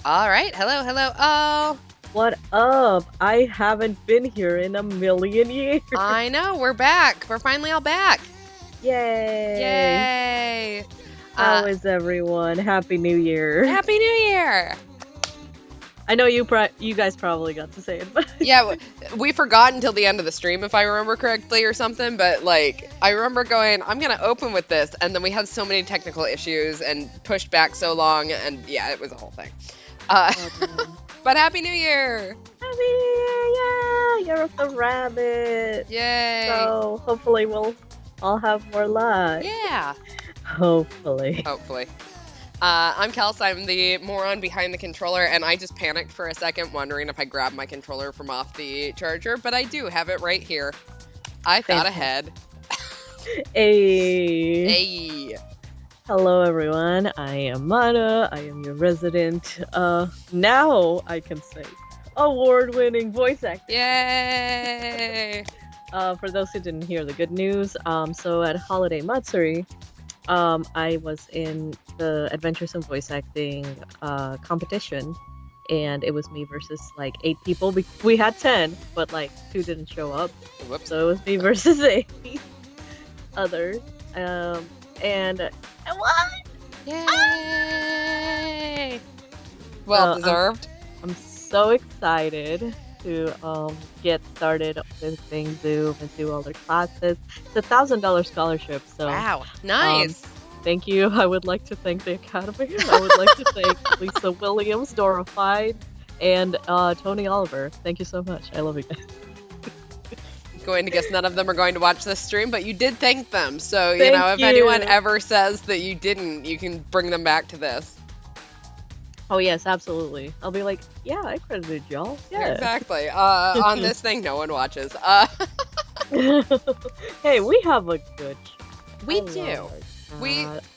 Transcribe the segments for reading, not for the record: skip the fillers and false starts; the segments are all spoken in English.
All right. Hello, hello. Oh, What up? I haven't been here in a million years. I know. We're back. We're finally all back. Yay! Yay. How is everyone? Happy New Year. Happy New Year. I know you guys probably got to say it, but Yeah, we forgot until the end of the stream, if I remember correctly, or something. But like, I remember going, I'm gonna open with this, and then we had so many technical issues and pushed back so long, and yeah, it was a whole thing. But Happy New Year! Happy New Year! Yeah, Year of the Rabbit. Yay! So hopefully we'll all have more luck. Yeah. Hopefully. I'm Kels, I'm the moron behind the controller, and I just panicked for a second, wondering if I grabbed my controller from off the charger, but I do have it right here. I thought ahead. Hey. Hey. Hello everyone, I am Mana, I am your resident, now I can say, award-winning voice actor. Yay! For those who didn't hear the good news, so at Holiday Matsuri, I was in the Adventuresome Voice Acting competition, and it was me versus like 8 people. We had 10, but like 2 didn't show up. Whoops. So it was me versus 8 others. And I won! Yay! Well deserved. I'm so excited to get started with thing Zoom and do all their classes. It's a $1,000 scholarship, so Wow, nice. Thank you. I would like to thank the Academy. I would like to thank Lisa Williams, Dora Fide, and Tony Oliver. Thank you so much. I love you guys. Going to guess none of them are going to watch this stream, but you did thank them. So, Thank if you. anyone ever says that you didn't, you can bring them back to this. Oh, yes, absolutely. I'll be like, yeah, I credited y'all. Yeah. Exactly. On this thing, no one watches. Hey, we have a good show. We do.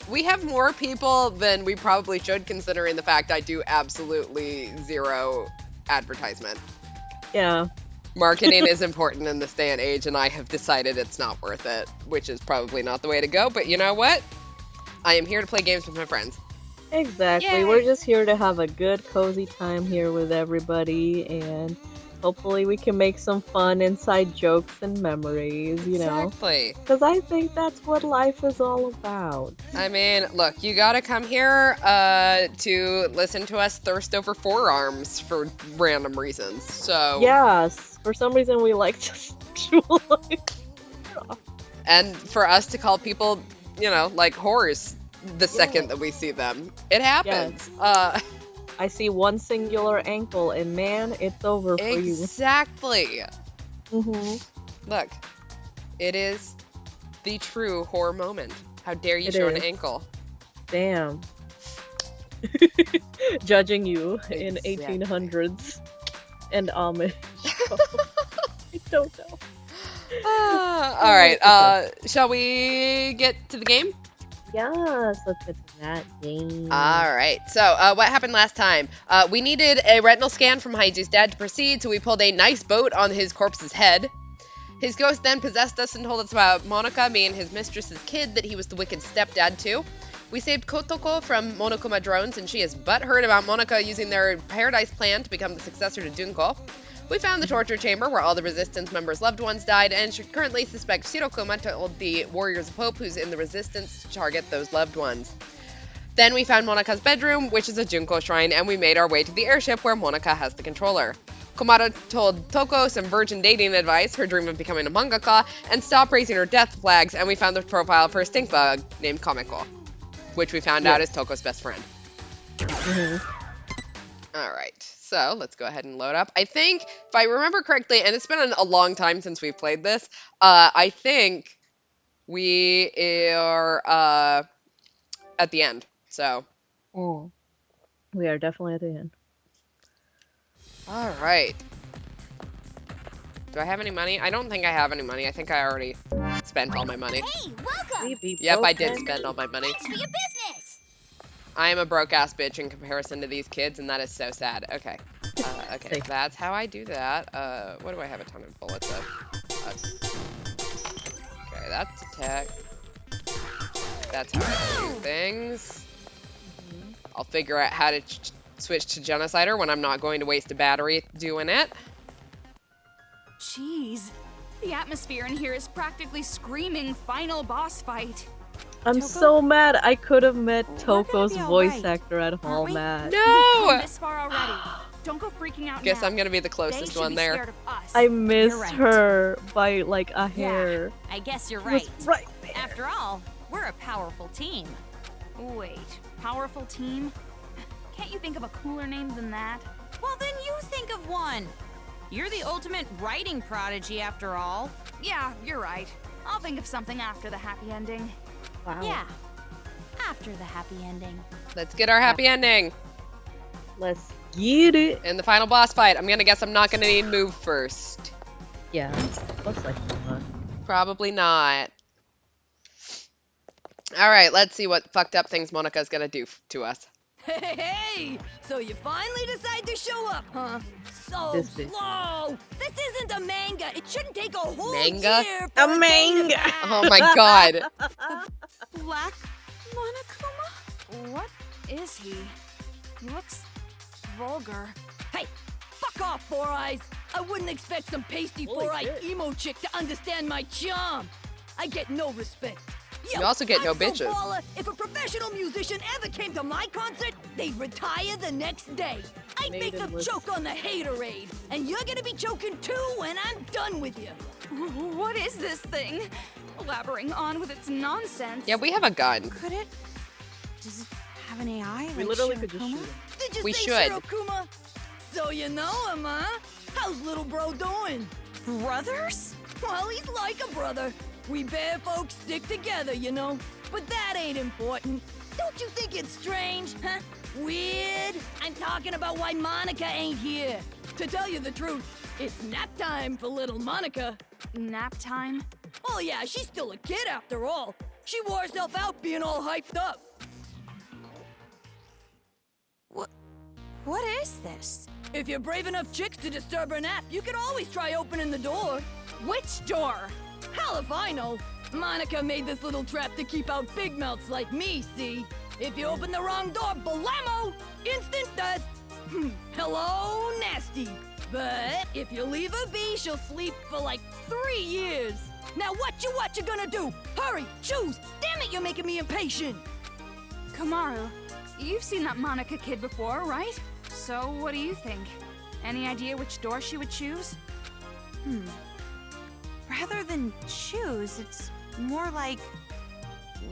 We have more people than we probably should, considering the fact I do absolutely zero advertisement. Yeah. Marketing is important in this day and age, and I have decided it's not worth it, which is probably not the way to go. But you know what? I am here to play games with my friends. Exactly. Yay. We're just here to have a good, cozy time here with everybody, and hopefully we can make some fun inside jokes and memories, you know? Exactly. Because I think that's what life is all about. I mean, look, you gotta come here to listen to us thirst over forearms for random reasons. So Yes. For some reason, we like to sexualize. And for us to call people, like whores the second that we see them. It happens. Yes. I see one singular ankle, and man, it's over for you. Exactly. Mm-hmm. Look, it is the true whore moment. How dare you It show is. an ankle? Damn. Judging you in Exactly. 1800s and Amish. I don't know. All right. Shall we get to the game? Yes, let's get to that game. All right. So, what happened last time? We needed a retinal scan from Haiju's dad to proceed, so we pulled a nice boat on his corpse's head. His ghost then possessed us and told us about Monica being his mistress's kid that he was the wicked stepdad to. We saved Kotoko from Monokuma drones, and she is butthurt about Monica using their paradise plan to become the successor to Junko. We found the torture chamber where all the resistance members' loved ones died, and should currently suspect Shirokuma told the Warriors of Hope who's in the resistance to target those loved ones. Then we found Monika's bedroom, which is a Junko shrine, and we made our way to the airship where Monika has the controller. Komaru told Toko some virgin dating advice, her dream of becoming a mangaka, and stop raising her death flags, and we found the profile for a stink bug named Kameko, which we found out is Toko's best friend. Alright, so let's go ahead and load up. I think, if I remember correctly, and it's been a long time since we've played this, I think we are at the end, so. We are definitely at the end. Alright. Do I have any money? I don't think I have any money. I think I already spent all my money. Hey, welcome! Yep, I did spend all my money. Thanks for your business! I am a broke-ass bitch in comparison to these kids, and that is so sad. Okay. Okay, Safe. that's how I do that. What do I have a ton of bullets of? Okay, that's attack. That's how I do things. I'll figure out how to switch to Genocider when I'm not going to waste a battery doing it. Jeez. The atmosphere in here is practically screaming final boss fight. I'm Toko? so mad. I could have met We're gonna Toko's be all voice right, actor at Hall we? Mat. We've come No! this far already. Don't go freaking out Guess now. I'm gonna be the They closest should one be there. scared of us. I miss You're right. her by like a hair. I guess you're It right. was right there. After all, we're a powerful team. Wait, powerful team? Can't you think of a cooler name than that? Well, then you think of one. You're the ultimate writing prodigy, after all. Yeah, you're right. I'll think of something after the happy ending. Wow. Yeah. After the happy ending. Let's get our happy ending. Let's get it. In the final boss fight, I'm gonna guess I'm not gonna need move first. Yeah. Looks like not. Probably not. Alright, let's see what fucked up things Monica's gonna do to us. Hey, so you finally decide to show up, huh? So This bitch. slow. This isn't a manga. It shouldn't take a whole Manga? year A for manga. day to pass. Oh my god. Black Monokuma? What is he? He looks vulgar. Hey, fuck off, Four Eyes. I wouldn't expect some pasty Holy four-eyed shit. emo chick to understand my charm. I get no respect. Yo, You also get no I'm so bitches. baller, if a professional musician ever came to my concert, they'd retire the next day. I'd make them Maidenless. choke on the haterade, and you're gonna be choking too when I'm done with you. What is this thing? Blabbering on with its nonsense. Yeah, we have a gun. Could it? Does it have an AI? We like literally could just Shirokuma? shoot him. Did you We say should. Shirokuma? So you know him, huh? How's little bro doing? Brothers? Well, he's like a brother. We bear folks stick together, you know. But that ain't important. Don't you think it's strange, huh? Weird? I'm talking about why Monica ain't here. To tell you the truth, it's nap time for little Monica. Nap time? Oh yeah, she's still a kid after all. She wore herself out being all hyped up. What is this? If you're brave enough chicks to disturb her nap, you can always try opening the door. Which door? Hell if I know. Monica made this little trap to keep out big mouths like me, see? If you open the wrong door, blammo! Instant death! Hello, nasty. But if you leave her be, she'll sleep for like 3 years. Now what you gonna do? Hurry, choose! Damn it, you're making me impatient! Komaru, you've seen that Monica kid before, right? So what do you think? Any idea which door she would choose? Rather than choose, it's more like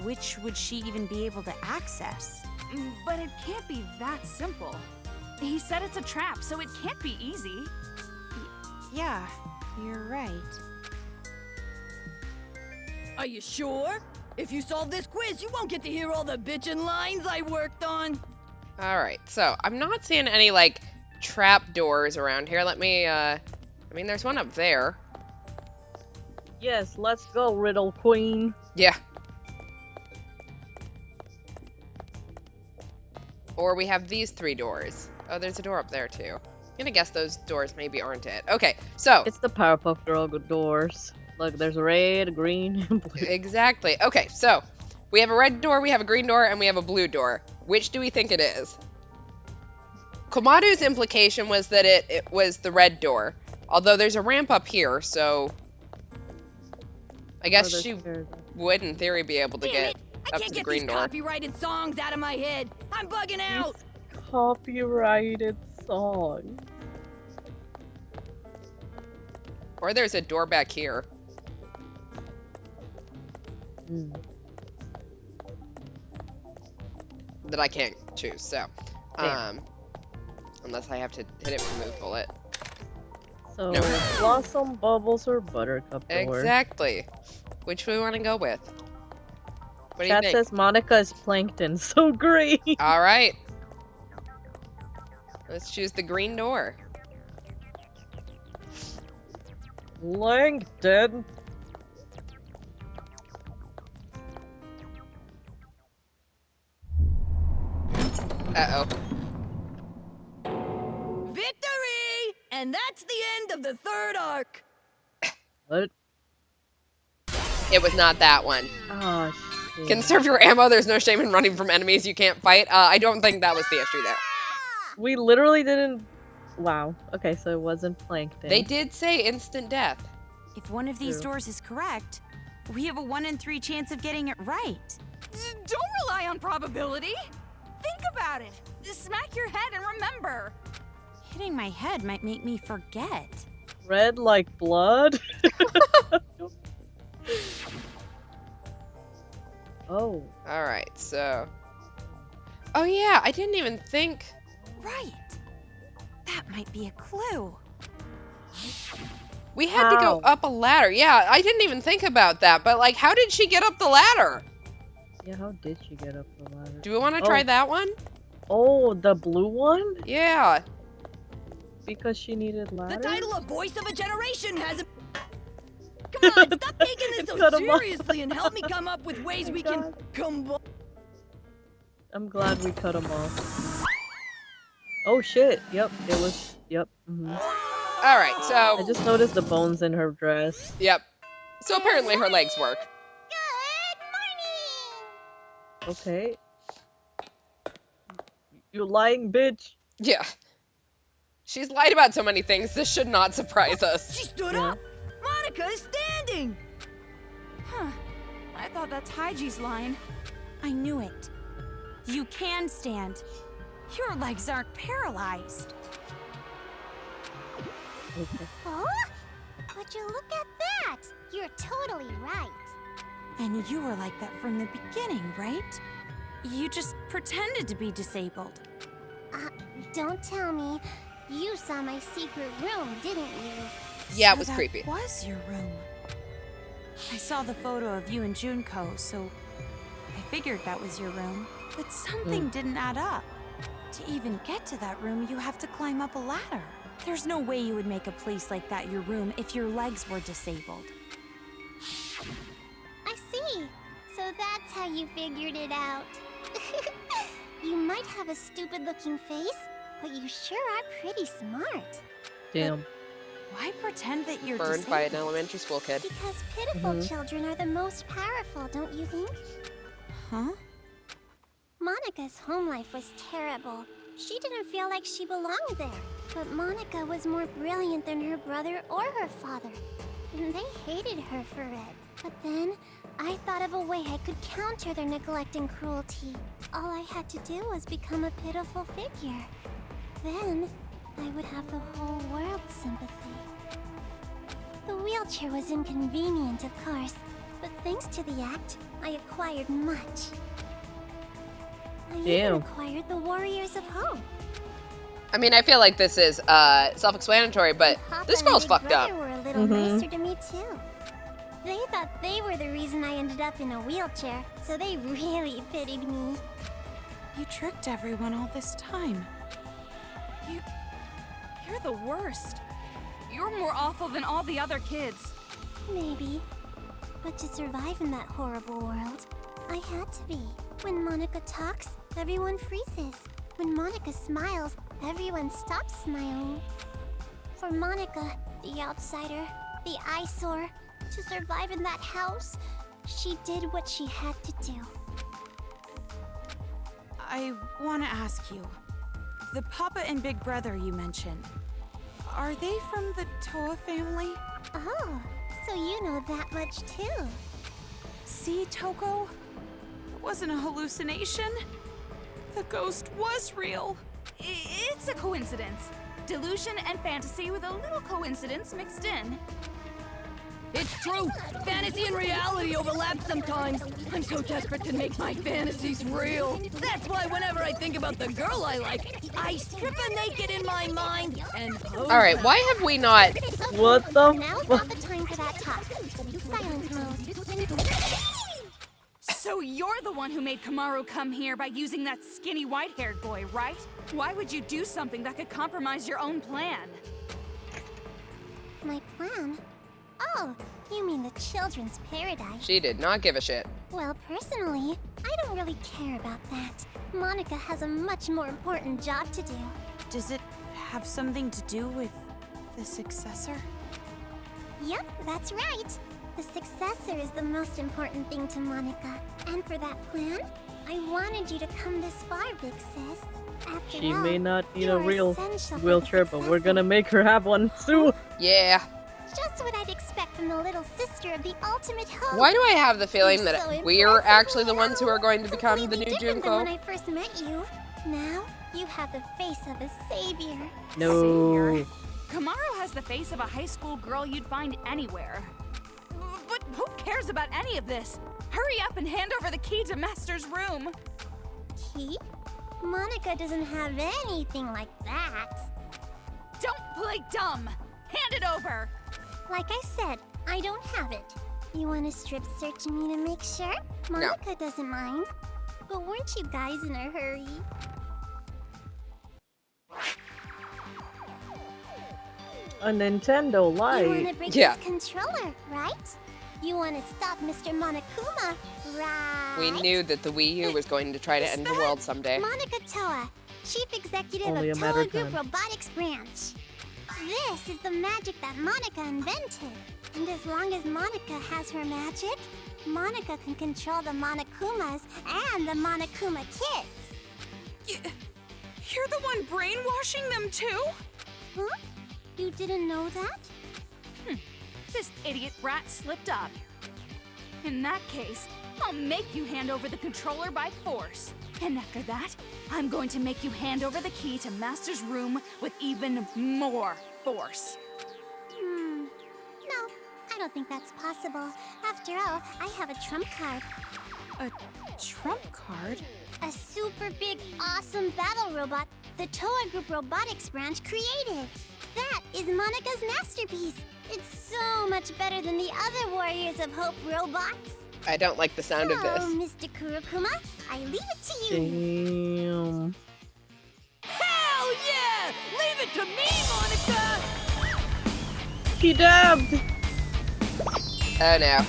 which would she even be able to access? But it can't be that simple. He said it's a trap, so it can't be easy. Yeah, you're right. Are you sure? If you solve this quiz, you won't get to hear all the bitchin' lines I worked on. Alright, so I'm not seeing any, like, trap doors around here. Let me, I mean, there's one up there. Yes, let's go, Riddle Queen. Yeah. Or we have these 3 doors. Oh, there's a door up there, too. I'm gonna guess those doors maybe aren't it. Okay, so. It's the Powerpuff Girl doors. Look, there's red, green, and blue. Exactly. Okay, so. We have a red door, we have a green door, and we have a blue door. Which do we think it is? Komaru's implication was that it was the red door. Although there's a ramp up here, so. I guess Oh, she there's- would, in theory, be able to Damn get it! I up can't to the get green these door. copyrighted songs out of my head. I'm bugging out. Copyrighted song. Or there's a door back here. Hmm. That I can't choose, so. Damn. Unless I have to hit it with a move bullet. So, No. Blossom, Bubbles, or Buttercup door? Exactly. Which we want to go with. What do you Chat think? says Monica is plankton, so great. All right. Let's choose the green door. Plankton. Uh-oh. Victory! And that's the end of the third arc. What? It was not that one. Oh, shit. Conserve your ammo. There's no shame in running from enemies you can't fight. I don't think that was the issue there. We literally didn't. Wow. Okay, so it wasn't plankton. They did say instant death. If one of these True. doors is correct, we have a 1 in 3 chance of getting it right. Don't rely on probability. Think about it. Just smack your head and remember. Hitting my head might make me forget. Red like blood. Oh. All right, so. Oh yeah, I didn't even think. Right. That might be a clue. We had to go How? up a ladder. Yeah, I didn't even think about that. But like, how did she get up the ladder? Yeah, how did she get up the ladder? Do we want to try that one? Oh, the blue one? Yeah. Because she needed ladder? The title of Voice of a Generation has a. Come on, stop taking this so Cut 'em off. seriously and help me come up with ways we can combine. I'm glad we cut him off. Oh shit, yep, it was, yep. All right, I so just noticed the bones in her dress. yep. So apparently her legs work. Good morning. Okay. You lying bitch. Yeah. She's lied about so many things. This should not surprise us. She stood Yeah. up. Monica is standing. Huh. I thought that's Haiji's line. I knew it. You can stand. Your legs aren't paralyzed. Okay. Oh? Would you look at that? You're totally right. And you were like that from the beginning, right? You just pretended to be disabled. Don't tell me. You saw my secret room, didn't you? Yeah, it So was that creepy. was your room. I saw the photo of you and Junko, so I figured that was your room. But something didn't add up. To even get to that room, you have to climb up a ladder. There's no way you would make a place like that your room if your legs were disabled. I see. So that's how you figured it out. You might have a stupid-looking face, but you sure are pretty smart. Damn. Why pretend that you're Burned by an disabled? elementary school kid. Because pitiful children are the most powerful, don't you think? Huh? Monica's home life was terrible. She didn't feel like she belonged there. But Monica was more brilliant than her brother or her father. And they hated her for it. But then, I thought of a way I could counter their neglect and cruelty. All I had to do was become a pitiful figure. Then, I would have the whole world's sympathy. The wheelchair was inconvenient, of course. But thanks to the act, I acquired much. I even Damn. acquired the Warriors of Hope. I mean, I feel like this is self-explanatory, but Papa this and girl's Big fucked Brother up. were a little nicer to me too. They thought they were the reason I ended up in a wheelchair, so they really pitied me. You tricked everyone all this time. You're the worst. You're more awful than all the other kids. Maybe. But to survive in that horrible world, I had to be. When Monica talks, everyone freezes. When Monica smiles, everyone stops smiling. For Monica, the outsider, the eyesore, to survive in that house, she did what she had to do. I want to ask you, the Papa and Big Brother you mentioned, are they from the Toa family? Oh, so you know that much too. See, Toko? It wasn't a hallucination. The ghost was real. It's a coincidence. Delusion and fantasy with a little coincidence mixed in. It's true. Fantasy and reality overlap sometimes. I'm so desperate to make my fantasies real. That's why whenever I think about the girl I like, I strip her naked in my mind and pose. All right, why have we not? What the Now's fuck? not the time for that talk. Silent mode. So you're the one who made Komaru come here by using that skinny white-haired boy, right? Why would you do something that could compromise your own plan? My plan? Oh, you mean the children's paradise? She did not give a shit. Well, personally, I don't really care about that. Monica has a much more important job to do. Does it have something to do with the successor? Yep, that's right. The successor is the most important thing to Monica. And for that plan, I wanted you to come this far, Big Sis. After She all, may not need a you're real essential for wheelchair, the but success we're of gonna make her have one too. Yeah. Just what I'd expect from the little sister of the ultimate hope. Why do I have the feeling You're that so we're impressive, actually the ones who are going to become the completely new different than when Junko? I first met you. Now, you have the face of a savior. No. Komaru has the face of a high school girl you'd find anywhere. But who cares about any of this? Hurry up and hand over the key to Master's room. Key? Monica doesn't have anything like that. Don't play dumb. Hand it over. Like I said, I don't have it. You want to strip search me to make sure? Monica doesn't mind. But weren't you guys in a hurry? A Nintendo You want to Lite. break Yeah. this controller, right? You want to stop Mr. Monokuma, right? We knew that the Wii U was going to try to end the world someday. Monica Toa, Chief Executive Only a of matter Toa of Group time. Robotics Branch. This is the magic that Monica invented. And as long as Monica has her magic, Monica can control the Monokumas and the Monokuma kids. You're the one brainwashing them too? Huh? You didn't know that? This idiot brat slipped up. In that case, I'll make you hand over the controller by force. And after that, I'm going to make you hand over the key to Master's room with even more force. No, I don't think that's possible. After all, I have a trump card. A trump card? A super big, awesome battle robot the Toa Group Robotics Branch created. That is Monica's masterpiece. It's so much better than the other Warriors of Hope robots. I don't like the sound of So, this. Mr. Kurokuma, I leave it to you. Damn. Hell yeah! Leave it to me, Monica! He dabbed. Oh no.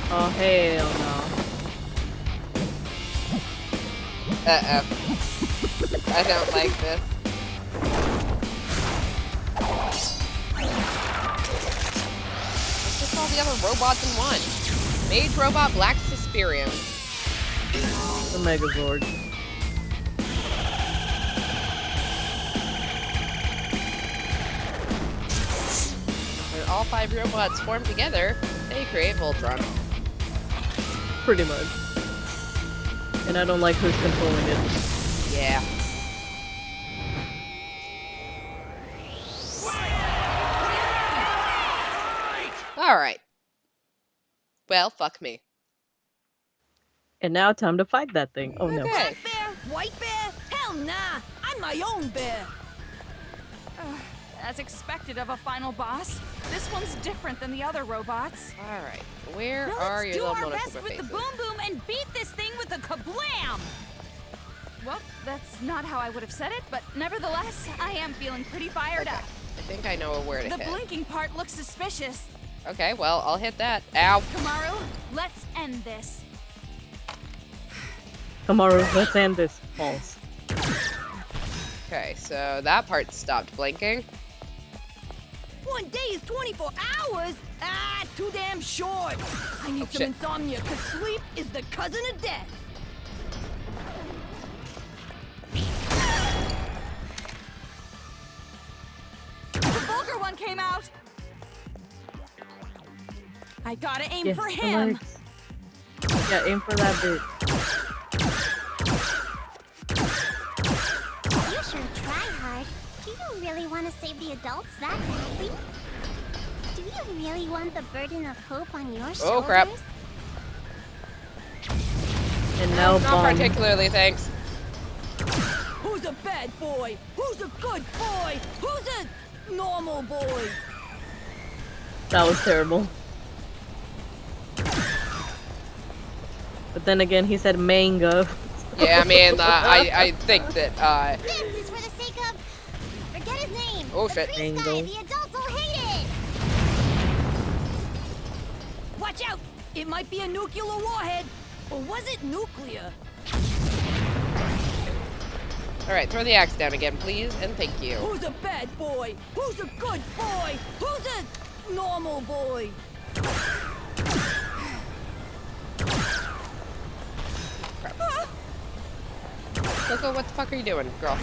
Oh hell no. Uh-oh. I don't like this. It's just all the other robots in one. Mage Robot Black Suspirium. The Megazord. When all 5 robots form together, they create Voltron. Pretty much. And I don't like who's controlling it. Yeah. Alright. Well, fuck me. And now time to fight that thing. Oh no. Okay. Black bear? White bear? Hell nah! I'm my own bear! As expected of a final boss, this one's different than the other robots. Alright. Where Now are let's your do little our best Monokuma with the faces? boom boom and beat this thing with a kablam! Well, that's not how I would have said it, but nevertheless, I am feeling pretty fired up. I think I know where to The hit. blinking part looks suspicious. Okay, well, I'll hit that. Ow. Komaru, let's end this. Komaru, let's end this. False. Okay, so that part stopped blinking. One day is 24 hours? Ah, too damn short! I need Oh, some shit. insomnia, cause sleep is the cousin of death! The vulgar one came out! I gotta aim Yes, for it him! works. Yeah, aim for that bit. You sure try hard. Do you really want to save the adults that badly? Do you really want the burden of hope on your shoulders? Oh, crap. And now Not bomb. particularly, thanks. Who's a bad boy? Who's a good boy? Who's a normal boy? That was terrible. But then again, he said mango. Yeah, I mean, I think that, This is for the sake of... Forget his name. Oh, the shit. priest guy, Mango. the adults will hate it. Watch out! It might be a nuclear warhead! Or was it nuclear? Alright, throw the axe down again, please, and thank you. Who's a bad boy? Who's a good boy? Who's a normal boy? Loco, what the fuck are you doing, girl?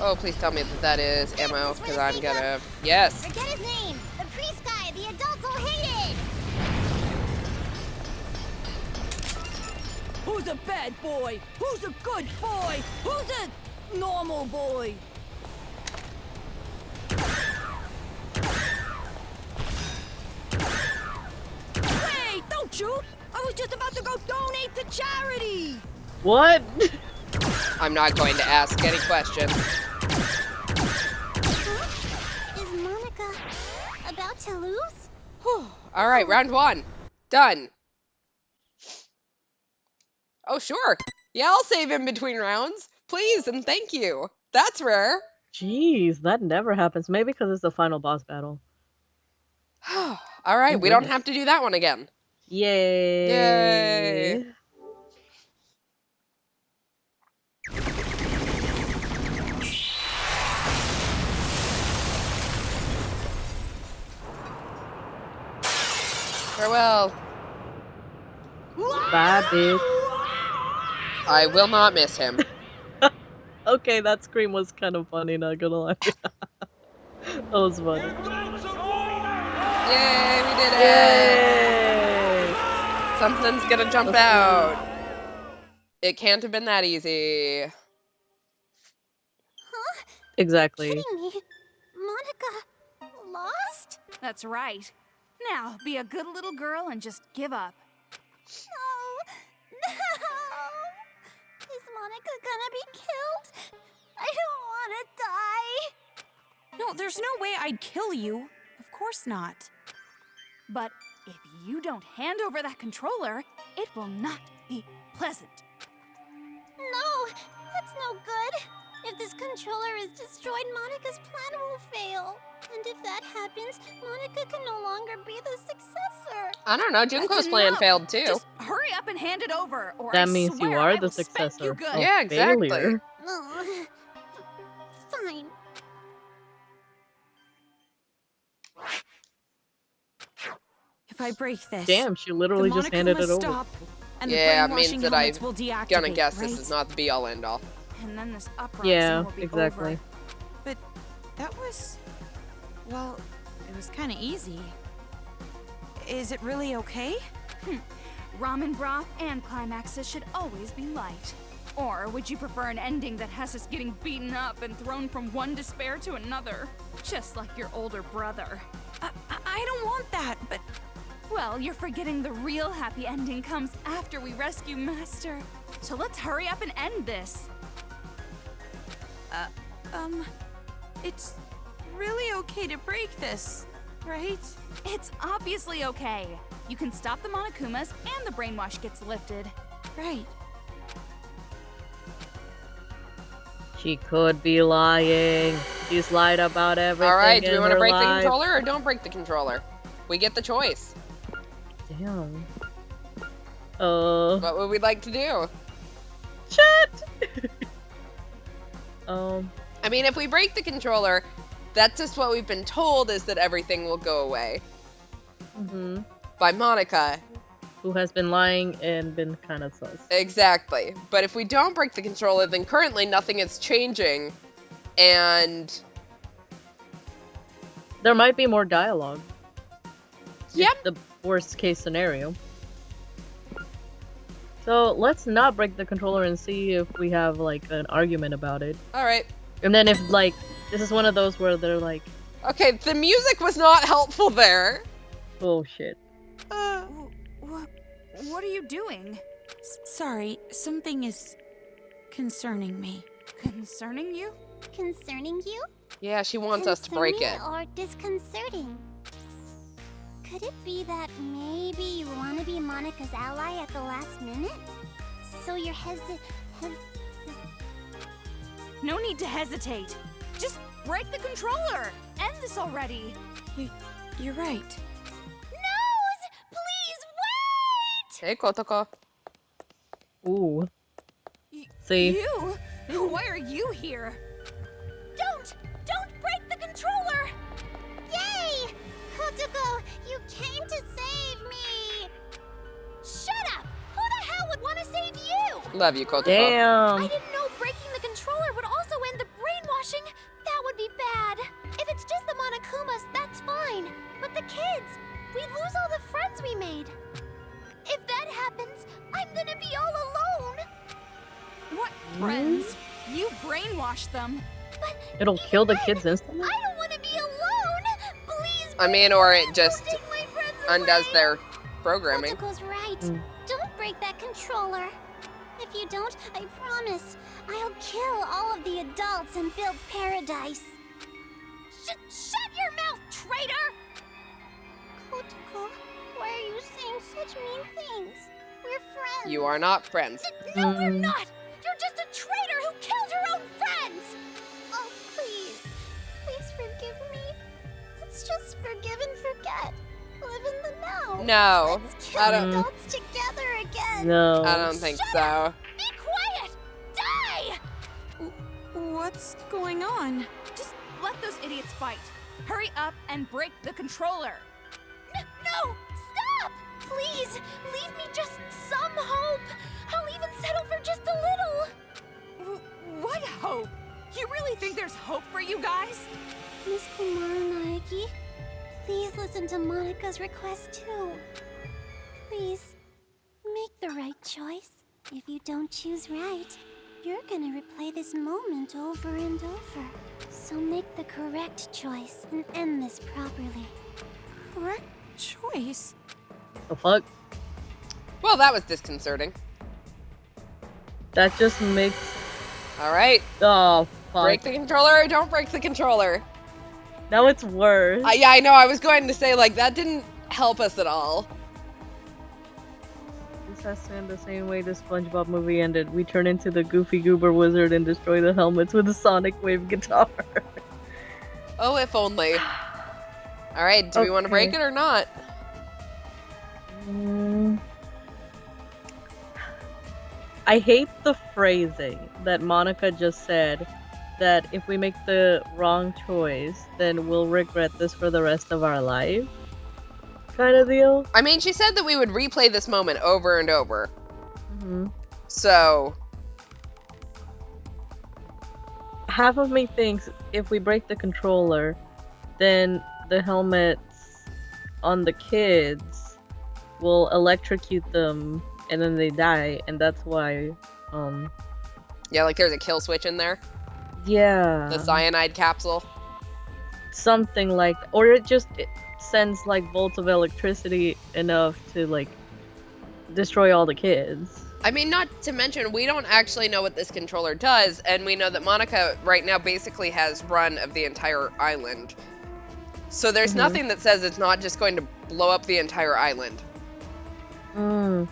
Oh, please tell me that that is ammo, because I'm gonna... Yes! Forget his name! The priest guy! The adults will hate it! Who's a bad boy? Who's a good boy? Who's a normal boy? Hey, don't shoot! I was just about to go donate to charity! What? I'm not going to ask any questions. Is Monica about to lose? Whew. Alright, round 1. Done. Oh, sure. Yeah, I'll save in between rounds. Please and thank you. That's rare. Jeez, that never happens. Maybe because it's the final boss battle. Alright, Oh, we don't goodness. have to do that one again. Yay! Yay! Farewell. Bye, bitch. I will not miss him. Okay, that scream was kind of funny, not gonna lie. That was funny. Yay, we did it! Yay! Something's gonna jump That's out. It can't have been that easy. Huh? Exactly. Kidding me? Monica lost? That's right. Now, be a good little girl and just give up. No! Is Monica gonna be killed? I don't want to die. No, there's no way I'd kill you. Of course not. But if you don't hand over that controller, it will not be pleasant. No, that's no good. If this controller is destroyed, Monica's plan will fail. And if that happens, Monica can no longer be the successor. I don't know, Junko's That's plan enough. failed too. Just hurry up and hand it over, or That I means you swear are I the will spank successor. you good. Oh, Yeah, exactly. failure. Oh, fine. If I break this, Damn, she literally the just handed Monokuma it over. stop, and Yeah, it the means brainwashing that helmets I'm will deactivate, Gonna guess right? this is not the be-all end-all. And then this uprising Yeah, will be exactly. over. But that was, well, it was kind of easy. Is it really okay? Ramen broth and climaxes should always be light. Or would you prefer an ending that has us getting beaten up and thrown from one despair to another? Just like your older brother. I don't want that, but Well, you're forgetting the real happy ending comes after we rescue Master. So let's hurry up and end this. it's really okay to break this, right? It's obviously okay. You can stop the Monokumas and the brainwash gets lifted. Right. She could be lying. She's lied about everything. Alright, do we in want to her break the life. controller or don't break the controller? We get the choice. Damn. What would we like to do? Shit! I mean, if we break the controller, that's just what we've been told is that everything will go away. Mhm. By Monica. Who has been lying and been kind of sus. Exactly. But if we don't break the controller, then currently nothing is changing. And There might be more dialogue. Yep. The worst case scenario. So let's not break the controller and see if we have like an argument about it. Alright. And then if like this is one of those where they're like, Okay, the music was not helpful there. oh shit. What are you doing? Sorry, something is concerning me. Concerning you? Concerning you? Yeah, she wants us to break it. Concerning or disconcerting? Could it be that maybe you want to be Monica's ally at the last minute? So you're No need to hesitate. Just break the controller. End this already. You're right. Nose! Please wait! Hey, Kotoko. Ooh. Y- See? You? Why are you here? Don't break the controller! Yay! Kotoko, you came to save me! Shut up! Who the hell would want to save you? Love you, Kotoko. Damn. I didn't know I'm gonna be all alone. What friends? You brainwashed them. But It'll even kill the then, kids instantly? I don't want to be alone. Please. I mean, or it please just don't take my friends undoes away. their programming. Kotoko's right. Mm. Don't break that controller. If you don't, I promise, I'll kill all of the adults and build paradise. Shut your mouth, traitor! Kotoko, why are you saying such mean things? We're friends. You are not friends. No, we're not! You're just a traitor who killed your own friends! Oh, please. Please forgive me. Let's just forgive and forget. Live in the now. No, Let's kill I don't. adults together again. No. I don't think Shut so. up! Be quiet! Die! What's going on? Just let those idiots fight. Hurry up and break the controller. No! Stop! Please, leave me just some hope. I'll even settle for just a little. What hope? You really think there's hope for you guys? Miss Komaru Naegi, please listen to Monika's request too. Please, make the right choice. If you don't choose right, you're gonna replay this moment over and over. So make the correct choice and end this properly. Correct choice? The fuck? Well, that was disconcerting. That just makes. All right, Oh, fuck. break the controller or don't break the controller. Now it's worse. Yeah, I know. I was going to say, like, that didn't help us at all. This has to end the same way the SpongeBob movie ended. We turn into the Goofy Goober Wizard and destroy the helmets with a sonic wave guitar. Oh, if only. All right, do we want to break Okay. it or not? I hate the phrasing that Monika just said, that if we make the wrong choice, then we'll regret this for the rest of our life. Kind of deal. I mean, she said that we would replay this moment over and over. hmm So, Half of me thinks if we break the controller, then the helmets on the kids will electrocute them and then they die, and that's why, yeah, like there's a kill switch in there. yeah. The cyanide capsule. Something like, or it sends like bolts of electricity enough to like destroy all the kids. I mean, not to mention, we don't actually know what this controller does, and we know that Monika right now basically has run of the entire island. So there's nothing that says it's not just going to blow up the entire island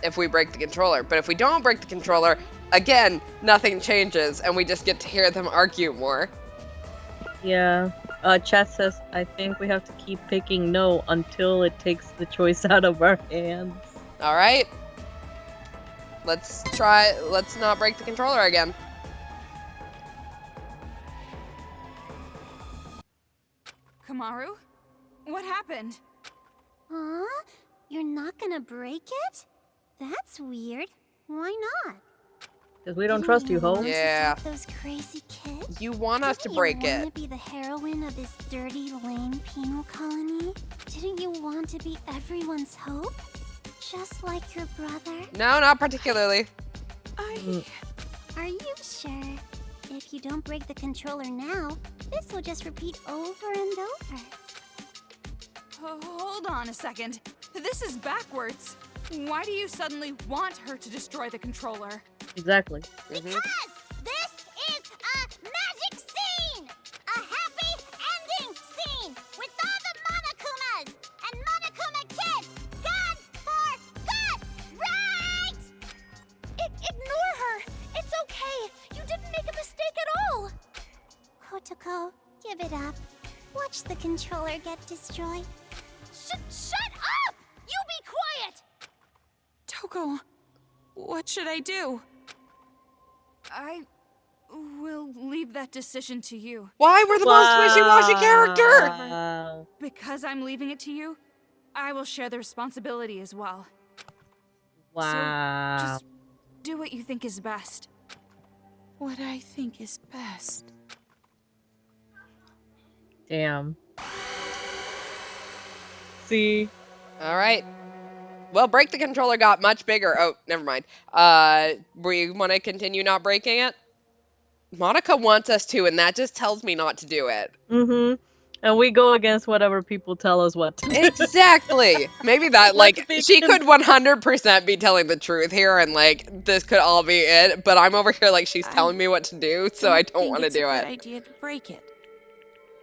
if we break the controller. But if we don't break the controller, again, nothing changes, and we just get to hear them argue more. Yeah. Chat says, I think we have to keep picking no until it takes the choice out of our hands. All right. Let's not break the controller again. Komaru? What happened? Huh? You're not gonna break it? That's weird. Why not? Because we don't Didn't trust you, ho. want to Yeah. stop those crazy kids? You want us to Didn't break you want it. to be the heroine of this dirty, lame penal colony? Didn't you want to be everyone's hope? Just like your brother? No, not particularly. Are you sure? If you don't break the controller now, this will just repeat over and over. Hold on a second. This is backwards. Why do you suddenly want her to destroy the controller? Exactly. Because this is a magic scene! A happy ending scene with all the Monokumas and Monokuma kids gone for good, right? Ignore her! It's okay! You didn't make a mistake at all! Kotoko, give it up. Watch the controller get destroyed. Shut up! You be quiet! Toko, what should I do? I will leave that decision to you. Why we're the most wishy-washy character? Wow. Because I'm leaving it to you, I will share the responsibility as well. Wow. So just do what you think is best. What I think is best. Damn. See? All right. Well, break the controller got much bigger. Oh, never mind. We want to continue not breaking it? Monica wants us to, and that just tells me not to do it. Mm-hmm. And we go against whatever people tell us what to do. Exactly. Maybe that, Let's like, be she could 100% be telling the truth here, and, like, this could all be it, but I'm over here like she's telling me what to do, so I don't want to do It's a it. good idea to break it.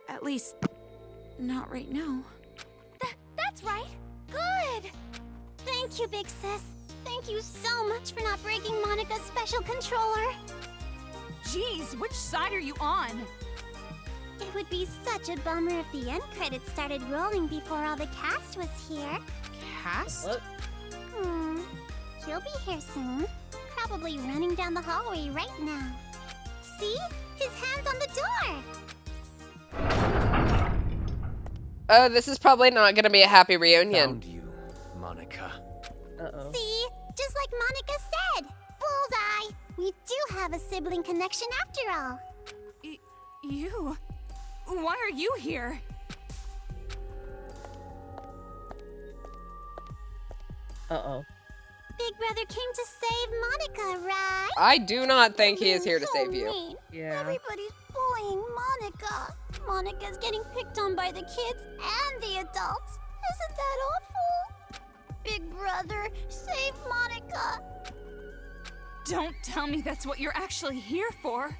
At least, not right now. That's right. Good. Thank you, big sis. Thank you so much for not breaking Monica's special controller. Jeez, which side are you on? It would be such a bummer if the end credits started rolling before all the cast was here. Cast? What? He'll be here soon. Probably running down the hallway right now. See? His hand's on the door. Oh, this is probably not going to be a happy reunion. Found you, Monica. Uh-oh. See? Just like Monica said. Bullseye. We do have a sibling connection after all. You? Why are you here? Uh-oh. Big brother came to save Monica, right? I do not think he is here to So save you. mean. Yeah. Everybody's bullying Monica. Monica's getting picked on by the kids and the adults. Isn't that awful? Big brother, save Monica. Don't tell me that's what you're actually here for.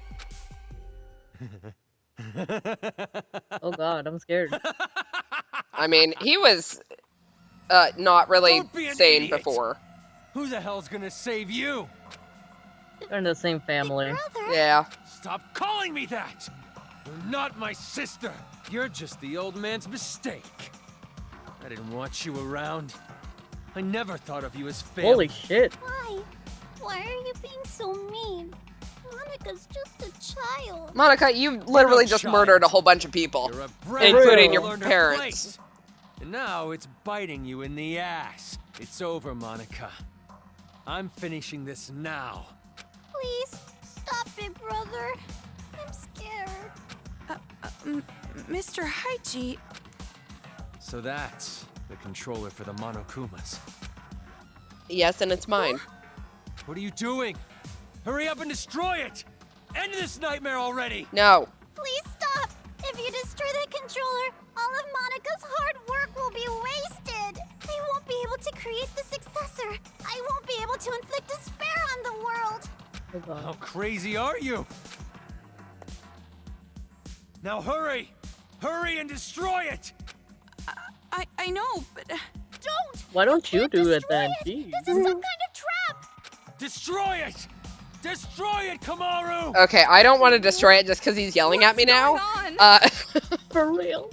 Oh god, I'm scared. I mean, he was not really Don't be an sane idiot. before. Who the hell's gonna save you? They're in the same family. Brother. Yeah. Stop calling me that! You're not my sister. You're just the old man's mistake. I didn't want you around. I never thought of you as family. Holy shit. Why? Why are you being so mean? Monica's just a child. Monica, you literally just child. murdered a whole bunch of people. You're a brat Including who your learned her parents. place. And now it's biting you in the ass. It's over, Monica. I'm finishing this now. Please, stop it, brother. I'm scared. Mr. Haiji, So that's the controller for the Monokumas. Yes, and it's mine. What are you doing? Hurry up and destroy it! End this nightmare already! No. Please stop. If you destroy that controller, all of Monica's hard work will be wasted. I won't be able to create the successor. I won't be able to inflict despair on the world. Oh god. How crazy are you? Now hurry! Hurry and destroy it! I know, but Don't! Why don't you do it Destroy then? it. Jeez. This is some kind of trap. Destroy it! Destroy it, Komaru! Okay, I don't want to destroy it just because he's yelling at me now. What's going on? For real.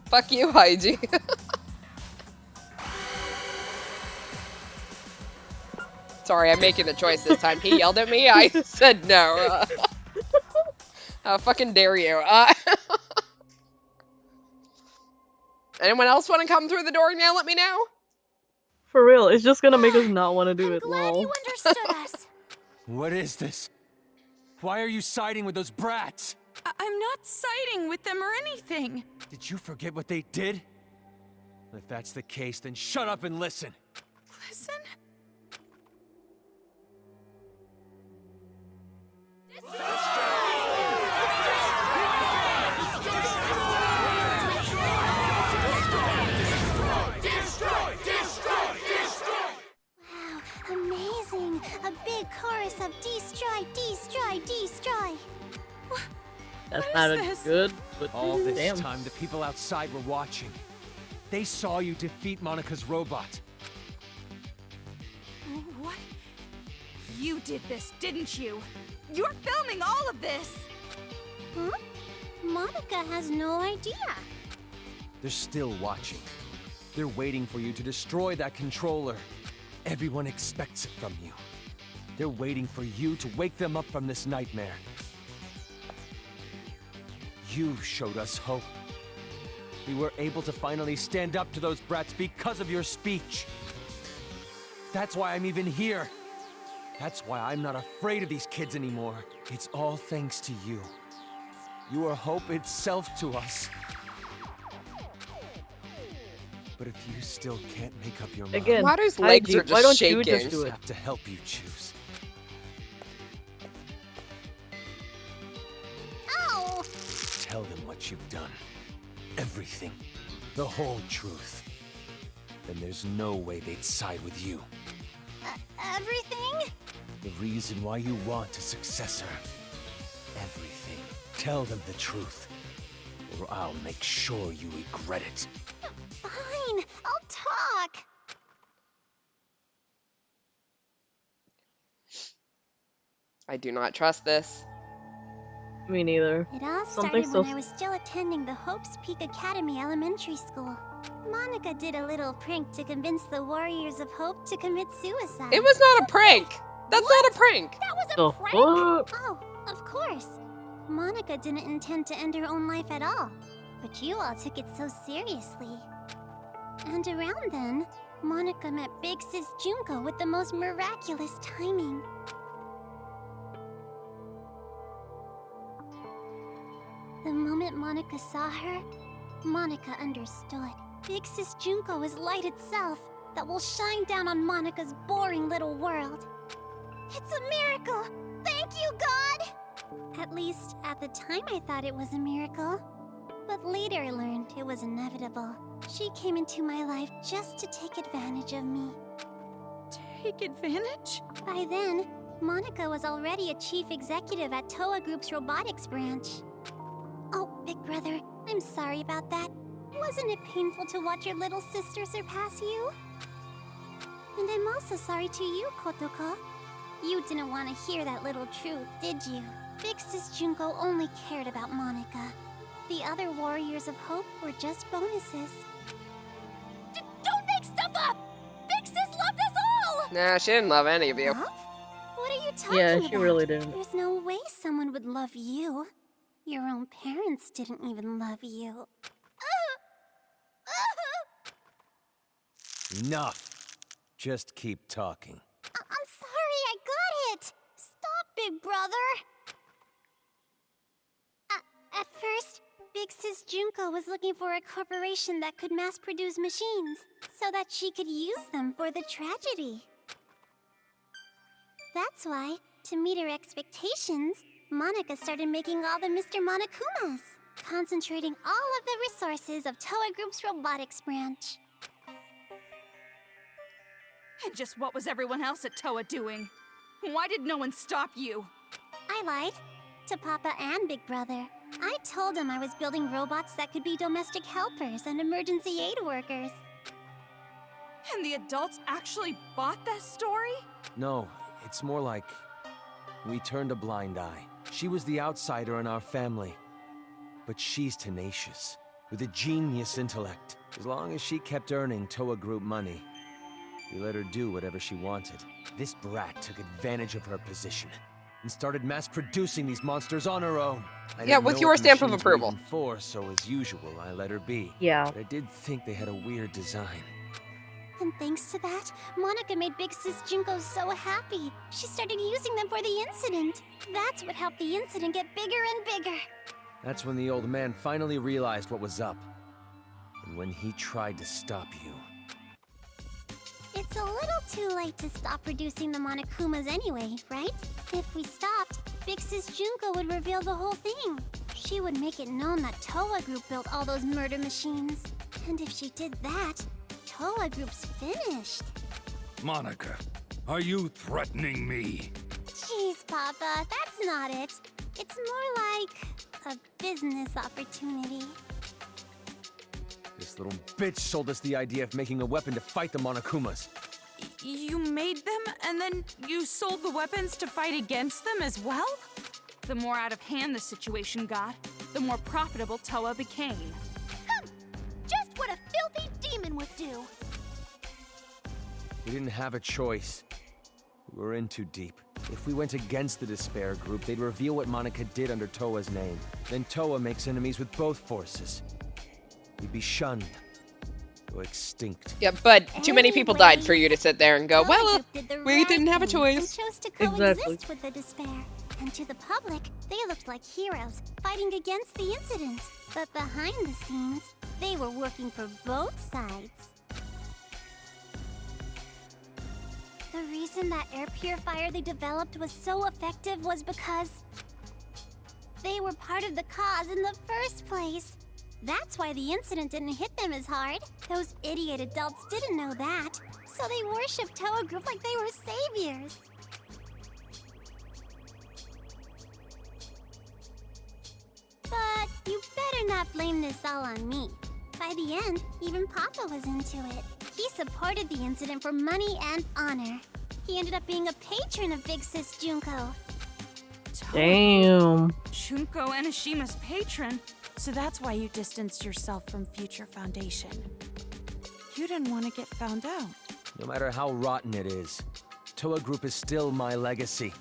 Fuck you, Haiji. Sorry, I'm making the choice this time. He yelled at me. I said no. How fucking dare you? Anyone else want to come through the door and yell at me now? For real. It's just gonna make us not want to do I'm it, glad lol. you understood us. What is this? Why are you siding with those brats? I'm not siding with them or anything. Did you forget what they did? If that's the case, then shut up and listen. Listen? Wow, amazing. A big chorus of destroy, destroy, destroy. That's What not is a this? good, but All this damn. time, the people outside were watching. They saw you defeat Monica's robot. What? You did this, didn't you? You're filming all of this! Huh? Monica has no idea. They're still watching. They're waiting for you to destroy that controller. Everyone expects it from you. They're waiting for you to wake them up from this nightmare. You showed us hope. We were able to finally stand up to those brats because of your speech. That's why I'm even here. That's why I'm not afraid of these kids anymore. It's all thanks to you. You are hope itself to us. But if you still can't make up your mind, Again, Maru's legs Heidi, are just why don't shaking. you just I do it? have to help you choose. Oh! Tell them what you've done. Everything. The whole truth. Then there's no way they'd side with you. Everything? The reason why you want a successor. Everything. Tell them the truth. Or I'll make sure you regret it. Fine, I'll talk. I do not trust this. Me neither. It all Something started so when I was still attending the Hope's Peak Academy Elementary School. Monica did a little prank to convince the Warriors of Hope to commit suicide. It was not a prank. That's not a prank. That was a The prank? fuck? Oh, of course. Monica didn't intend to end her own life at all. But you all took it so seriously. And around then, Monica met Big Sis Junko with the most miraculous timing. The moment Monica saw her, Monica understood. Big Sis Junko is light itself that will shine down on Monica's boring little world. It's a miracle! Thank you, God! At least, at the time I thought it was a miracle. But later I learned it was inevitable. She came into my life just to take advantage of me. Take advantage? By then, Monica was already a chief executive at Toa Group's robotics branch. Oh, big brother, I'm sorry about that. Wasn't it painful to watch your little sister surpass you? And I'm also sorry to you, Kotoko. You didn't want to hear that little truth, did you? Big Sis Junko only cared about Monica. The other Warriors of Hope were just bonuses. Don't make stuff up! Big Sis loved us all! Nah, she didn't love any of you. Love? What are you talking Yeah, about? she really didn't. There's no way someone would love you. Your own parents didn't even love you. Enough. Just keep talking. I'm sorry, I got it! Stop, big brother! At first, Big Sis Junko was looking for a corporation that could mass-produce machines, so that she could use them for the tragedy. That's why, to meet her expectations, Monica started making all the Mr. Monokumas, concentrating all of the resources of Toa Group's robotics branch. And just what was everyone else at Toa doing? Why did no one stop you? I lied to Papa and Big Brother. I told them I was building robots that could be domestic helpers and emergency aid workers. And the adults actually bought that story? No, it's more like we turned a blind eye. She was the outsider in our family. But she's tenacious, with a genius intellect. As long as she kept earning Toa Group money, we let her do whatever she wanted. This brat took advantage of her position and started mass-producing these monsters on her own. I Yeah, didn't with know your what stamp of machines were approval. even for, so as usual, I let her be. Yeah. But I did think they had a weird design. And thanks to that, Monica made Big Sis Junko so happy. She started using them for the incident. That's what helped the incident get bigger and bigger. That's when the old man finally realized what was up. And when he tried to stop you. It's a little too late to stop producing the Monokumas anyway, right? If we stopped, Big Sis Junko would reveal the whole thing. She would make it known that Toa Group built all those murder machines. And if she did that, Toa Group's finished. Monica, are you threatening me? Jeez, Papa, that's not it. It's more like a business opportunity. This little bitch sold us the idea of making a weapon to fight the Monokumas. You made them, and then you sold the weapons to fight against them as well? The more out of hand the situation got, the more profitable Toa became. Just what a filthy demon would do. We didn't have a choice. We were in too deep. If we went against the Despair Group, they'd reveal what Monica did under Toa's name. Then Toa makes enemies with both forces. We'd be shunned. Go extinct. Yeah, but too many people died for Anyways, you to sit there and go, Toa well, Group did the we right didn't have a thing choice. And chose to coexist Exactly. with the Despair. And to the public, they looked like heroes fighting against the incident. But behind the scenes, they were working for both sides. The reason that air purifier they developed was so effective was because they were part of the cause in the first place. That's why the incident didn't hit them as hard. Those idiot adults didn't know that, so they worshipped Toa Group like they were saviors. But you better not blame this all on me. By the end, even Papa was into it. He supported the incident for money and honor. He ended up being a patron of Big Sis Junko. Damn. Junko Enishima's patron. So that's why you distanced yourself from Future Foundation. You didn't want to get found out. No matter how rotten it is, Toa Group is still my legacy.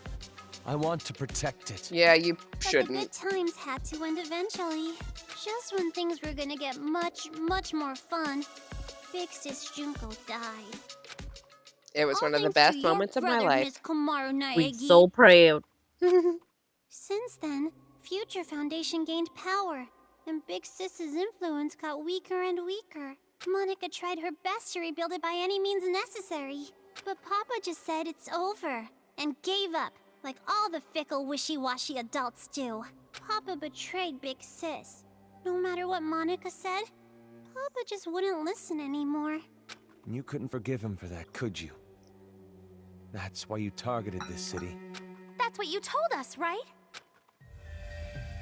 I want to protect it. Yeah, you But the shouldn't. good times had to end eventually. Just when things were gonna get much more fun, Big Sis Junko died. It was All one of the thanks to best your moments of my brother, life. Miss Komaru We Naegi. so proud. Since then, Future Foundation gained power, and Big Sis's influence got weaker and weaker. Monica tried her best to rebuild it by any means necessary, but Papa just said it's over, and gave up, like all the fickle, wishy-washy adults do. Papa betrayed Big Sis. No matter what Monica said, Papa just wouldn't listen anymore. You couldn't forgive him for that, could you? That's why you targeted this city. That's what you told us, right?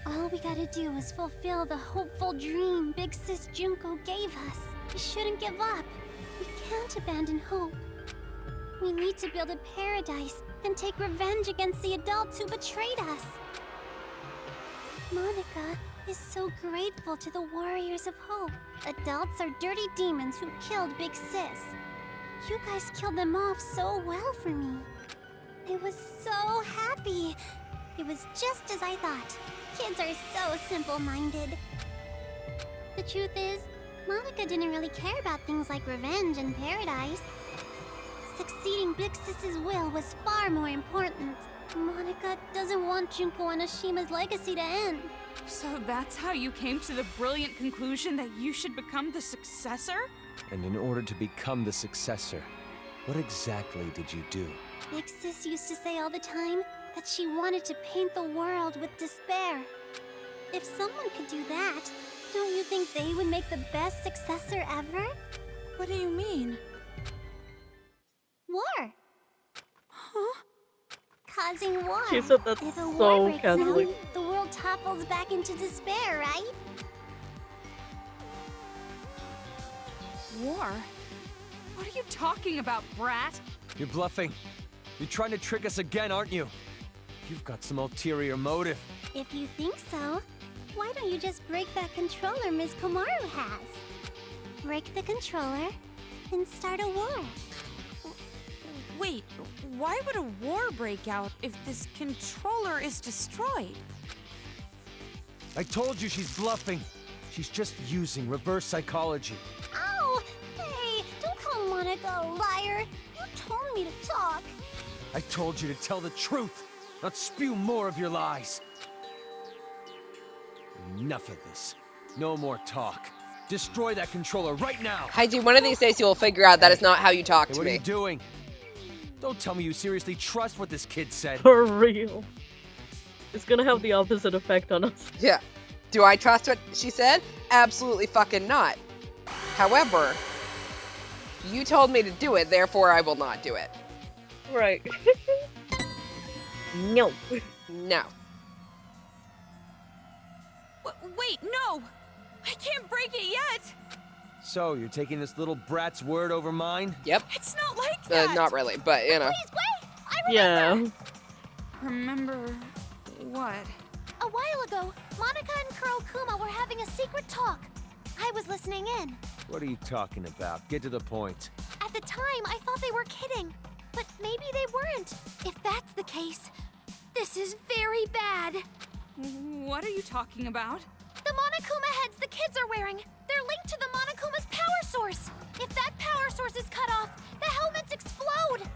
All we gotta do is fulfill the hopeful dream Big Sis Junko gave us. We shouldn't give up. We can't abandon hope. We need to build a paradise and take revenge against the adults who betrayed us. Monica is so grateful to the Warriors of Hope. Adults are dirty demons who killed Big Sis. You guys killed them off so well for me. I was so happy. It was just as I thought. Kids are so simple-minded. The truth is, Monica didn't really care about things like revenge and paradise. Succeeding Big Sis's will was far more important. Monica doesn't want Junko Anoshima's legacy to end. So that's how you came to the brilliant conclusion that you should become the successor? And in order to become the successor, what exactly did you do? Big Sis used to say all the time that she wanted to paint the world with despair. If someone could do that, don't you think they would make the best successor ever? What do you mean? War. Huh? Causing war. She said that's If a war so breaks Catholic. out, the world topples back into despair, right? War? What are you talking about, brat? You're bluffing. You're trying to trick us again, aren't you? You've got some ulterior motive. If you think so, why don't you just break that controller Ms. Komaru has? Break the controller and start a war. Wait, why would a war break out if this controller is destroyed? I told you she's bluffing. She's just using reverse psychology. Ow! Hey, don't call Monica a liar. You told me to talk. I told you to tell the truth, not spew more of your lies. Enough of this. No more talk. Destroy that controller right now. Haiji, one of these days you will figure out that is not how you talk Hey, to what are me. you doing? Don't tell me you seriously trust what this kid said. For real. It's gonna have the opposite effect on us. Yeah. Do I trust what she said? Absolutely fucking not. However, you told me to do it, therefore I will not do it. Right. No. No. Wait, no! I can't break it yet! So, you're taking this little brat's word over mine? Yep. It's not like that! Not really, but you know. Please wait! I Yeah. Remember what? A while ago, Monica and Kurokuma were having a secret talk. I was listening in. What are you talking about? Get to the point. At the time, I thought they were kidding. But maybe they weren't. If that's the case, this is very bad. What are you talking about? The Monokuma heads the kids are wearing, they're linked to the Monokuma's power source. If that power source is cut off, the helmets explode.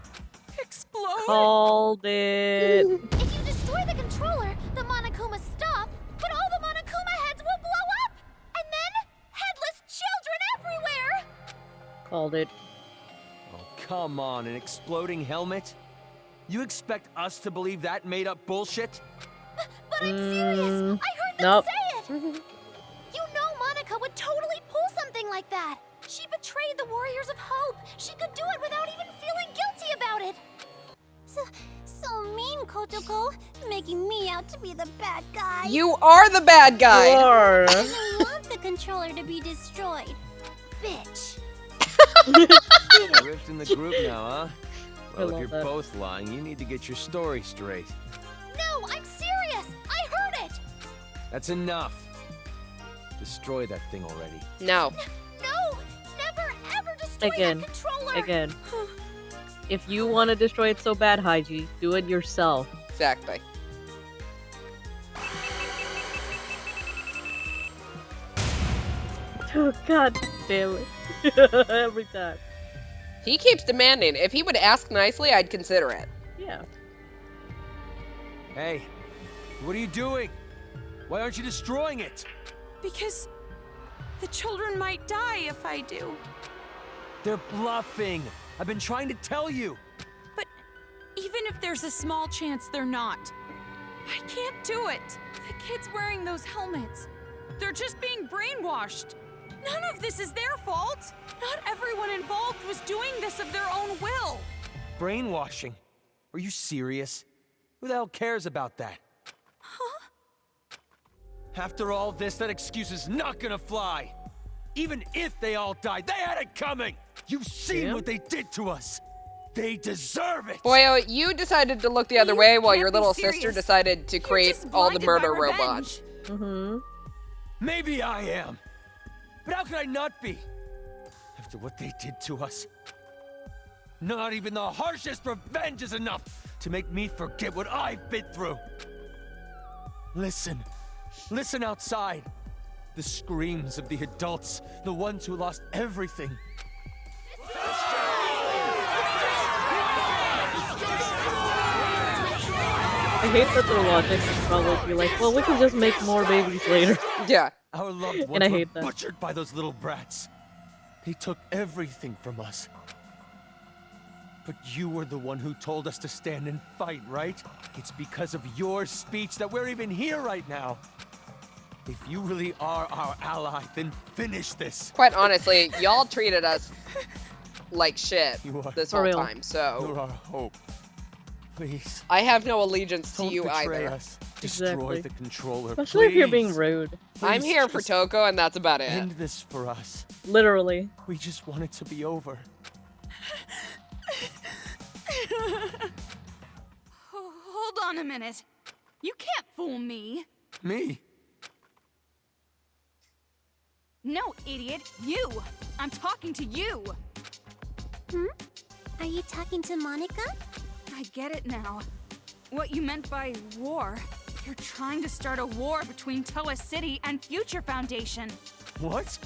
Explode? Called it. If you destroy the controller, the Monokumas stop, but all the Monokuma heads will blow up. And then, headless children everywhere. Called it. Come on, an exploding helmet? You expect us to believe that made-up bullshit? But I'm serious. I heard them Nope. say it. You know Monica would totally pull something like that. She betrayed the Warriors of Hope. She could do it without even feeling guilty about it. So mean, Kotoko, making me out to be the bad guy. You are the bad guy. Or I want the controller to be destroyed. Bitch. Rift in the group now, huh? Well, if love you're that. both lying, you need to get your story straight. No, I'm serious. I heard it. That's enough. Destroy that thing already. No. No, never ever destroy Again. that controller. again, if you want to destroy it so bad, Haiji, do it yourself. Exactly. Oh, God damn it. Every time. He keeps demanding. If he would ask nicely, I'd consider it. Yeah. Hey, what are you doing? Why aren't you destroying it? Because the children might die if I do. They're bluffing. I've been trying to tell you. But even if there's a small chance they're not, I can't do it. The kids wearing those helmets, they're just being brainwashed. None of this is their fault. Not everyone involved was doing this of their own will. Brainwashing? Are you serious? Who the hell cares about that? Huh? After all this, that excuse is not gonna fly. Even if they all died, they had it coming. You've seen Yeah. what they did to us. They deserve it. Boyo, you decided to look the other You way while can't your be little serious. sister decided to You're create just all the blinded murder by revenge. robots. Mm-hmm. Maybe I am. But how could I not be? After what they did to us. Not even the harshest revenge is enough to make me forget what I've been through. Listen. Listen outside. The screams of the adults, the ones who lost everything. I hate that their logic is probably be like, well, we can just make more babies later. Yeah. Our loved ones And I were hate that. butchered by those little brats. They took everything from us. But you were the one who told us to stand and fight, right? It's because of your speech that we're even here right now. If you really are our ally, then finish this. Quite honestly, y'all treated us like shit You are- this For whole real. time, so You're our hope. Please, I have no allegiance to don't you betray either. us. Destroy Exactly. the controller, Especially if you're being please. rude. I'm Please here for just Toko, and that's about it. End this for us. Literally. We just want it to be over. Hold on a minute. You can't fool me. Me? No, idiot. You. I'm talking to you. Are you talking to Monica? I get it now. What you meant by war. You're trying to start a war between Toa City and Future Foundation. What?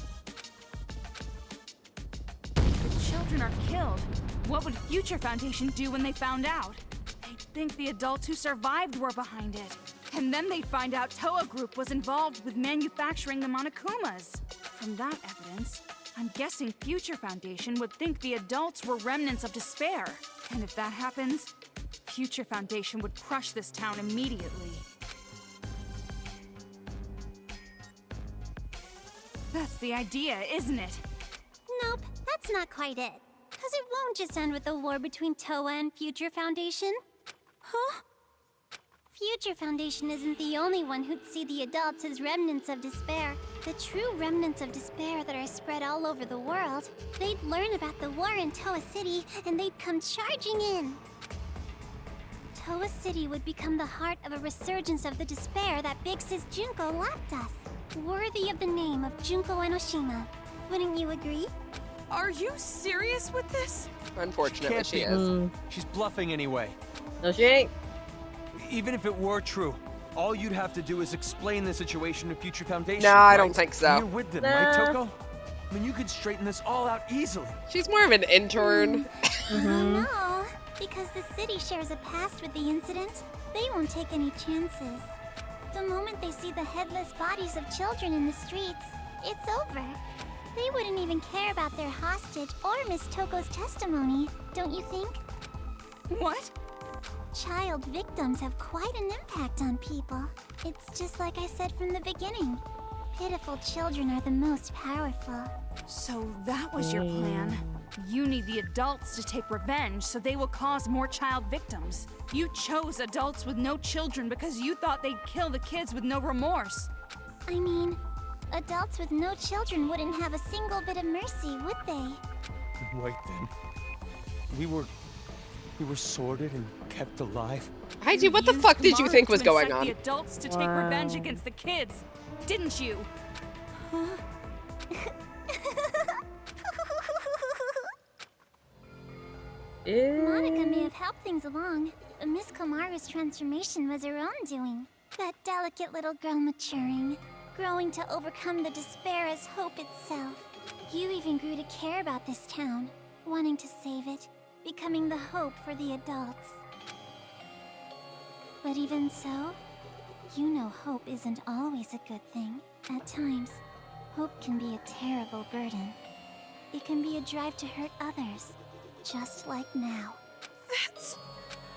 The children are killed. What would Future Foundation do when they found out? They'd think the adults who survived were behind it. And then they'd find out Toa Group was involved with manufacturing the Monokumas. From that evidence, I'm guessing Future Foundation would think the adults were remnants of despair. And if that happens, Future Foundation would crush this town immediately. That's the idea, isn't it? Nope, that's not quite it. Because it won't just end with a war between Toa and Future Foundation. Huh? Future Foundation isn't the only one who'd see the adults as remnants of despair. The true remnants of despair that are spread all over the world. They'd learn about the war in Toa City, and they'd come charging in. Toa City would become the heart of a resurgence of the despair that Big Sis Junko left us. Worthy of the name of Junko Enoshima. Wouldn't you agree? Are you serious with this? Unfortunately, Can't she be. is. She's bluffing anyway. No, she ain't. Even if it were true, all you'd have to do is explain the situation to Future Foundation. No, I right? don't think so. And you're with them, right, Nah. Toko? I mean, you could straighten this all out easily. She's more of an intern. I don't know. Because the city shares a past with the incident, they won't take any chances. The moment they see the headless bodies of children in the streets, it's over. They wouldn't even care about their hostage or Miss Toko's testimony, don't you think? What? Child victims have quite an impact on people. It's just like I said from the beginning. Pitiful children are the most powerful. So that was your plan. You need the adults to take revenge so they will cause more child victims. You chose adults with no children because you thought they'd kill the kids with no remorse. I mean, adults with no children wouldn't have a single bit of mercy, would they? Wait then. We were sorted and kept alive. Haiji, what the used fuck did you Komaru think to was going incite on? the adults to take revenge against the kids, didn't you? Monica may have helped things along, but Miss Komaru's transformation was her own doing. That delicate little girl maturing, growing to overcome the despair as hope itself. You even grew to care about this town, wanting to save it, becoming the hope for the adults. But even so, you know hope isn't always a good thing. At times, hope can be a terrible burden. It can be a drive to hurt others, just like now. That's...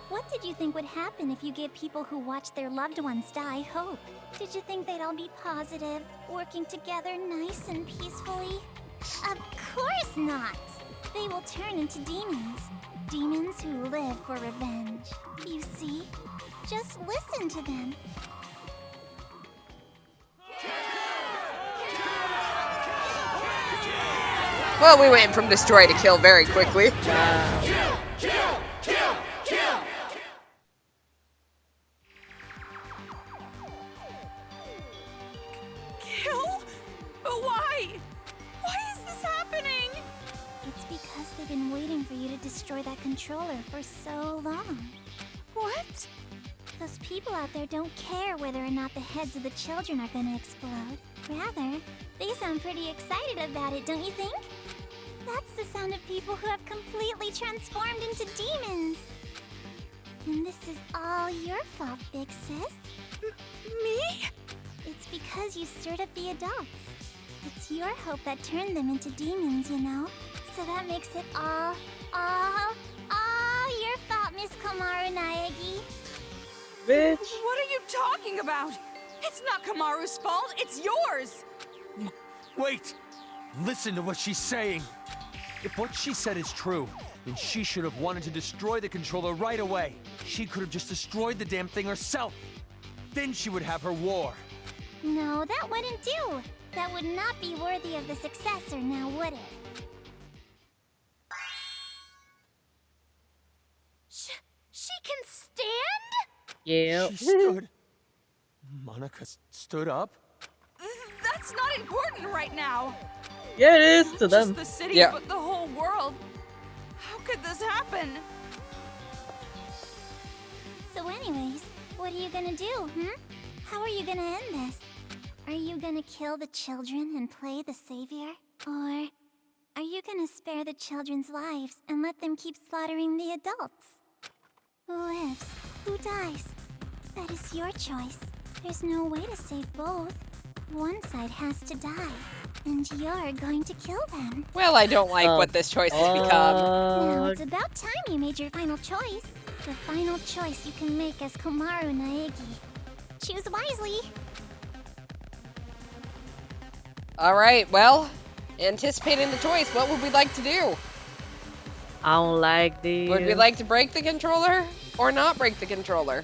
What did you think would happen if you gave people who watched their loved ones die hope? Did you think they'd all be positive, working together nice and peacefully? Of course not! They will turn into demons. Demons who live for revenge. You see? Just listen to them. Well, we went from destroy to kill very quickly. Kill? But why? Why is this happening? It's because they've been waiting for you to destroy that controller for so long. What? Those people out there don't care whether or not the heads of the children are gonna explode. Rather, they sound pretty excited about it, don't you think? That's the sound of people who have completely transformed into demons. And this is all your fault, Big Sis. Me? It's because you stirred up the adults. It's your hope that turned them into demons, you know? So that makes it all your fault, Miss Komaru Naegi. Bitch. What are you talking about? It's not Komaru's fault, it's yours! Wait! Listen to what she's saying. If what she said is true, then she should have wanted to destroy the controller right away. She could have just destroyed the damn thing herself. Then she would have her war. No, that wouldn't do. That would not be worthy of the successor, now would it? She can stand? Yeah. She stood. Monica stood up. That's not important right now. Yeah, it is to Not them. just the city, Yeah. but the whole world. How could this happen? So anyways, what are you gonna do, How are you gonna end this? Are you gonna kill the children and play the savior? Or are you gonna spare the children's lives and let them keep slaughtering the adults? Who lives? Who dies? That is your choice. There's no way to save both. One side has to die, and you're going to kill them. Well, I don't like what this choice has become. Now, it's about time you made your final choice. The final choice you can make as Komaru Naegi. Choose wisely. Alright, well, anticipating the choice, what would we like to do? I don't like this. Would we like to break the controller or not break the controller?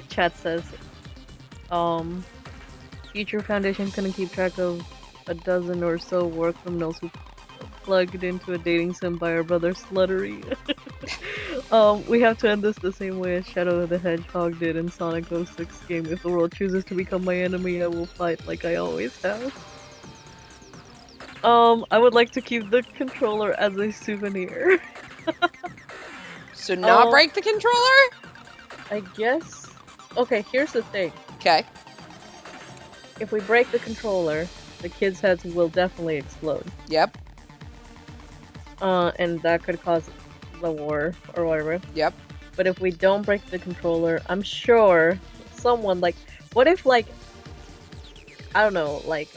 Chat says, Future Foundation couldn't keep track of a dozen or so war criminals who plugged into a dating sim by our brother Sluttery. We have to end this the same way as Shadow the Hedgehog did in Sonic 06 game. If the world chooses to become my enemy, I will fight like I always have. I would like to keep the controller as a souvenir. So not break the controller? I guess. Okay, here's the thing. Okay. If we break the controller, the kids' heads will definitely explode. Yep. And that could cause the war or whatever. Yep. But if we don't break the controller, I'm sure someone like, what if like, I don't know, like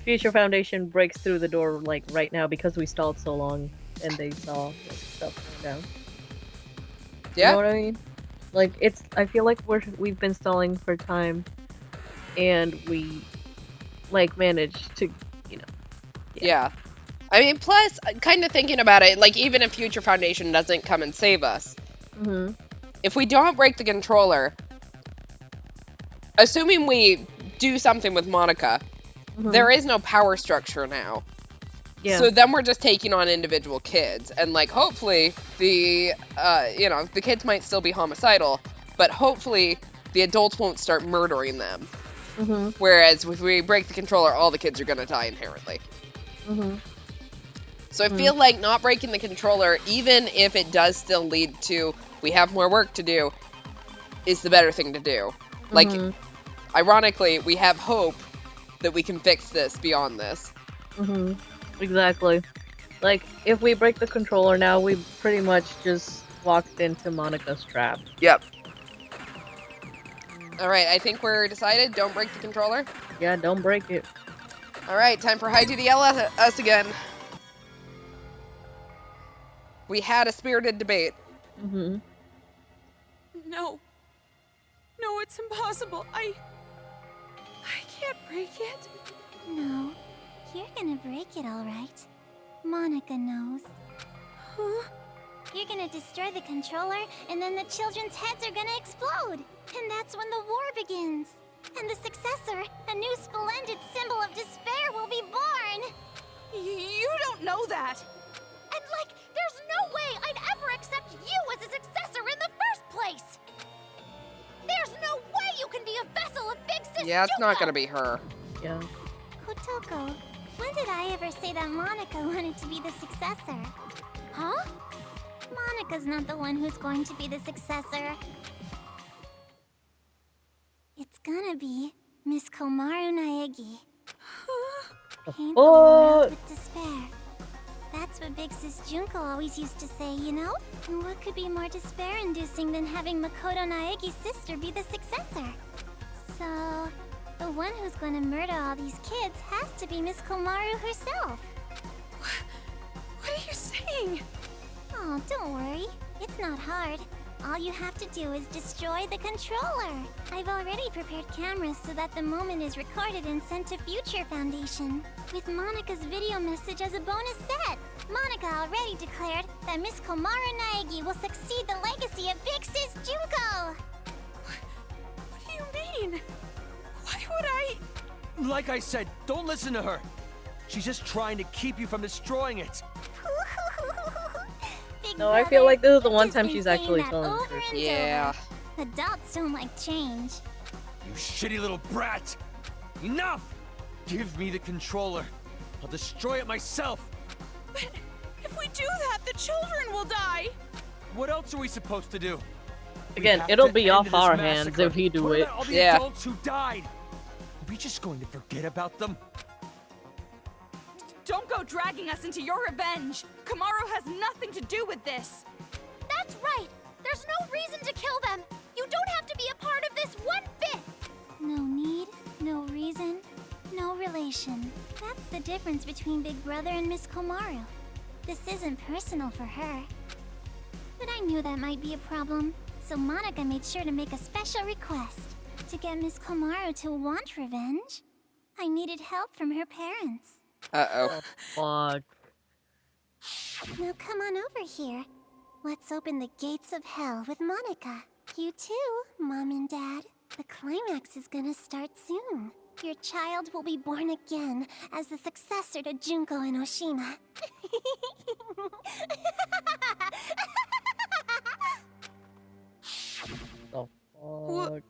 Future Foundation breaks through the door like right now because we stalled so long and they saw like, stuff down. You Yeah. know what I mean? Like I feel like we've been stalling for time, and we like managed to, you know. Yeah. I mean, plus, kind of thinking about it, like, even if Future Foundation doesn't come and save us, if we don't break the controller, assuming we do something with Monica, there is no power structure now. Yeah. So then we're just taking on individual kids, and, like, hopefully the, the kids might still be homicidal, but hopefully the adults won't start murdering them. Whereas if we break the controller, all the kids are gonna die inherently. So I feel like not breaking the controller, even if it does still lead to we have more work to do, is the better thing to do. Like, ironically, we have hope that we can fix this beyond this. Exactly. Like, if we break the controller now, we pretty much just walked into Monica's trap. Yep. Alright, I think we're decided. Don't break the controller. Yeah, don't break it. Alright, time for Heidi to yell at us again. We had a spirited debate. No. No, it's impossible. I can't break it. No, you're gonna break it all right. Monica knows. Huh? You're gonna destroy the controller, and then the children's heads are gonna explode. And that's when the war begins. And the successor, a new splendid symbol of despair, will be born. You don't know that. And like, there's no way I'd ever accept you as a successor in the first place. There's no way you can be a vessel of Big Sis Yeah, it's not Juko. gonna be her. Yeah. Kotoko, when did I ever say that Monica wanted to be the successor? Huh? Monica's not the one who's going to be the successor. It's gonna be Miss Komaru Naegi. Paint the world with despair. That's what Big Sis Junko always used to say, you know? And what could be more despair-inducing than having Makoto Naegi's sister be the successor? So, the one who's gonna murder all these kids has to be Miss Komaru herself. What are you saying? Oh, don't worry. It's not hard. All you have to do is destroy the controller. I've already prepared cameras so that the moment is recorded and sent to Future Foundation, with Monica's video message as a bonus set. Monica already declared that Miss Komaru Naegi will succeed the legacy of Big Sis Junko. What do you mean? Why would I? Like I said, don't listen to her. She's just trying to keep you from destroying it. Big No, I feel like this is the I've one just time been she's saying actually that telling the over truth. and Yeah. over. Adults don't like change. You shitty little brat! Enough! Give me the controller. I'll destroy it myself. But if we do that, the children will die. What else are we supposed to do? We Again, have it'll to be end off this our massacre. hands if you do What it. about all the Yeah. adults who died? Are we just going to forget about them? Don't go dragging us into your revenge. Komaru has nothing to do with this. That's right! There's no reason to kill them! You don't have to be a part of this one bit! No need, no reason, no relation. That's the difference between Big Brother and Miss Komaru. This isn't personal for her. But I knew that might be a problem, so Monica made sure to make a special request. To get Miss Komaru to want revenge, I needed help from her parents. Uh-oh. Fuck. Now come on over here. Let's open the gates of hell with Monica. You too, Mom and Dad. The climax is gonna start soon. Your child will be born again as the successor to Junko and Oshima. The Wha- fuck.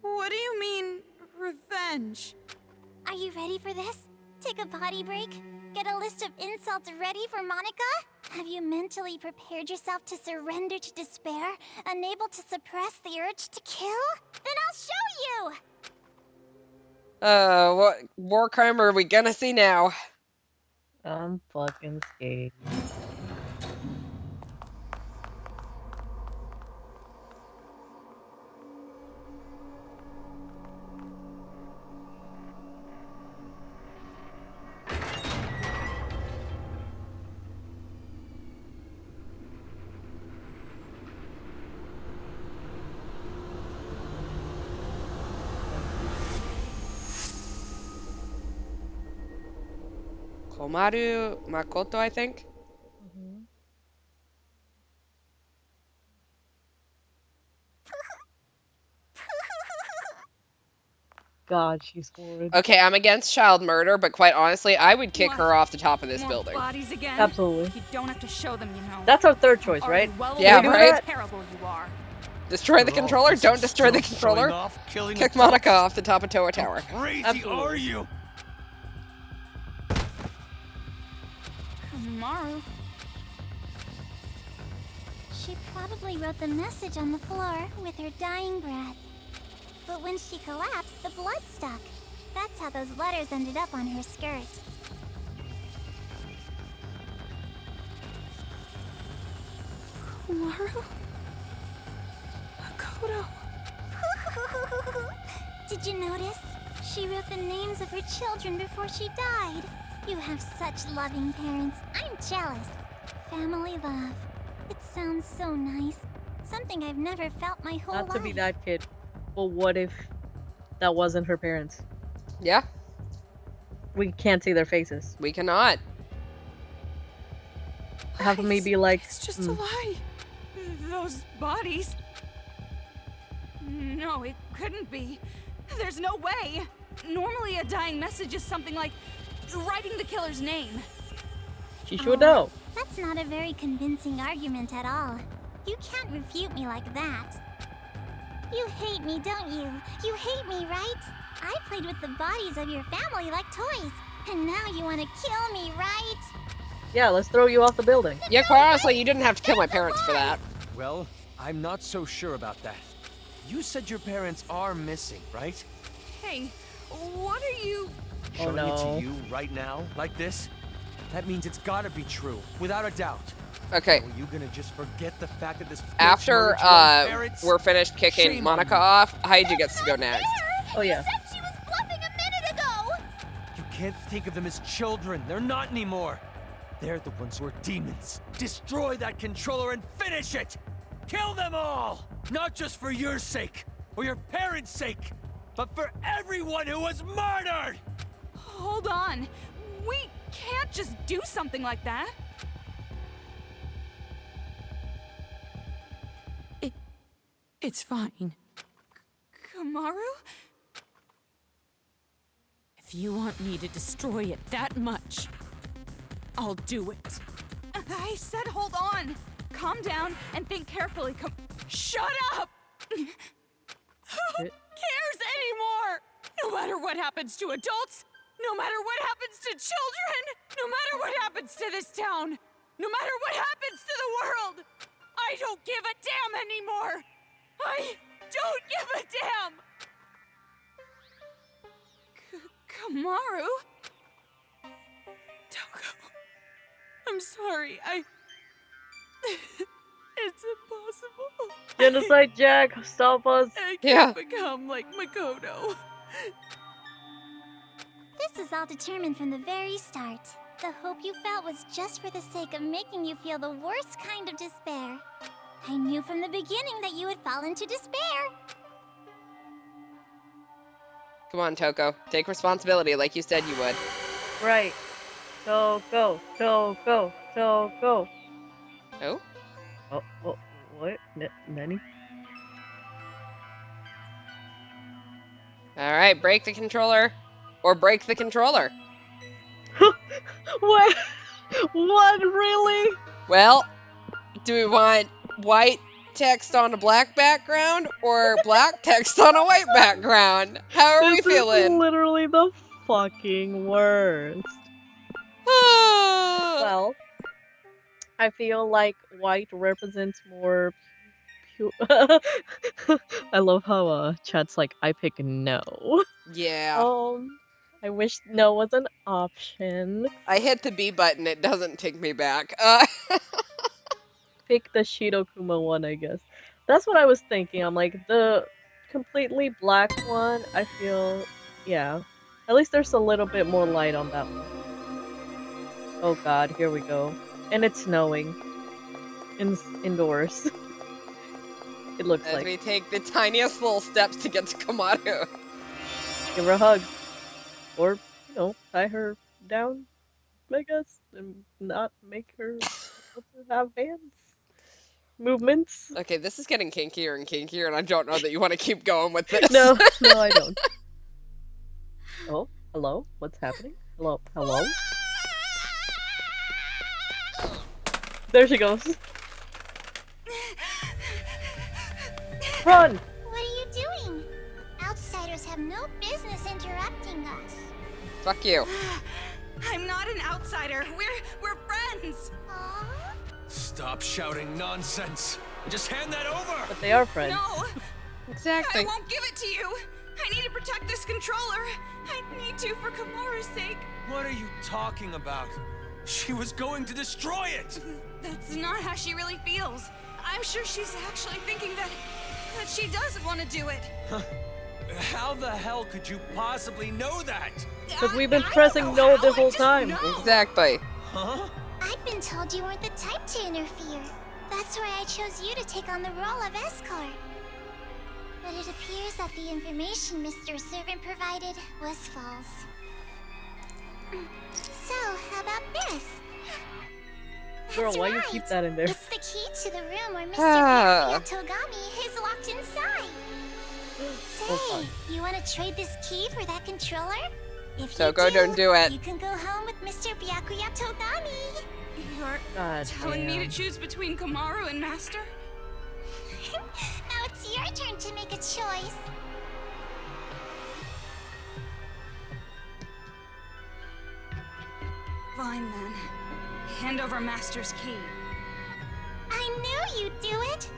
What do you mean, revenge? Are you ready for this? Take a potty break? Get a list of insults ready for Monica? Have you mentally prepared yourself to surrender to despair, unable to suppress the urge to kill? Then I'll show you! What war crime are we gonna see now? I'm fucking scared. Komaru Makoto, I think. Hmm. God, she's horrid. Okay, I'm against child murder, but quite honestly, I would kick What? her off the top of this More building. bodies again? Absolutely. You don't have to show them, you know. That's our third I'm choice, already right? well Yeah, aware we do how right? terrible you are. Destroy the After all controller? this, Don't you're destroy the still showing controller. off, killing Kick adults? Monica off the top of Toa How Tower. crazy Absolutely. are you? Komaru. She probably wrote the message on the floor with her dying breath. But when she collapsed, the blood stuck. That's how those letters ended up on her skirt. Komaru? Makoto. Did you notice? She wrote the names of her children before she died. You have such loving parents. I'm jealous. Family love. It sounds so nice. Something I've never felt my whole life. Not to be that kid, but what if that wasn't her parents? Yeah, We can't see their faces. we cannot. Have me be like, It's just a lie. Those bodies. No, it couldn't be. There's no way. Normally, a dying message is something like writing the killer's name. she should know. That's not a very convincing argument at all. You can't refute me like that. You hate me, don't you? You hate me, right? I played with the bodies of your family like toys. And now you want to kill me, right? Yeah, let's throw you off the building. Yeah, quite honestly, you didn't have to kill my parents for that. Well, I'm not so sure about that. You said your parents are missing, right? Hey, what are you... Oh, Showing it no. to you right now, like this? That means it's gotta be true, without a doubt. Okay, Are you gonna just forget the fact that this bitch after murdered your own parents? we're finished kicking Shame on Monica you. off, Haiju gets to go next. Oh, yeah. You said she was bluffing a minute ago! You can't think of them as children. They're not anymore. They're the ones who are demons. Destroy that controller and finish it! Kill them all! Not just for your sake, or your parents' sake, but for everyone who was murdered! Hold on. We can't just do something like that. It's fine. Komaru? If you want me to destroy it that much, I'll do it. I said hold on. Calm down and think carefully. Shut up! Who cares anymore? No matter what happens to adults, no matter what happens to children, no matter what happens to this town, no matter what happens to the world, I don't give a damn anymore. I don't give a damn. Komaru? Don't go. I'm sorry. It's impossible. Genocide Jack, stop us. I Yeah. can't become like Makoto. This was all determined from the very start. The hope you felt was just for the sake of making you feel the worst kind of despair. I knew from the beginning that you would fall into despair. Come on, Toko. Take responsibility like you said you would. Right. Go, go, go, go, go, go. Oh? Oh, what? Nanny? Alright, break the controller. Or break the controller. What? What, really? Well, do we want white text on a black background or black text on a white background? How are we This is feeling? literally the fucking worst. Ah. Well, I feel like white represents more pure. I love how chat's like, I pick no. Yeah. I wish no was an option. I hit the B button, it doesn't take me back. Pick the Shirokuma one, I guess. That's what I was thinking. I'm like, the completely black one, I feel, yeah. At least there's a little bit more light on that one. Oh god, here we go. And it's snowing. Indoors. It looks As like. we take the tiniest little steps to get to Komaru. Give her a hug. Or, tie her down. I guess, and not make her able to have hands movements. Okay, this is getting kinkier and kinkier, and I don't know that you want to keep going with this. No, no, I don't. Oh, hello? What's happening? Hello? Hello? There she goes. Run! What are you doing? Outsiders have no business interrupting us. Fuck you. I'm not an outsider. We're friends. Aww. Stop shouting nonsense. Just hand that over. But they are friends. No, Exactly. I won't give it to you. I need to protect this controller. I need to for Komaru's sake. What are you talking about? She was going to destroy it. That's not how she really feels. I'm sure she's actually thinking that she does want to do it. How the hell could you possibly know that? Because we've been I don't pressing know no how, the I whole just time. know. Exactly. Huh? I've been told you weren't the type to interfere. That's why I chose you to take on the role of escort. But it appears that the information Mr. Servant provided was false. So, how about this? Girl, That's why you right. keep that in there? It's the key to the room where Mr. Ah. Byakuya Togami is locked inside. Oh, Say, fine. you want to trade this key for that controller? If So you go don't do it. You can go home with Mr. Byakuya Togami. You're God telling me to damn. choose between Komaru and Master? Now it's your turn to make a choice. Fine then. Hand over Master's key. I knew you'd do it.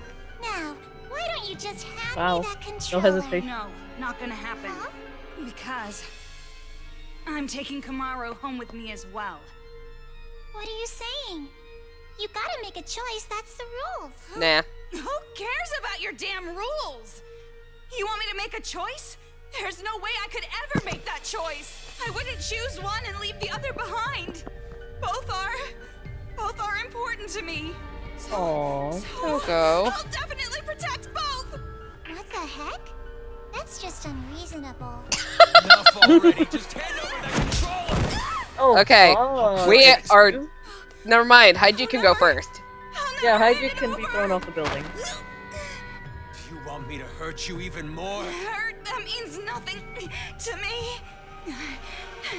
Now, why don't you just hand Wow. me that No controller? hesitation. No, not gonna happen. Huh? Because I'm taking Komaru home with me as well. What are you saying? You gotta make a choice, that's the rules. Nah. Who cares about your damn rules? You want me to make a choice? There's no way I could ever make that choice. I wouldn't choose one and leave the other behind. Both are important to me. Aww. Don't go. I'll definitely protect both. What the heck? That's just unreasonable. Enough already. Just hand over that controller. Oh, Okay, fuck. we are- Excuse- Never mind. Haiji can go first. I'll never Yeah, hand Haiji it can be over. thrown off the building. Do you want me to hurt you even more? Hurt, that means nothing to me.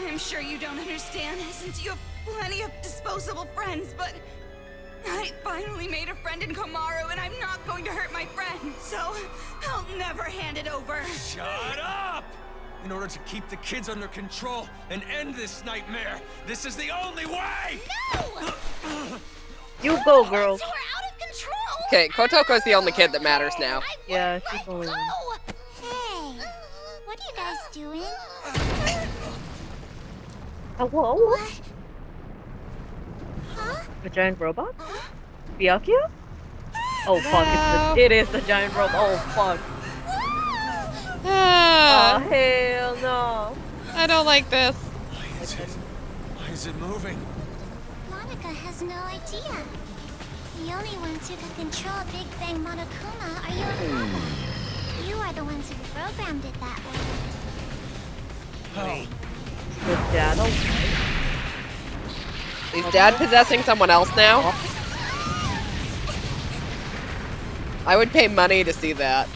I'm sure you don't understand since you have plenty of disposable friends, but I finally made a friend in Komaru and I'm not going to hurt my friend, so I'll never hand it over. Shut up! In order to keep the kids under control and end this nightmare, this is the only way! No! You go, girl. So we're out of control! Okay, Kotoko's the only kid that matters now. Yeah, she's the only one. Hey, what are you guys doing? Hello? What? Huh? The giant robot? Byakuya? Oh fuck, it is the giant robot. Oh fuck. Oh Ah, hell no. I don't like this. Why is it moving? Monica has no idea. The only ones who can control Big Bang Monokuma are you and Papa. You are the ones who programmed it that way. Oh, The dad Is Dad possessing someone else now? I would pay money to see that.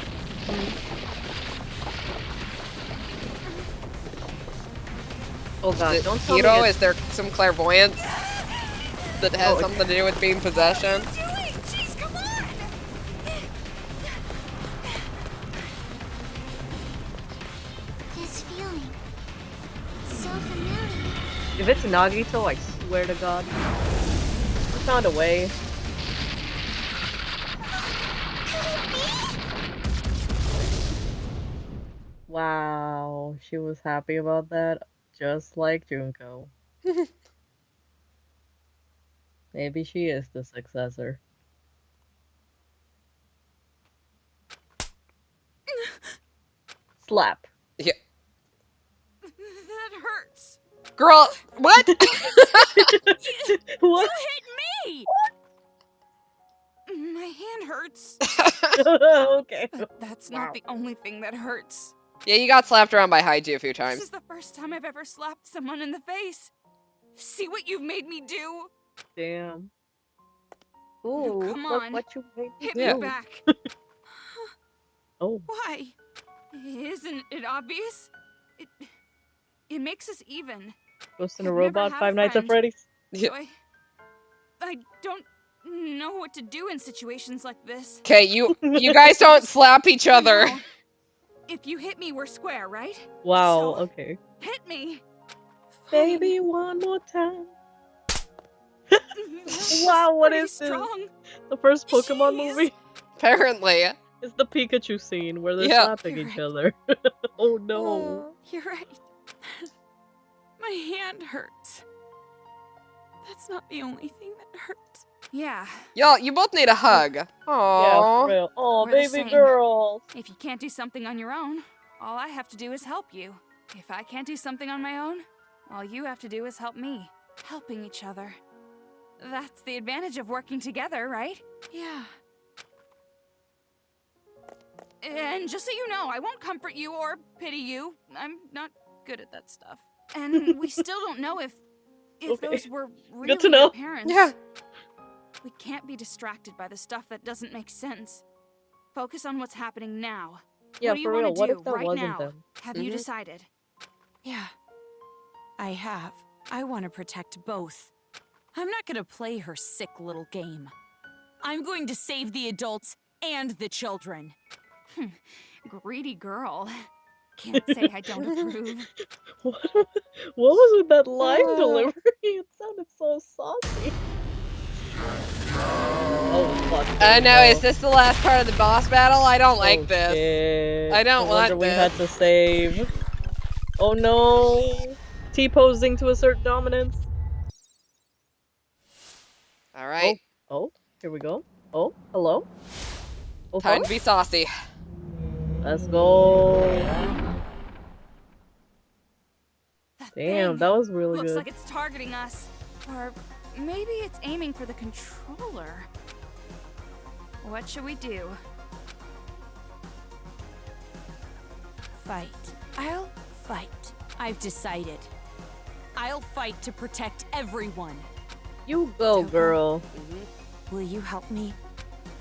Oh god, Is it don't tell Hiro? me Is there some clairvoyance that has Oh, something to do with being possession? Do it! Jeez, come on! This feeling. It's so familiar. if it's Nagito, I swear to god. I found a way. Could it be? Wow, she was happy about that, just like Junko. Maybe she is the successor. Slap. Yeah. That hurts. Girl, what? What? You hit me! My hand hurts. Okay. But that's not the only thing that hurts. Yeah, you got slapped around by Haiji a few This times. is the first time I've ever slapped someone in the face. See what you've made me do? Damn. Now, Ooh, come look on. what you made me Hit do. me back. Oh, Why? Isn't it obvious? It makes us even. Ghost in a I've never Robot, had a Five Nights at friend. Freddy's. Yeah. So I don't know what to do in situations like this. Okay, you guys don't slap each I other. know. If you hit me, we're square, right? Wow, So, okay. hit me. Baby, one more time. That Wow, was what pretty is this? strong. The first Pokemon Jeez. movie Apparently. is the Pikachu scene where they're Yep. slapping You're each right. other. Oh no. You're right. My hand hurts. That's not the only thing that hurts. Yeah. Y'all, you both need a hug. Yeah, Aww. for real. Oh, We're the baby same. girl. If you can't do something on your own, all I have to do is help you. If I can't do something on my own, all you have to do is help me. Helping each other. That's the advantage of working together, right? Yeah. And just so you know, I won't comfort you or pity you. I'm not good at that stuff. And we still don't know if Okay. those were really Good to your know. parents. Yeah. We can't be distracted by the stuff that doesn't make sense. Focus on what's happening now. Yeah, What do you for want real. to What do if that right wasn't now? them? Have you Mhm. decided? Yeah, I have. I want to protect both. I'm not gonna play her sick little game. I'm going to save the adults and the children. Greedy girl. Can't say I don't approve. What was with that line Uh. delivery? It sounded so saucy. Oh fuck. I here we know, go. is this the last part of the boss battle? I don't like Oh, this. shit. I don't No wonder want we had this. to save. Oh no. T-posing to assert dominance. Alright, Oh, here we go. Oh, hello. Oh, time to be saucy. Let's go. That Damn, thing that was really looks good. like it's targeting us. Or maybe it's aiming for the controller. What should we do? Fight. I'll fight. I've decided. I'll fight to protect everyone. You go, girl. Will you help me?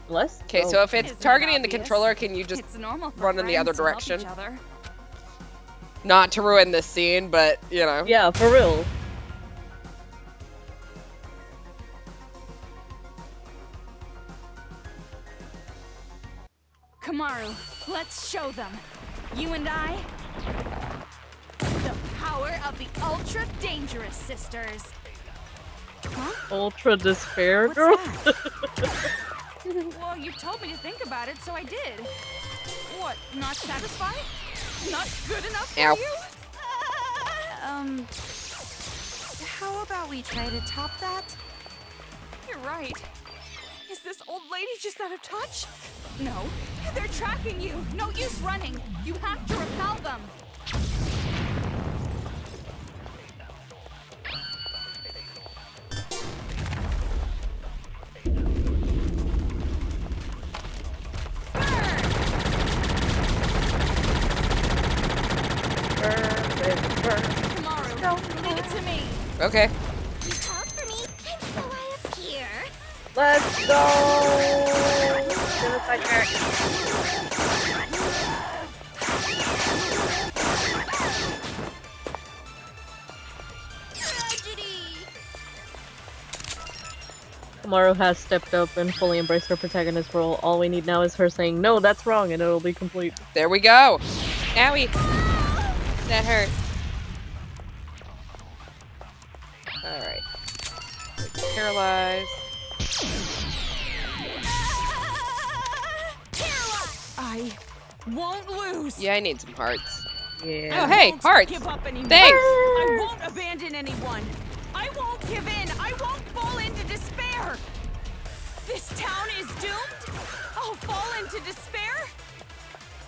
Let's Okay, go. so if it's Isn't it targeting the obvious? controller, can you just It's normal for run in the other friends to help direction? each other. Not to ruin this scene, but, you know. Yeah, for real. Komaru, let's show them. You and I. The power of the Ultra Dangerous Sisters. Huh? Ultra despair, What's girl. that? Well, you told me to think about it, so I did. What, not satisfied? Not good enough for Ow. you? How about we try to top that? You're right. Is this old lady just out of touch? No. They're tracking you. No use running. You have to repel them. Komaru, leave it to me. Okay. You called for me, and so I appear. Let's go. Genocide Jack. Tragedy! Komaru has stepped up and fully embraced her protagonist role. All we need now is her saying, "No, that's wrong," and it'll be complete. There we go. Owie. That hurt. Alright. Paralyzed. I won't lose. Yeah, I need some hearts. Yeah. Oh, hey, won't hearts. give up anymore. Thanks. I won't abandon anyone. I won't give in. I won't fall into despair. This town is doomed. I'll fall into despair.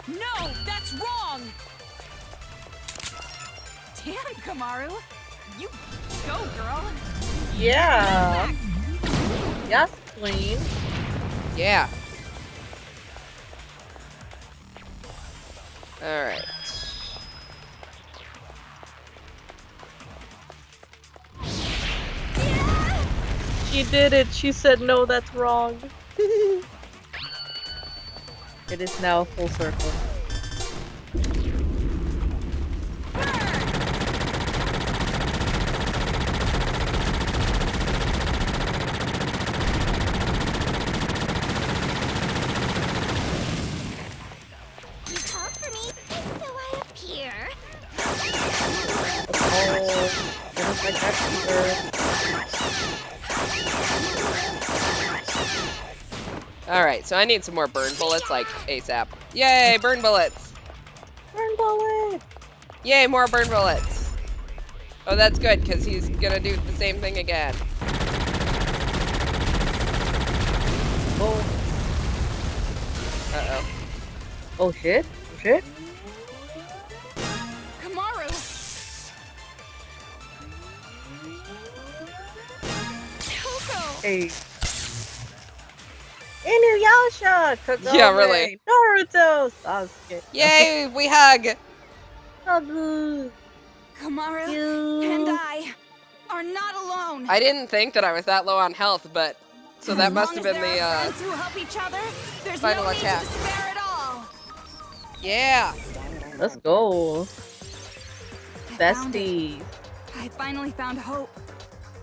No, that's wrong. Damn, Komaru. You go, girl. Yeah. Yes, queen. Yeah. Alright. She did it. She said no, that's wrong. It is now full circle. You called for me, and so I appear. Like that Alright, so I need some more burn bullets, like, ASAP. Yay, burn bullets! burn bullet. Yay, more burn bullets! Oh, that's good, because he's gonna do the same thing again. Oh. Uh-oh. Oh shit. Oh shit. Komaru! Coco! Hey. Inuyasha! Kagome! Yeah, really. Naruto! Sasuke. Yay, we hug! Kagu! Komaru You. and I are not alone. I didn't think that I was that low on health, but... So that As must long have as been there the, are friends who help each other, there's final no need attack. to despair at all. Yeah! Let's go. I found it. Besties. I finally found hope.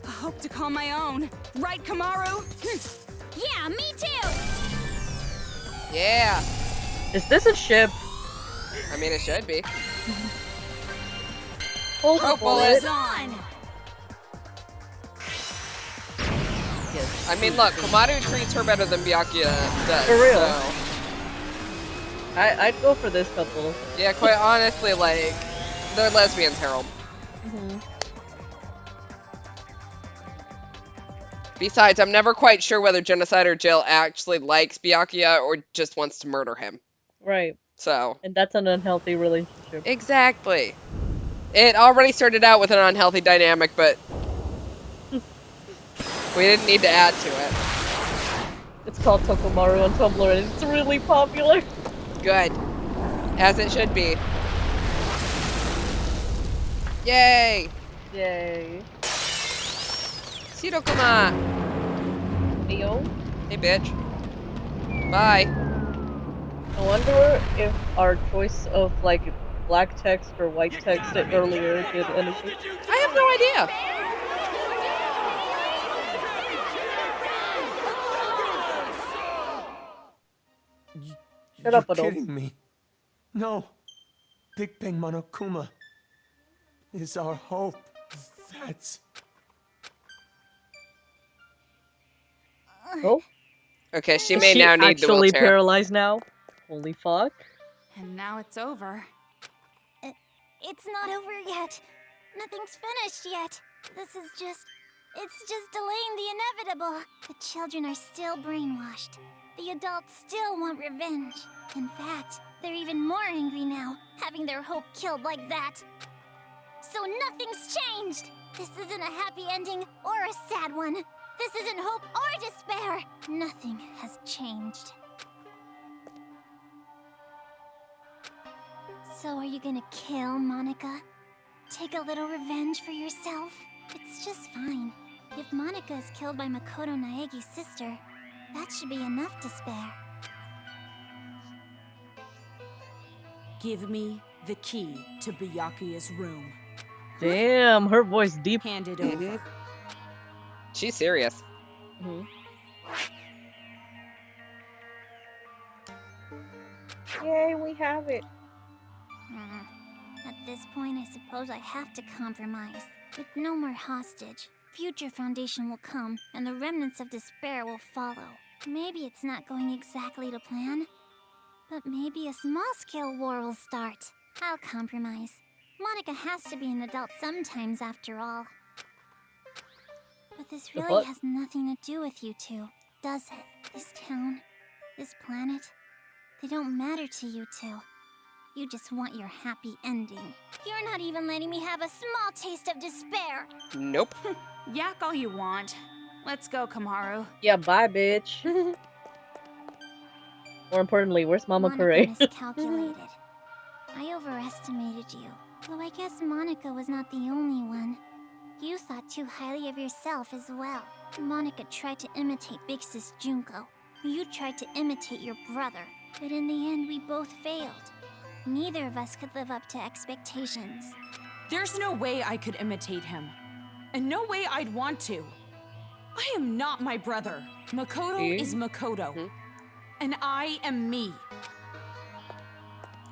A hope to call my own. Right, Komaru? Yeah, me too. Yeah! Is this a ship? I mean, it should be. Hold Oh, the bullet. bullet. On. Yes. I mean, look, Komaru treats her better than Byakuya does. For real. So, I'd go for this couple. yeah, quite honestly, like, they're lesbians, Harold. Besides, I'm never quite sure whether Genocider Jill actually likes Byakuya or just wants to murder him. Right. So, And that's an unhealthy relationship. exactly. It already started out with an unhealthy dynamic, but we didn't need to add to it. It's called Tokomaru on Tumblr and it's really popular. Good. As it should be. Yay! Yay. Shirokuma! Ayo. Hey, bitch. Bye. I wonder if our choice of like black text or white text earlier did anything. I have no idea. Shut up, You're adults. kidding me. No. Big Bang Monokuma is our hope. That's... Oh, Okay, she is may she now need the actually wheelchair. paralyzed now? Holy fuck. And now it's over. It's not over yet. Nothing's finished yet. It's just delaying the inevitable. The children are still brainwashed. The adults still want revenge. In fact, they're even more angry now, having their hope killed like that. So nothing's changed. This isn't a happy ending or a sad one. This isn't hope or despair. Nothing has changed. So are you gonna kill Monica? Take a little revenge for yourself? It's just fine. If Monica is killed by Makoto Naegi's sister, that should be enough to spare. Give me the key to Byakuya's room. Damn, her voice deep. Hand it Mhm. over. She's serious. Yay, we have it. At this point, I suppose I have to compromise. With no more hostage, future foundation will come, and the remnants of despair will follow. Maybe it's not going exactly to plan, but maybe a small-scale war will start. I'll compromise. Monica has to be an adult sometimes, after all. But this really what? has nothing to do with you two, does it? This town, this planet, they don't matter to you two. You just want your happy ending. You're not even letting me have a small taste of despair. Nope. Yak all you want. Let's go, Komaru. Yeah, bye, bitch. More importantly, where's Mama Monica Kure? miscalculated. I overestimated you. Though I guess Monica was not the only one. You thought too highly of yourself as well. Monica tried to imitate Big Sis Junko. You tried to imitate your brother. But in the end, we both failed. Neither of us could live up to expectations. There's no way I could imitate him. And no way I'd want to. I am not my brother. Makoto is Makoto. And I am me.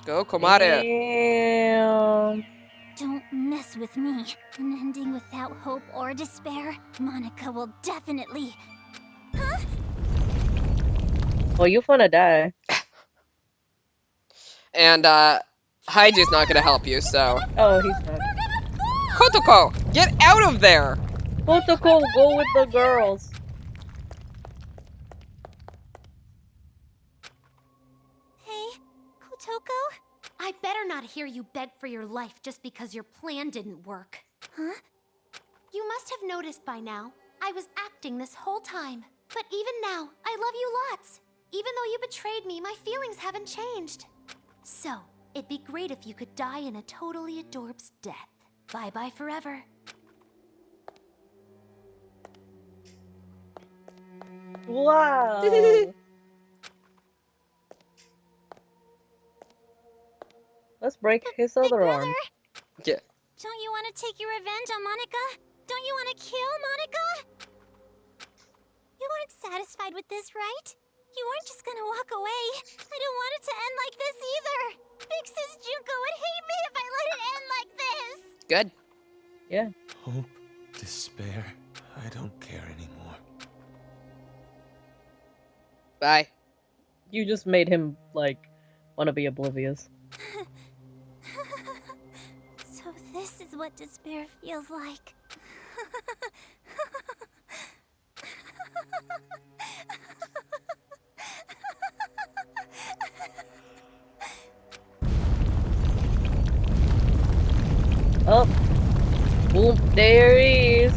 Go, Komaru. Damn. Don't mess with me. An ending without hope or despair. Monica will definitely... Huh? Well, you finna die. And, Haiju's not gonna help you, so... Oh, he's not. Kotoko, get out of there! Kotoko, go with the girls. Hey, Kotoko? I better not hear you beg for your life just because your plan didn't work. Huh? You must have noticed by now, I was acting this whole time. But even now, I love you lots. Even though you betrayed me, my feelings haven't changed. So, it'd be great if you could die in a totally adorbs death. Bye-bye forever. Wow. Let's break his other arm. Yeah. Don't you want to take your revenge on Monica? Don't you want to kill Monica? You weren't satisfied with this, right? You weren't just gonna walk away. I don't want it to end like this either. Big Sis Junko would hate me if I let it end like this. Good. Yeah. Hope, despair, I don't care anymore. Bye. You just made him, like, want to be oblivious. So this is what despair feels like. Oh. Boom. There he is.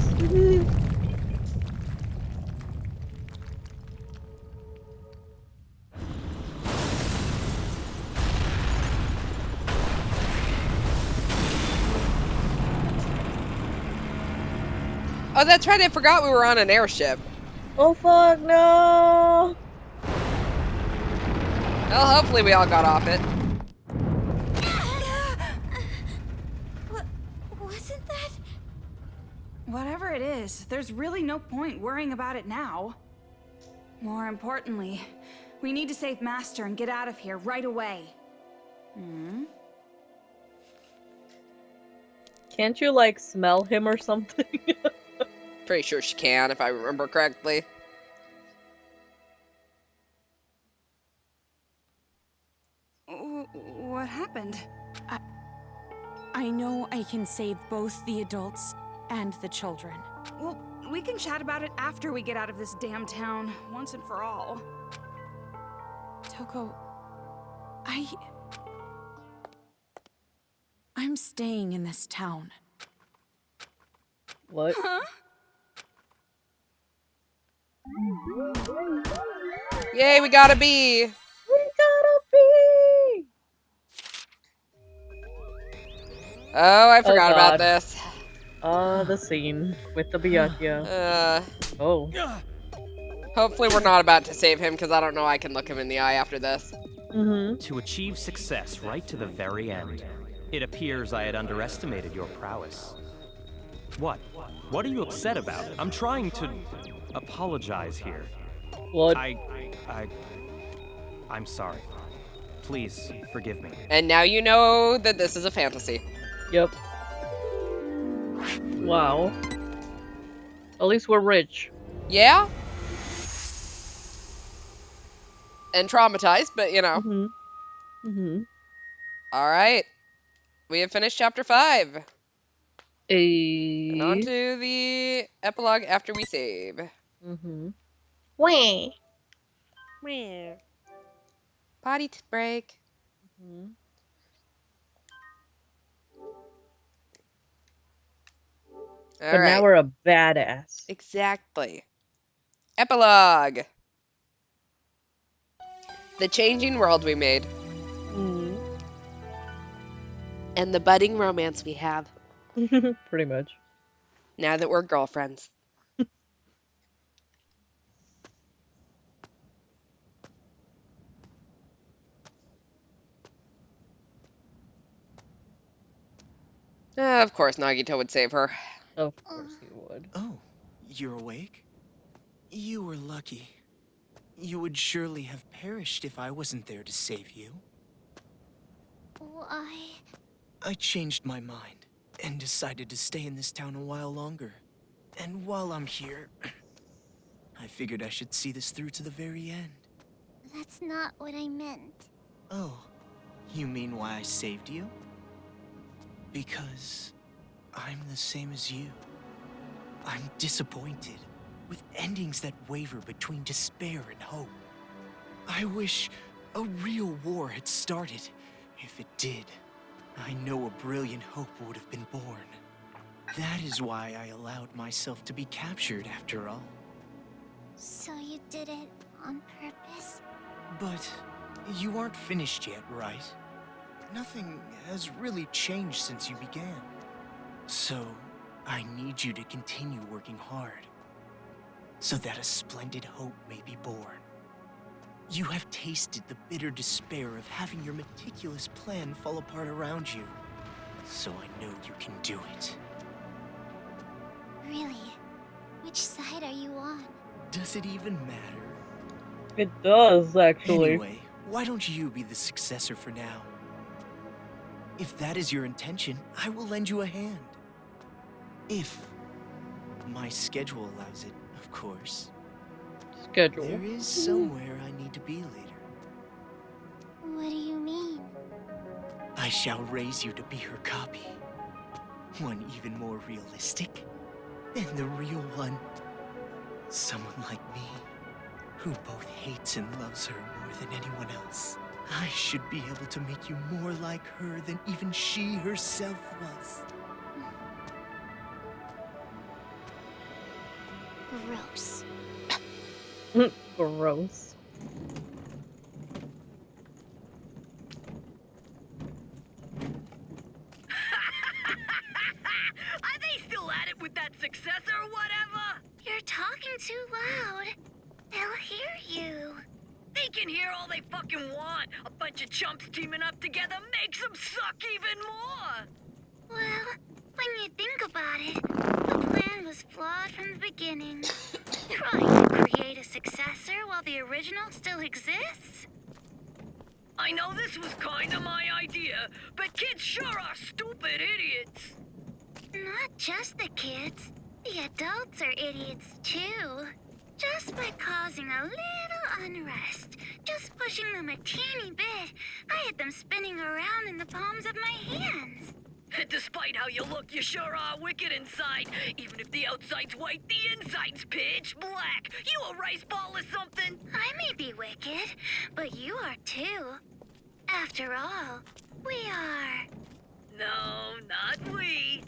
Oh, that's right, I forgot we were on an airship. Oh fuck no! Well, hopefully we all got off it. Wasn't that? Whatever it is, there's really no point worrying about it now. More importantly, we need to save Master and get out of here right away. Can't you, like, smell him or something? Pretty sure she can, if I remember correctly. What happened? I know I can save both the adults and the children. Well, we can chat about it after we get out of this damn town, once and for all. Toko, I'm staying in this town. What? Huh? Yay, we got a bee! We gotta be! Oh, I forgot about God. this. The scene with the Byakuya. Oh. Hopefully we're not about to save him, because I don't know I can look him in the eye after this. To achieve success right to the very end. It appears I had underestimated your prowess. What? What are you upset about? I'm trying to apologize here. What? I'm sorry. Please forgive me. And now you know that this is a fantasy. Yep. Wow. At least we're rich. Yeah? And traumatized, but you know. Alright. We have finished chapter 5. And on to the epilogue after we save. Wah. Potty break. But now we're a badass. Exactly. Epilogue. The changing world we made. And the budding romance we have. Pretty much. Now that we're girlfriends. Of course Nagito would save her. Of course he would. Oh, you're awake? You were lucky. You would surely have perished if I wasn't there to save you. Why? I changed my mind and decided to stay in this town a while longer. And while I'm here, I figured I should see this through to the very end. That's not what I meant. Oh, you mean why I saved you? Because I'm the same as you. I'm disappointed, with endings that waver between despair and hope. I wish a real war had started. If it did, I know a brilliant hope would have been born. That is why I allowed myself to be captured after all. So you did it on purpose? But you aren't finished yet, right? Nothing has really changed since you began. So, I need you to continue working hard, so that a splendid hope may be born. You have tasted the bitter despair of having your meticulous plan fall apart around you, so I know you can do it. Really? Which side are you on? Does it even matter? It does, actually. Anyway, why don't you be the successor for now? If that is your intention, I will lend you a hand. If my schedule allows it, of course. Schedule. There is somewhere I need to be later. What do you mean? I shall raise you to be her copy. One even more realistic than the real one. Someone like me, who both hates and loves her more than anyone else. I should be able to make you more like her than even she herself was. Gross. Gross. Are they still at it with that successor or whatever? You're talking too loud. They'll hear you. They can hear all they fucking want. A bunch of chumps teaming up together makes them suck even more. Well, when you think about it, the plan was flawed from the beginning. Trying to create a successor while the original still exists? I know this was kinda my idea, but kids sure are stupid idiots. Not just the kids. The adults are idiots too. Just by causing a little unrest, just pushing them a teeny bit, I had them spinning around in the palms of my hands. Despite how you look, you sure are wicked inside. Even if the outside's white, the inside's pitch black. You a rice ball or something? I may be wicked, but you are too. After all, we are. No, not we.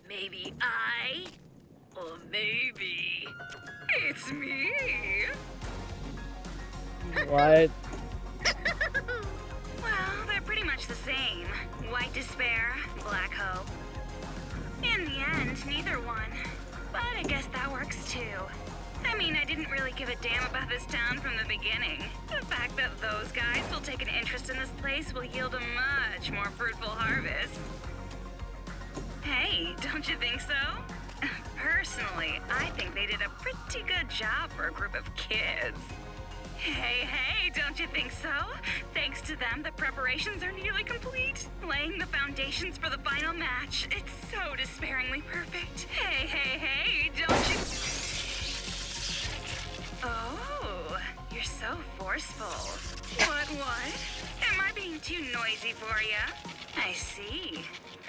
Maybe I, or maybe it's me. What? Well, they're pretty much the same. White despair, black hope. In the end, neither one. But I guess that works too. I mean, I didn't really give a damn about this town from the beginning. The fact that those guys will take an interest in this place will yield a much more fruitful harvest. Hey, don't you think so? Personally, I think they did a pretty good job for a group of kids. Hey, don't you think so? Thanks to them, the preparations are nearly complete. Laying the foundations for the final match. It's so despairingly perfect. Hey, don't you... Oh, you're so forceful. What? Am I being too noisy for you? I see.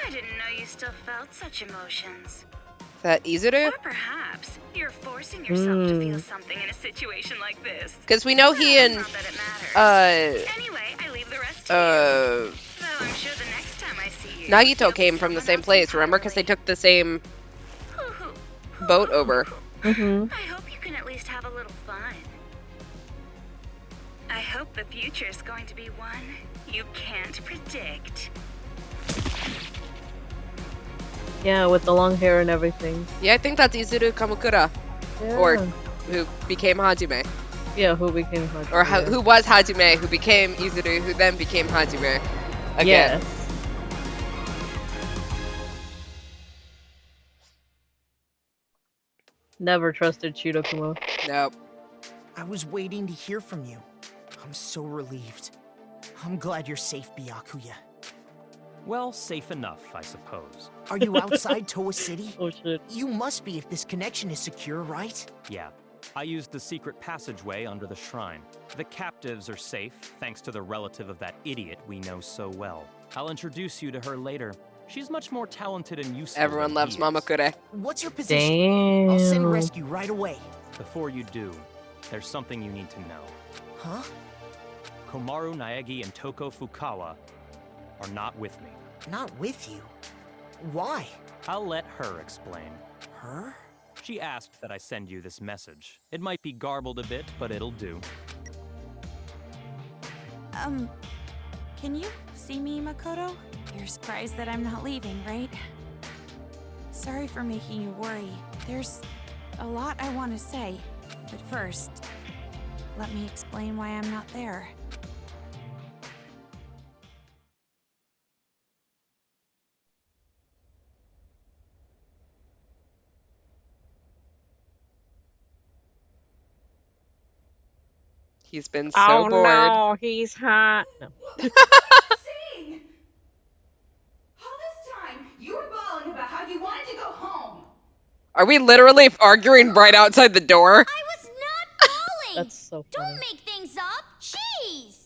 I didn't know you still felt such emotions. Is that Izuru? Or perhaps you're forcing yourself to feel something in a situation like this. Because we know he and Not that it matters. Anyway, I leave the rest to you. Though I'm sure the next time I see you, Nagito came from the same place, remember? Because they took the same boat over. Mm-hmm. I hope you can at least have a little fun. I hope the future's going to be one you can't predict. Yeah, with the long hair and everything. Yeah, I think that's Izuru Kamukura. Yeah. Or who became Hajime. Yeah, who became Hajime. Or who was Hajime, who became Izuru, who then became Hajime. Again. Yes. Never trusted Shirokuma. Nope. I was waiting to hear from you. I'm so relieved. I'm glad you're safe, Byakuya. Well, safe enough, I suppose. Are you outside Toa City? Oh shit. You must be if this connection is secure, right? Yeah. I used the secret passageway under the shrine. The captives are safe, thanks to the relative of that idiot we know so well. I'll introduce you to her later. She's much more talented and useful. Everyone than loves he is. Mamakure. What's your position? Damn. I'll send rescue right away. Before you do, there's something you need to know. Huh? Komaru Naegi and Toko Fukawa are not with me. Not with you? Why? I'll let her explain. Her? She asked that I send you this message. It might be garbled a bit, but it'll do. Can you see me, Makoto? You're surprised that I'm not leaving, right? Sorry for making you worry. There's a lot I want to say. But first, let me explain why I'm not there. He's been so bored. No, he's hot. No. Sing! All this time, you were bawling about how you wanted to go home. Are we literally arguing right outside the door? I was not bawling! That's so funny. Don't make things up! Jeez!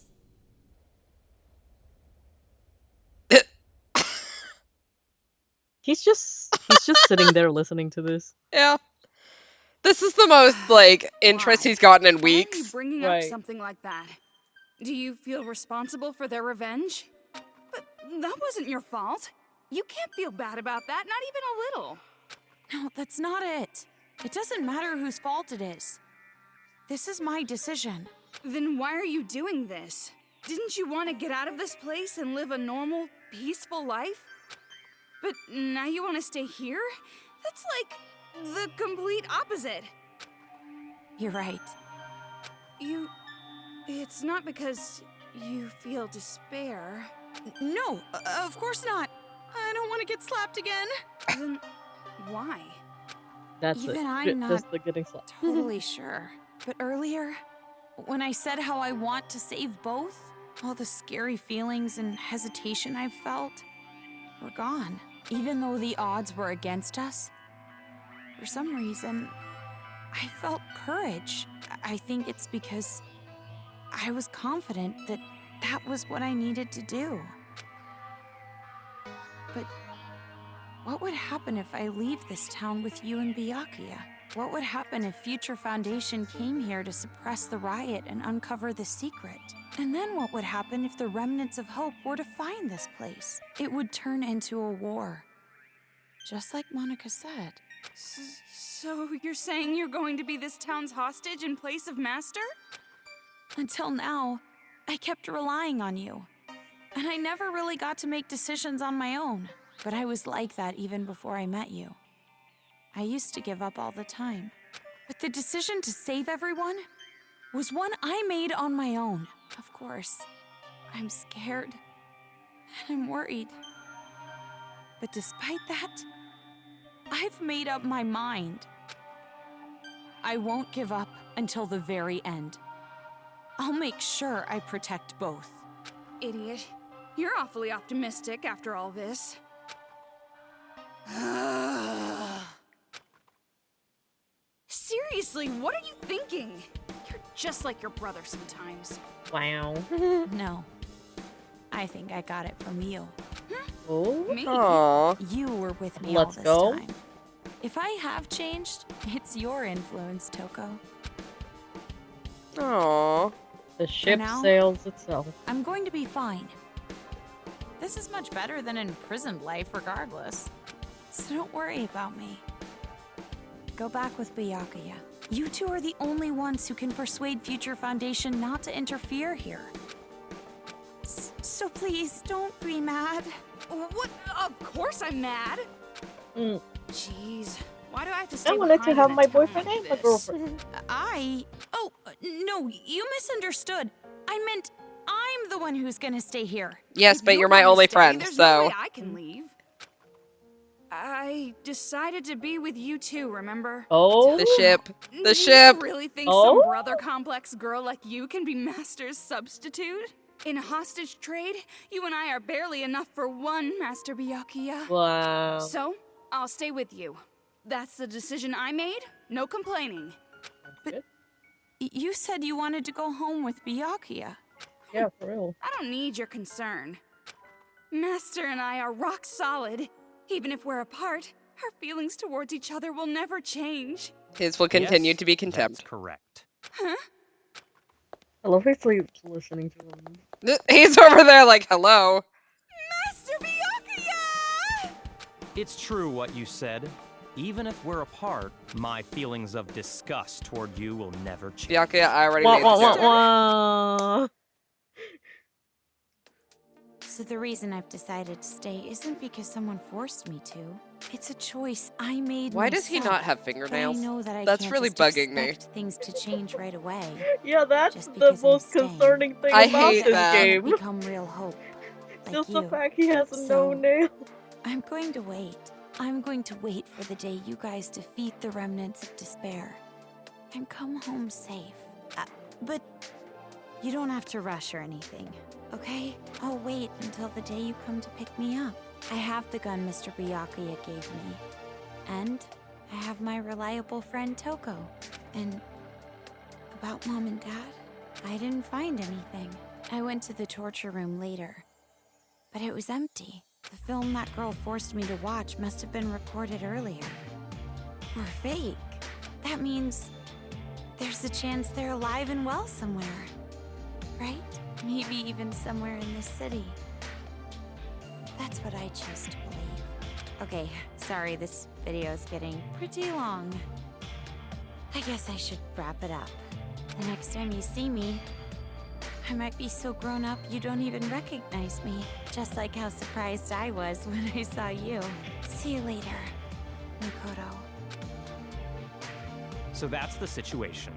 He's just sitting there listening to this. Yeah. This is the most, like, interest he's gotten in Why are you weeks. bringing up Right. something like that? Do you feel responsible for their revenge? But that wasn't your fault. You can't feel bad about that, not even a little. No, that's not it. It doesn't matter whose fault it is. This is my decision. Then why are you doing this? Didn't you want to get out of this place and live a normal, peaceful life? But now you want to stay here? That's like the complete opposite. You're right. It's not because you feel despair. No, of course not. I don't want to get slapped again. Then why? That's Even it. I'm Just not the getting slapped. totally sure. But earlier, when I said how I want to save both, all the scary feelings and hesitation I've felt were gone. Even though the odds were against us, for some reason, I felt courage. I think it's because I was confident that that was what I needed to do. But what would happen if I leave this town with you and Byakuya? What would happen if Future Foundation came here to suppress the riot and uncover the secret? And then what would happen if the remnants of hope were to find this place? It would turn into a war. Just like Monica said. So you're saying you're going to be this town's hostage in place of Master? Until now, I kept relying on you. And I never really got to make decisions on my own. But I was like that even before I met you. I used to give up all the time. But the decision to save everyone was one I made on my own. Of course, I'm scared. And I'm worried. But despite that, I've made up my mind. I won't give up until the very end. I'll make sure I protect both. Idiot. You're awfully optimistic after all this. Seriously, what are you thinking? You're just like your brother sometimes. Wow. No. I think I got it from you. Oh. Me? Aww. You were with me Let's all this go. time. If I have changed, it's your influence, Toko. Aww. The ship now- sails itself. I'm going to be fine. This is much better than imprisoned life regardless. So don't worry about me. Go back with Byakuya. You two are the only ones who can persuade Future Foundation not to interfere here. So please, don't be mad. What? Of course I'm mad. Mm. Jeez. Why do I have to stay I wanted to behind have in a my town boyfriend like and my this? girlfriend. Oh, no, you misunderstood. I meant I'm the one who's gonna stay here. Yes, If but you're my gonna only stay, friend, there's so. no way I can leave. I decided to be with you too, remember? Oh? The ship. The Do ship. you really think Oh? some brother complex girl like you can be Master's substitute? In a hostage trade, you and I are barely enough for one, Master Byakuya. Wow. So, I'll stay with you. That's the decision I made, no complaining. Good. You said you wanted to go home with Byakuya. Yeah, for real. I don't need your concern. Master and I are rock solid. Even if we're apart, our feelings towards each other will never change. His will continue Yes, to be contempt. That's correct. Huh? I love how he's listening to him. He's over there like, hello. Master Byakuya! It's true what you said. Even if we're apart, my feelings of disgust toward you will never change. Byakuya, I already Wah, made wah, this wah, joke. wah. So the reason I've decided to stay isn't because someone forced me to. It's a choice I made Why does he myself. not have But fingernails? I know that I That's can't really just bugging me. expect things to change right away. Yeah, that's Just the because I'm most staying. concerning thing I about hate this that. game. Become real hope. Like Just the you. fact he has So- no nail. I'm going to wait. I'm going to wait for the day you guys defeat the remnants of despair and come home safe. But you don't have to rush or anything, okay? I'll wait until the day you come to pick me up. I have the gun Mr. Byakuya gave me. And I have my reliable friend Toko. And about Mom and Dad, I didn't find anything. I went to the torture room later, but it was empty. The film that girl forced me to watch must have been recorded earlier. Or fake. That means there's a chance they're alive and well somewhere. Right? Maybe even somewhere in this city. That's what I choose to believe. Okay, sorry, this video is getting pretty long. I guess I should wrap it up. The next time you see me, I might be so grown up you don't even recognize me. Just like how surprised I was when I saw you. See you later, Makoto. So that's the situation.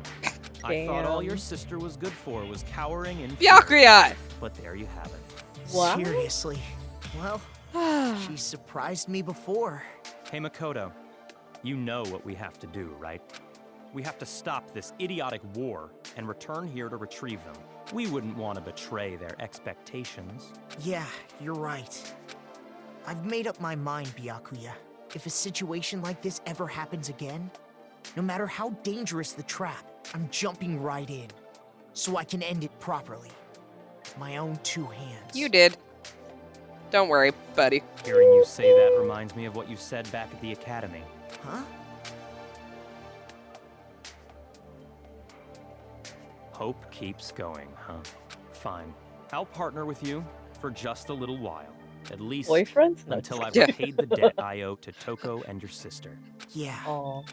I thought all your Damn. sister was good for was cowering in fear. Byakuya! But there you have it. Wow. Seriously. Well, she surprised me before. Hey Makoto, you know what we have to do, right? We have to stop this idiotic war and return here to retrieve them. We wouldn't want to betray their expectations. Yeah, you're right. I've made up my mind, Byakuya. If a situation like this ever happens again, no matter how dangerous the trap, I'm jumping right in, so I can end it properly. With my own two hands. You did. Don't worry, buddy. Hearing you say that reminds me of what you said back at the academy. Huh? Hope keeps going, huh? Fine. I'll partner with you for just a little while. At least Boyfriends? No, until I've Yeah. repaid the debt I owe to Toko and your sister. Yeah. Aw.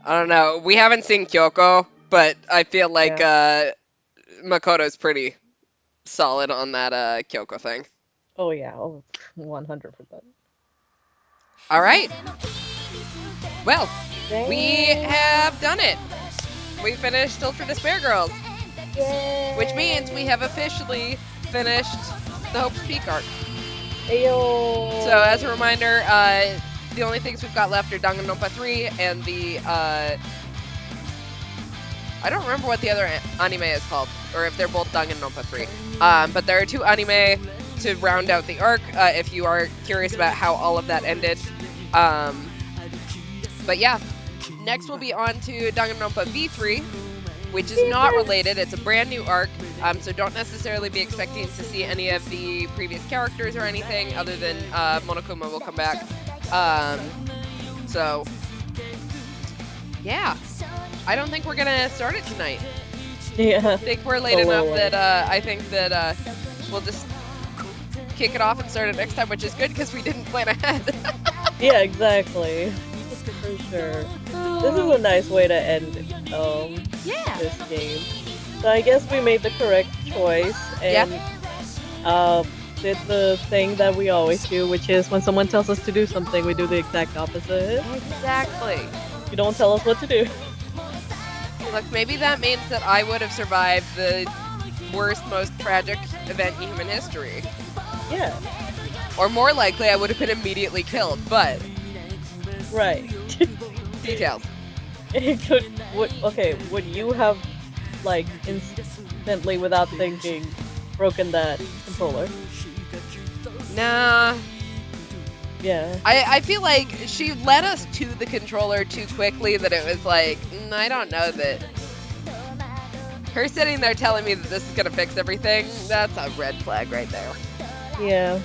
I don't know. We haven't seen Kyoko, but I feel like Makoto's pretty solid on that Kyoko thing. Oh yeah, oh, 100%. All right. Well, we have done it. We finished Ultra Despair Girls, which means we have officially finished the Hope's Peak arc. Ayo. So as a reminder, the only things we've got left are Danganronpa 3 and the I don't remember what the other anime is called, or if they're both Danganronpa 3. But there are 2 anime to round out the arc, if you are curious about how all of that ended. But yeah, next we'll be on to Danganronpa V3, which is not related. It's a brand new arc, so don't necessarily be expecting to see any of the previous characters or anything, other than Monokuma will come back. So, yeah. I don't think we're gonna start it tonight. Yeah. I think we're late enough that I think that we'll just kick it off and start it next time, which is good because we didn't plan ahead. Yeah, exactly. For sure. This is a nice way to end this game. So I guess we made the correct choice and did the thing that we always do, which is when someone tells us to do something, we do the exact opposite. Exactly. You don't tell us what to do. Look, maybe that means that I would have survived the worst, most tragic event in human history. Yeah. Or more likely, I would have been immediately killed, but Right. Details. It could. Would you have, like, instantly, without thinking, broken that controller? Nah. Yeah. I feel like she led us to the controller too quickly that it was like, I don't know that. Her sitting there telling me that this is gonna fix everything, that's a red flag right there. Yeah.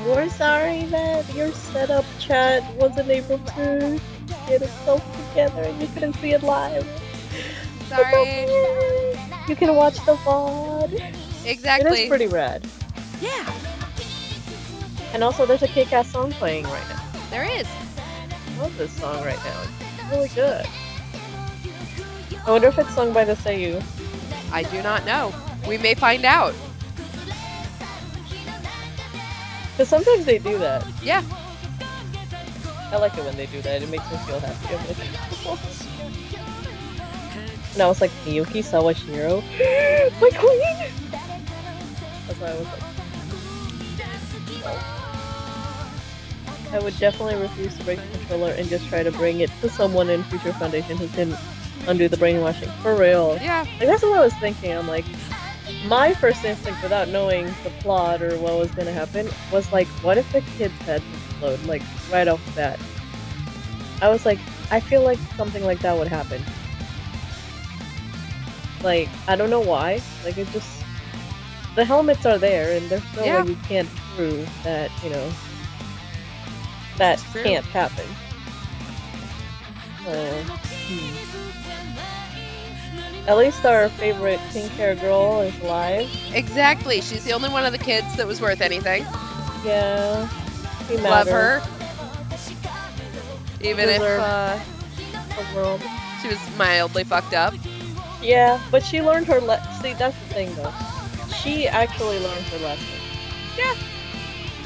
We're sorry that your setup chat wasn't able to get itself together and you couldn't see it live. Sorry. You can watch the VOD. Exactly. It is pretty rad. Yeah. And also, there's a kick-ass song playing right now. There is. I love this song right now. It's really good. I wonder if it's sung by the Seiyu. I do not know. We may find out. Because sometimes they do that. Yeah. I like it when they do that. It makes me feel happy. I'm like, and I was like, Miyuki Sawashiro? My queen! That's why I was like, I would definitely refuse to break the controller and just try to bring it to someone in Future Foundation who can undo the brainwashing. For real. Yeah. Like, that's what I was thinking. I'm like, my first instinct without knowing the plot or what was going to happen was like, what if the kid's head would explode, like, right off the bat? I was like, I feel like something like that would happen. Like, I don't know why. Like, it just... The helmets are there, and there's no way you can't prove that, you know, that can't happen. So, At least our favorite pink hair girl is alive. Exactly. She's the only one of the kids that was worth anything. Yeah. She Love matters. her. Even if she was mildly fucked up. Yeah, but she learned her see, that's the thing though. She actually learned her lesson. Yeah.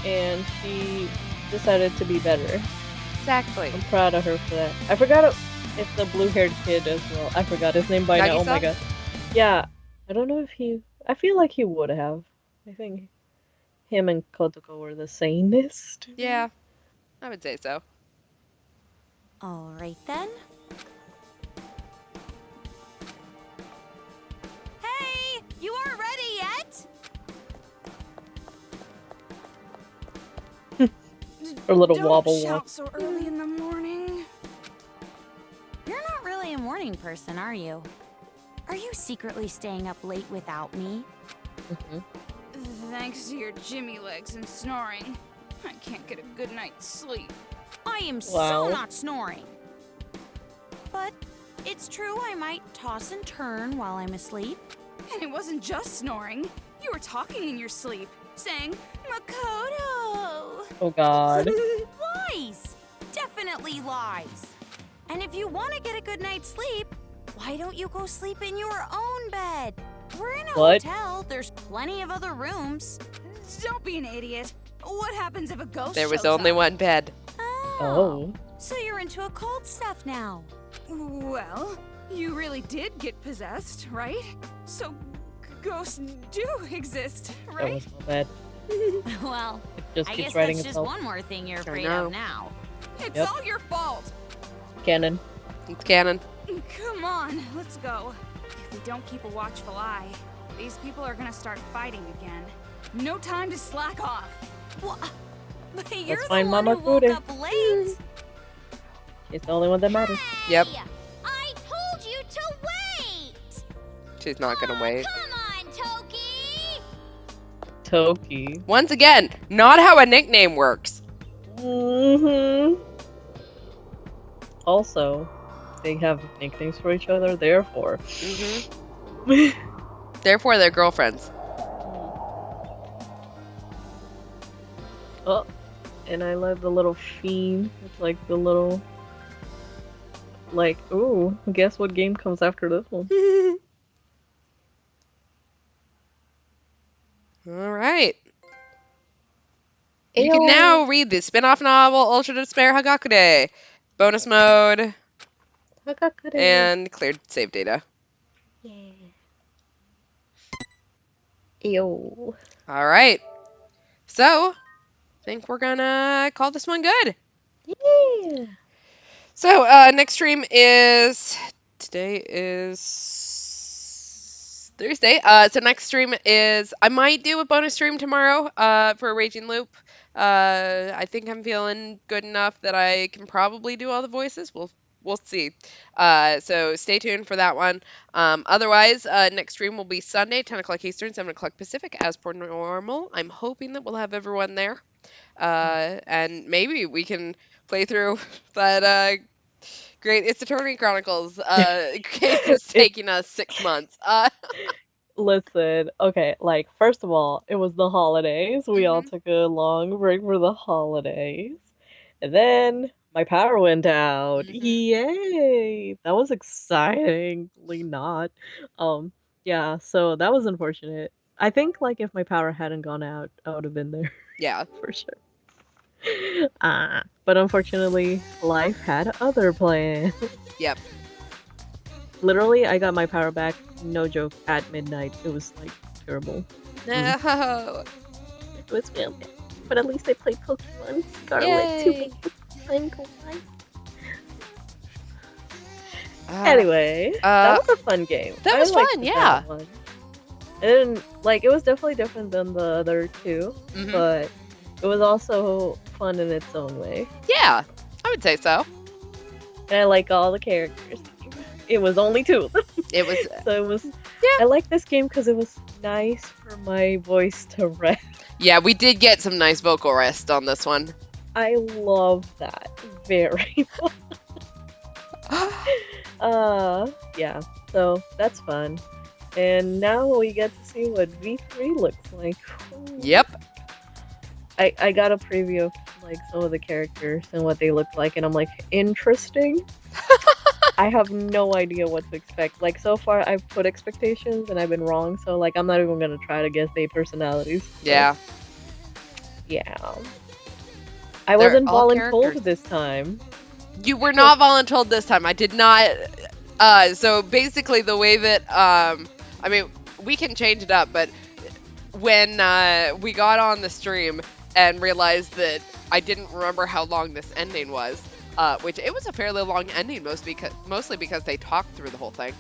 And she decided to be better. Exactly. I'm proud of her for that. I forgot if the blue-haired kid as well. I forgot his name by now. Oh my god. Yeah. I don't know if he... I feel like he would have. I think him and Kotoko were the sanest. Yeah. I would say so. Alright then. Hey! You aren't ready yet? Her little Don't wobble shout walk. so early in the morning. You're not really a morning person, are you? Are you secretly staying up late without me? Thanks to your Jimmy legs and snoring, I can't get a good night's sleep. I am Wow. so not snoring. But it's true I might toss and turn while I'm asleep. And it wasn't just snoring. You were talking in your sleep, saying, Makoto! Oh god. Lies! Definitely lies! And if you want to get a good night's sleep, why don't you go sleep in your own bed? We're in a What? hotel, there's plenty of other rooms. Don't be an idiot. What happens if a ghost There was shows only up? one bed. Oh. So you're into occult stuff now. Well, you really did get possessed, right? So ghosts do exist, That right? was so bad. Well, Just I keeps guess writing that's just itself. one more thing you're Sure afraid know. of now. It's Yep. all your fault. Canon. It's canon. Come on, let's go. If we don't keep a watchful eye, these people are gonna start fighting again. No time to slack off. Well, but you're the find one Mama who woke Kude. up late. She's the only one that matters. Yep. Hey, I told you to wait! She's not gonna wait. Come on, Toki! Toki. Once again, not how a nickname works. Also, they have nicknames for each other, therefore. Therefore, they're girlfriends. Oh, and I love the little fiend. It's like the little... Like, ooh, guess what game comes after this one? All right. You can now read the spin-off novel Ultra Despair Hagakure. Bonus mode Hagakure. and cleared save data. Yeah. Ew. All right. So, I think we're gonna call this one good. Yeah. So, next stream is today is Thursday. So next stream is I might do a bonus stream tomorrow. For a Raging Loop. I think I'm feeling good enough that I can probably do all the voices. We'll see. So stay tuned for that one. Otherwise, next stream will be Sunday, 10 o'clock Eastern, 7 o'clock Pacific, as per normal. I'm hoping that we'll have everyone there. And maybe we can play through that great It's Eternity Chronicles case is It taking us 6 months. Listen, okay, like first of all, it was the holidays. We all Mhm. took a long break for the holidays. And then my power went out. Mhm. Yay! That was excitingly not. Um, yeah, so that was unfortunate. I think like if my power hadn't gone out, I would have been there Yeah. for sure. But unfortunately, life had other plans. Yep. Literally, I got my power back, no joke, at midnight. It was like terrible. No. It was real bad. But at least I played Pokemon Scarlet to Yay. make the time go by. Uh, Anyway, that was a fun game. that I was liked fun, that yeah. one. And like it was definitely different than the other two, Mhm. but it was also fun in its own way. Yeah, I would say so. And I like all the characters. It was only two. It was So it was. Yeah. I like this game because it was nice for my voice to rest. Yeah, we did get some nice vocal rest on this one. I love that very much. Yeah. So that's fun. And now we get to see what V3 looks like. Ooh. Yep. I got a preview of like some of the characters and what they look like, and I'm like, interesting. I have no idea what to expect. Like so far, I've put expectations and I've been wrong. So like, I'm not even gonna try to guess their personalities. But, Yeah. yeah. I They're wasn't all voluntold characters. this time. You were not voluntold this time. I did not. So basically, the way that I mean, we can change it up, but when we got on the stream and realized that I didn't remember how long this ending was, which it was a fairly long ending, mostly because they talked through the whole thing.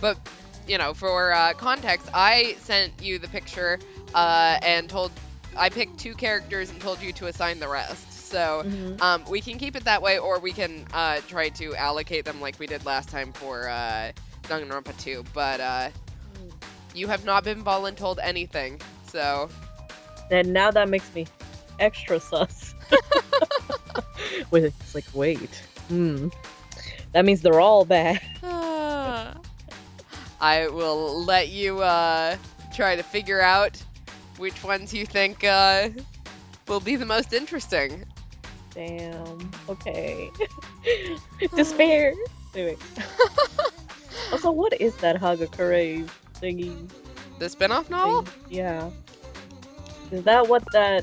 But you know, for context, I sent you the picture and I picked 2 characters and told you to assign the rest. So we can keep it that way, or we can try to allocate them like we did last time for Danganronpa 2. But you have not been voluntold anything, so. And now that makes me extra sus. It's like, wait, that means they're all bad. I will let you try to figure out which ones you think will be the most interesting. Damn. Okay. Despair. Anyway. Also, what is that Hagakure thingy? The spin-off novel? Yeah. Is that what that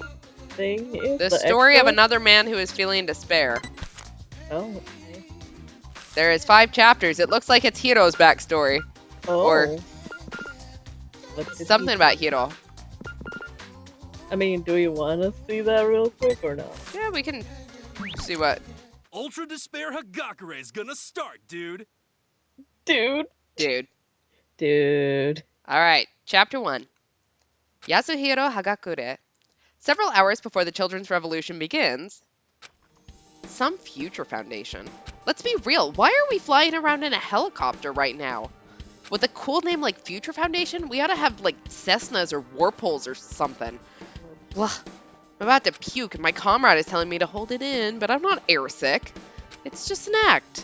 thing is? The story of extra? another man who is feeling despair. Oh, okay. There is 5 chapters. It looks like it's Hiro's backstory. Oh. Or What's his something about Hiro. I mean, do you want to see that real quick or not? Yeah, we can see what. Ultra Despair Hagakure is gonna start, dude. Dude. Alright, chapter 1. Yasuhiro Hagakure. Several hours before the Children's Revolution begins, some future foundation. Let's be real, why are we flying around in a helicopter right now? With a cool name like Future Foundation, we ought to have like Cessnas or Warpoles or something. Blah. I'm about to puke and my comrade is telling me to hold it in, but I'm not airsick. It's just an act.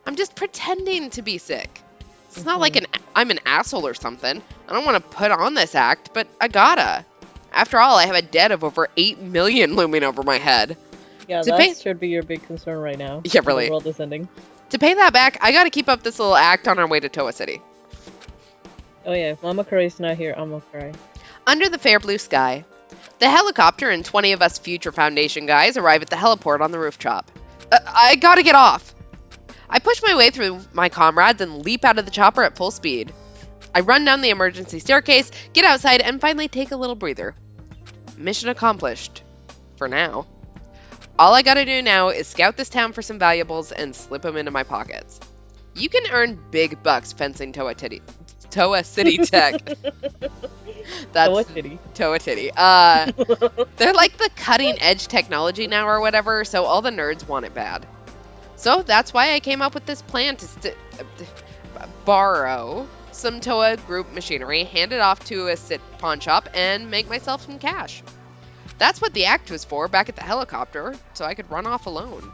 I'm just pretending to be sick. It's not like I'm an asshole or something. I don't want to put on this act, but I gotta. After all, I have a debt of over 8 million looming over my head. Yeah, To that pay- should be your big concern right now. Yeah, really. The world is ending. To pay that back, I gotta keep up this little act on our way to Toa City. Oh yeah, if Mama Curry's not here, I'm gonna cry. Under the fair blue sky, the helicopter and 20 of us Future Foundation guys arrive at the heliport on the rooftop. I gotta get off. I push my way through my comrades and leap out of the chopper at full speed. I run down the emergency staircase, get outside, and finally take a little breather. Mission accomplished. For now. All I gotta do now is scout this town for some valuables and slip them into my pockets. You can earn big bucks fencing Toa City Tech. That's Toa City. Toa Titty. They're like the cutting edge technology now or whatever, so all the nerds want it bad. So that's why I came up with this plan to borrow some Toa Group machinery, hand it off to a pawn shop, and make myself some cash. That's what the act was for back at the helicopter, so I could run off alone.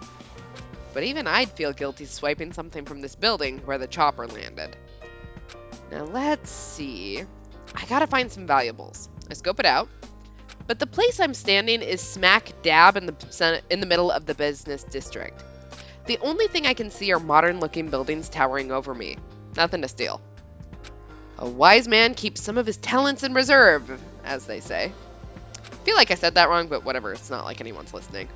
But even I'd feel guilty swiping something from this building where the chopper landed. Now let's see. I gotta find some valuables. I scope it out. But the place I'm standing is smack dab in the middle of the business district. The only thing I can see are modern-looking buildings towering over me. Nothing to steal. A wise man keeps some of his talents in reserve, as they say. I feel like I said that wrong, but whatever. It's not like anyone's listening.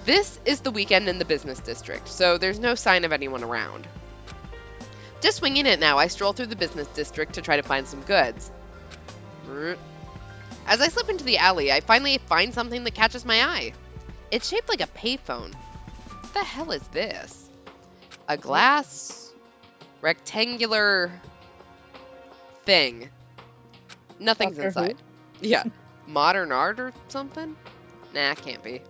This is the weekend in the business district, so there's no sign of anyone around. Just winging it now, I stroll through the business district to try to find some goods. As I slip into the alley, I finally find something that catches my eye. It's shaped like a payphone. What the hell is this? A glass rectangular thing. Nothing's inside. Yeah. Modern art or something? Nah, can't be.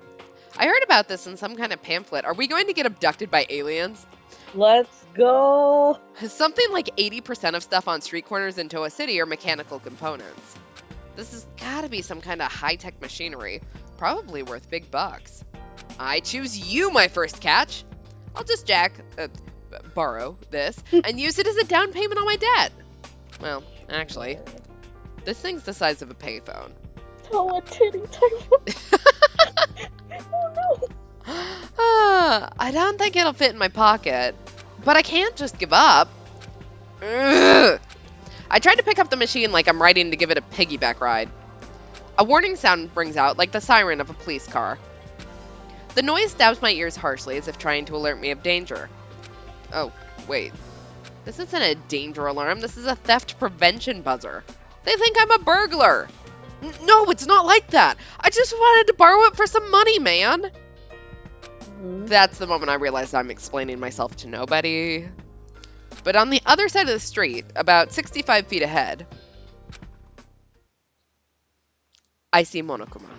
I heard about this in some kind of pamphlet. Are we going to get abducted by aliens? Let's go. Something like 80% of stuff on street corners in Toa City are mechanical components. This has gotta be some kind of high-tech machinery. Probably worth big bucks. I choose you, my first catch. I'll just borrow this and use it as a down payment on my debt. Well, actually, this thing's the size of a payphone. Toa Titty type. Oh no. I don't think it'll fit in my pocket, but I can't just give up. Ugh. I tried to pick up the machine like I'm riding to give it a piggyback ride. A warning sound rings out like the siren of a police car. The noise stabs my ears harshly as if trying to alert me of danger. Oh, wait. This isn't a danger alarm, this is a theft prevention buzzer. They think I'm a burglar. No, it's not like that. I just wanted to borrow it for some money, man. That's the moment I realized I'm explaining myself to nobody. But on the other side of the street, about 65 feet ahead, I see Monokuma.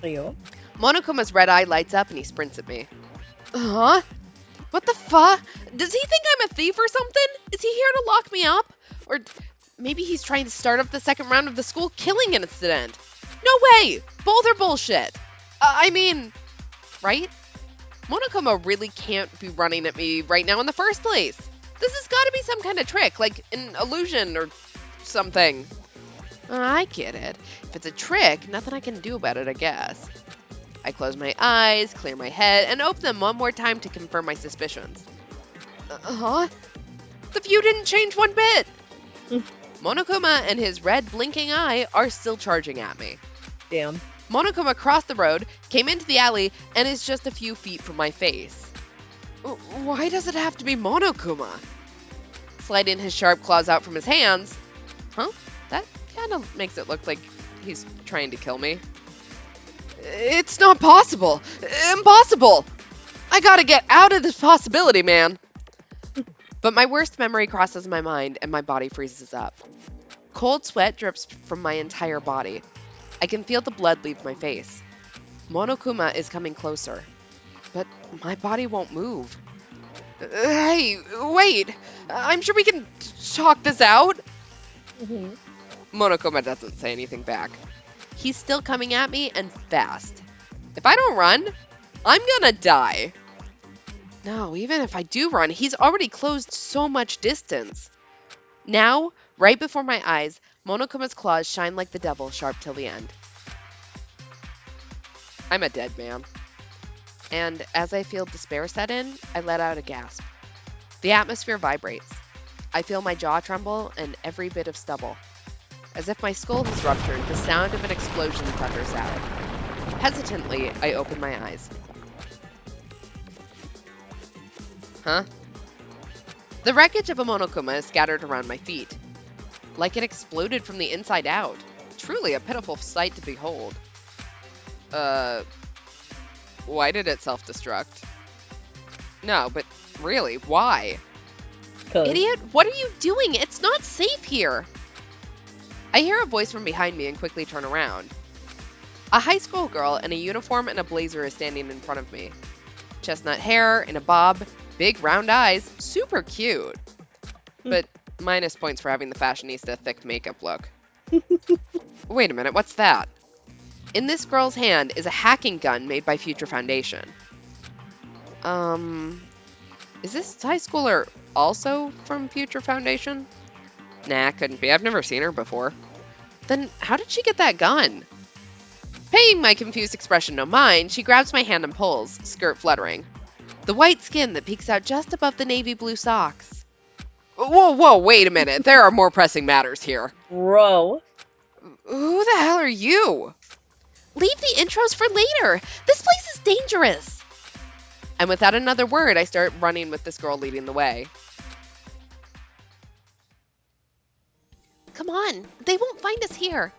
Ayo. Monokuma's red eye lights up and he sprints at me. Huh? What the fuck? Does he think I'm a thief or something? Is he here to lock me up? Or maybe he's trying to start up the second round of the school killing incident. No way! Both are bullshit. I mean, right? Monokuma really can't be running at me right now in the first place. This has got to be some kind of trick, like an illusion or something. I get it. If it's a trick, nothing I can do about it, I guess. I close my eyes, clear my head, and open them one more time to confirm my suspicions. Huh? The view didn't change one bit! Monokuma and his red blinking eye are still charging at me. Damn. Monokuma crossed the road, came into the alley, and is just a few feet from my face. Why does it have to be Monokuma? Sliding his sharp claws out from his hands. Huh? That kind of makes it look like he's trying to kill me. It's not possible! Impossible! I gotta get out of this possibility, man! But my worst memory crosses my mind and my body freezes up. Cold sweat drips from my entire body. I can feel the blood leave my face. Monokuma is coming closer, but my body won't move. Hey, wait! I'm sure we can talk this out! Monokuma doesn't say anything back. He's still coming at me and fast. If I don't run, I'm gonna die. No, even if I do run, he's already closed so much distance. Now, right before my eyes, Monokuma's claws shine like the devil, sharp till the end. I'm a dead man. And as I feel despair set in, I let out a gasp. The atmosphere vibrates. I feel my jaw tremble and every bit of stubble. As if my skull has ruptured, the sound of an explosion thunders out. Hesitantly, I open my eyes. Huh? The wreckage of a Monokuma is scattered around my feet. Like it exploded from the inside out. Truly a pitiful sight to behold. Why did it self-destruct? No, but really, why? 'Cause- Idiot, what are you doing? It's not safe here. I hear a voice from behind me and quickly turn around. A high school girl in a uniform and a blazer is standing in front of me. Chestnut hair, in a bob, big round eyes, super cute. But minus points for having the fashionista thick makeup look. Wait a minute, what's that? In this girl's hand is a hacking gun made by Future Foundation. Is this high schooler also from Future Foundation? Nah, couldn't be. I've never seen her before. Then how did she get that gun? Paying my confused expression no mind, she grabs my hand and pulls, skirt fluttering. The white skin that peeks out just above the navy blue socks. Whoa, wait a minute. There are more pressing matters here. Bro. Who the hell are you? Leave the intros for later. This place is dangerous. And without another word, I start running with this girl leading the way. Come on, they won't find us here.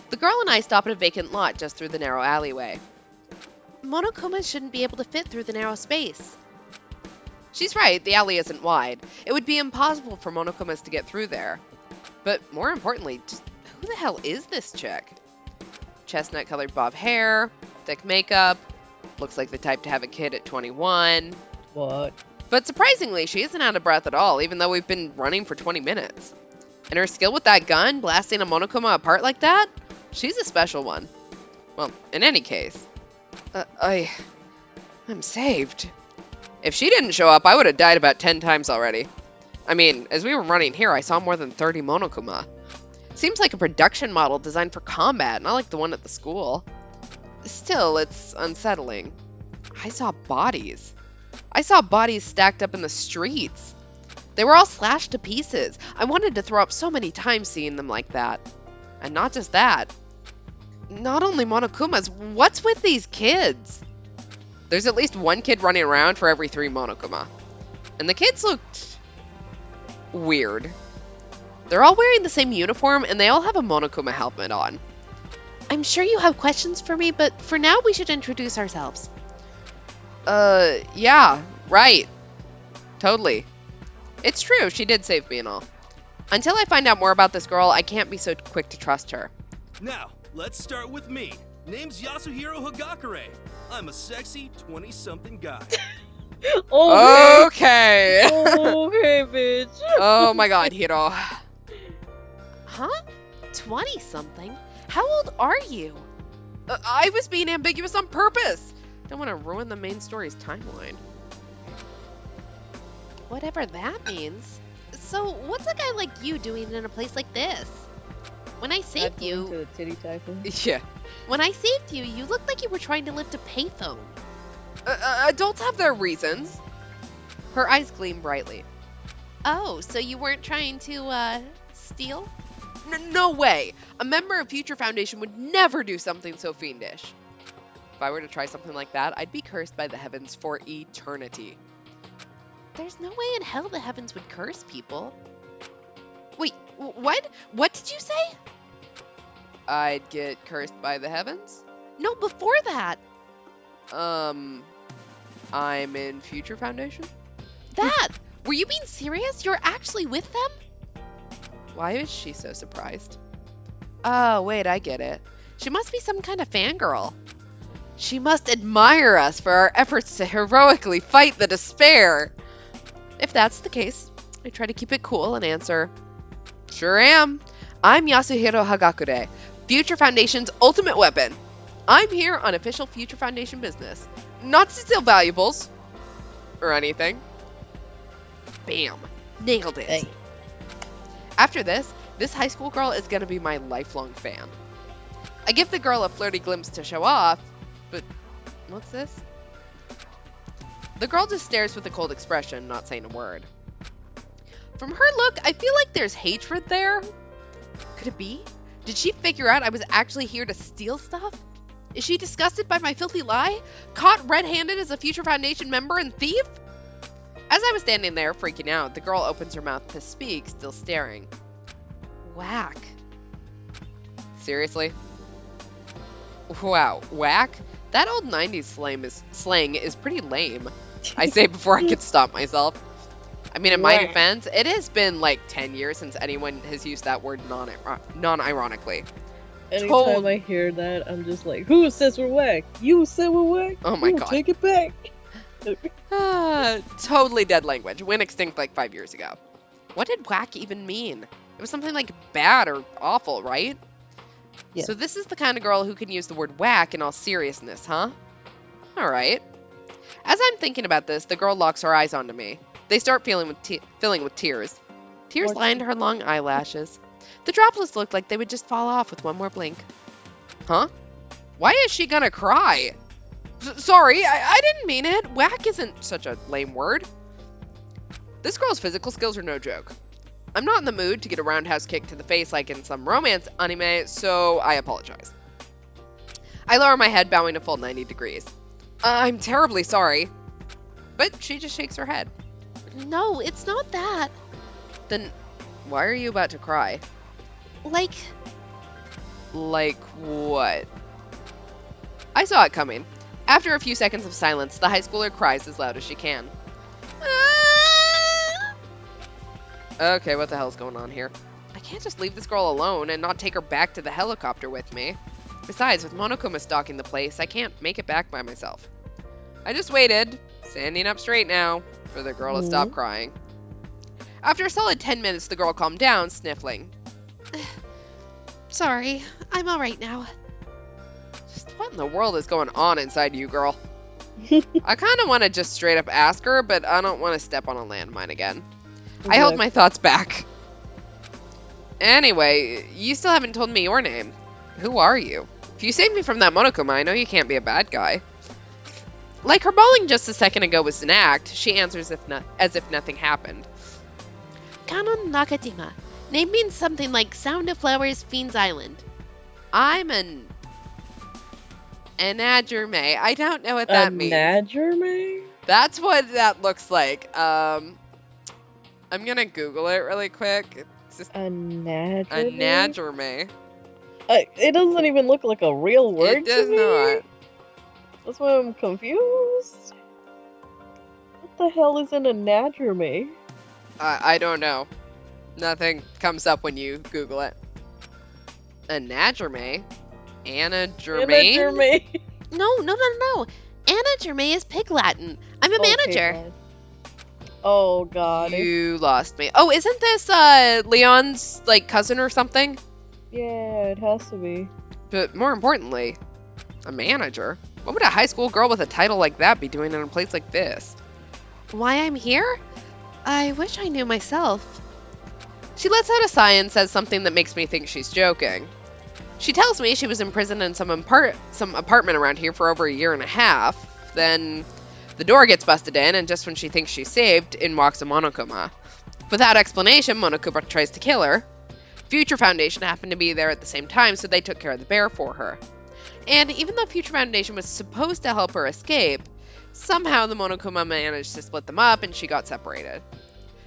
The girl and I stop at a vacant lot just through the narrow alleyway. Monokumas shouldn't be able to fit through the narrow space. She's right, the alley isn't wide. It would be impossible for Monokumas to get through there. But more importantly, just who the hell is this chick? Chestnut-colored bob hair, thick makeup, looks like the type to have a kid at 21. What? But surprisingly, she isn't out of breath at all, even though we've been running for 20 minutes. And her skill with that gun, blasting a Monokuma apart like that? She's a special one. Well, in any case. I'm saved. If she didn't show up, I would have died about 10 times already. I mean, as we were running here, I saw more than 30 Monokuma. Seems like a production model designed for combat, not like the one at the school. Still, it's unsettling. I saw bodies. I saw bodies stacked up in the streets. They were all slashed to pieces. I wanted to throw up so many times seeing them like that. And not just that. Not only Monokumas, what's with these kids? There's at least one kid running around for every 3 Monokuma. And the kids looked weird. They're all wearing the same uniform and they all have a Monokuma helmet on. I'm sure you have questions for me, but for now we should introduce ourselves. Yeah, right. Totally. It's true, she did save me and all. Until I find out more about this girl, I can't be so quick to trust her. Now, let's start with me. Name's Yasuhiro Hagakure. I'm a sexy 20-something guy. Okay. Okay, bitch. Oh my god, Hiro. Huh? 20-something? How old are you? I was being ambiguous on purpose. Don't want to ruin the main story's timeline. Whatever that means. So, what's a guy like you doing in a place like this? When I saved you... To the titty typing? Yeah. When I saved you, you looked like you were trying to lift a payphone. Adults have their reasons. Her eyes gleam brightly. Oh, so you weren't trying to, steal? No way! A member of Future Foundation would never do something so fiendish. If I were to try something like that, I'd be cursed by the heavens for eternity. There's no way in hell the heavens would curse people. Wait, what? What did you say? I'd get cursed by the heavens? No, before that. I'm in Future Foundation? That! Were you being serious? You're actually with them? Why is she so surprised? Oh, wait, I get it. She must be some kind of fangirl. She must admire us for our efforts to heroically fight the despair. If that's the case, I try to keep it cool and answer, sure am. I'm Yasuhiro Hagakure, Future Foundation's ultimate weapon. I'm here on official Future Foundation business. Not to steal valuables. Or anything. Bam. Nailed it. Hey. After this high school girl is gonna be my lifelong fan. I give the girl a flirty glimpse to show off, but what's this? The girl just stares with a cold expression, not saying a word. From her look, I feel like there's hatred there. Could it be? Did she figure out I was actually here to steal stuff? Is she disgusted by my filthy lie? Caught red-handed as a Future Foundation member and thief? As I was standing there, freaking out, the girl opens her mouth to speak, still staring. Whack. Seriously? Wow, whack? That old 90s slang is pretty lame. I say before I can stop myself. I mean, in my Whack. defense, it has been like 10 years since anyone has used that word non-ironically. Anytime I hear that, I'm just like, who says we're whack? You said we're whack? Oh my Ooh, God. Take it back. Totally dead language. Went extinct like 5 years ago. What did whack even mean? It was something like bad or awful, right? Yeah. So this is the kind of girl who can use the word whack in all seriousness, huh? Alright. As I'm thinking about this, the girl locks her eyes onto me. They start filling with tears. Tears What? lined her long eyelashes. The droplets looked like they would just fall off with one more blink. Huh? Why is she gonna cry? Sorry, I didn't mean it. Whack isn't such a lame word. This girl's physical skills are no joke. I'm not in the mood to get a roundhouse kick to the face like in some romance anime, so I apologize. I lower my head, bowing a full 90 degrees. I'm terribly sorry. But she just shakes her head. No, it's not that. Then why are you about to cry? Like what? I saw it coming. After a few seconds of silence, the high schooler cries as loud as she can. Okay, what the hell's going on here? I can't just leave this girl alone and not take her back to the helicopter with me. Besides, with Monokuma stalking the place, I can't make it back by myself. I just waited, standing up straight now, for the girl to stop crying. After a solid 10 minutes, the girl calmed down, sniffling. Sorry, I'm alright now. Just what in the world is going on inside you, girl? I kind of want to just straight up ask her, but I don't want to step on a landmine again. I held my thoughts back. Anyway, you still haven't told me your name. Who are you? If you saved me from that Monokuma, I know you can't be a bad guy. Like her bawling just a second ago was an act, she answers as if nothing happened. Kanon Nakajima. Name means something like Sound of Flowers, Fiend's Island. I'm an Anadrome. I don't know what that means. Anadrome? That's what that looks like. I'm gonna Google it really quick. It's just Anadrome? Anadrome. It doesn't even look like a real word It does to me. not. That's why I'm confused. What the hell is an anadrome? I don't know. Nothing comes up when you Google it. Anadrome? Anagermain? Anadrome. No. Anagermain is Pig Latin. I'm a manager. God. Oh god. You lost me. Oh, isn't this Leon's like cousin or something? Yeah, it has to be. But more importantly, a manager. What would a high school girl with a title like that be doing in a place like this? Why I'm here? I wish I knew myself. She lets out a sigh and says something that makes me think she's joking. She tells me she was imprisoned in some apartment around here for over a year and a half. Then the door gets busted in, and just when she thinks she's saved, in walks a Monokuma. Without explanation, Monokuma tries to kill her. Future Foundation happened to be there at the same time, so they took care of the bear for her. And even though Future Foundation was supposed to help her escape, somehow the Monokuma managed to split them up and she got separated.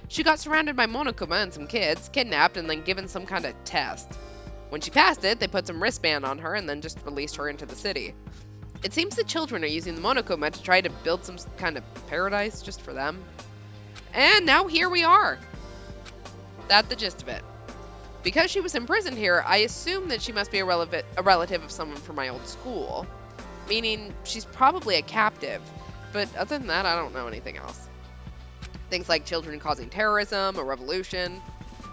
She got surrounded by Monokuma and some kids, kidnapped, and then given some kind of test. When she passed it, they put some wristband on her and then just released her into the city. It seems the children are using the Monokuma to try to build some kind of paradise just for them. And now here we are. That's the gist of it. Because she was imprisoned here, I assume that she must be a relative of someone from my old school. Meaning, she's probably a captive. But other than that, I don't know anything else. Things like children causing terrorism, a revolution.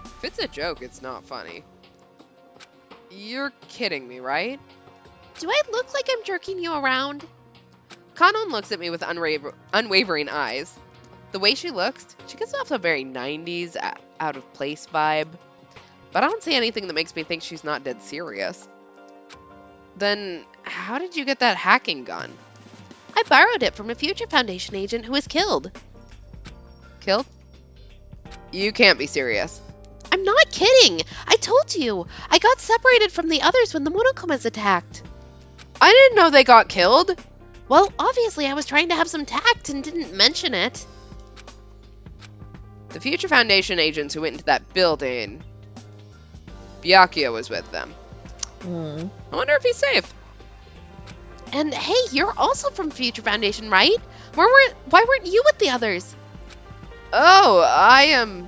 If it's a joke, it's not funny. You're kidding me, right? Do I look like I'm jerking you around? Kanon looks at me with unwavering eyes. The way she looks, she gives off a very 90s, out-of-place vibe. But I don't see anything that makes me think she's not dead serious. Then, how did you get that hacking gun? I borrowed it from a Future Foundation agent who was killed. Killed? You can't be serious. I'm not kidding! I told you! I got separated from the others when the Monokumas attacked. I didn't know they got killed! Well, obviously I was trying to have some tact and didn't mention it. The Future Foundation agents who went into that building... Byakuya was with them. I wonder if he's safe. And hey, you're also from Future Foundation, right? Why weren't you with the others? Oh, I am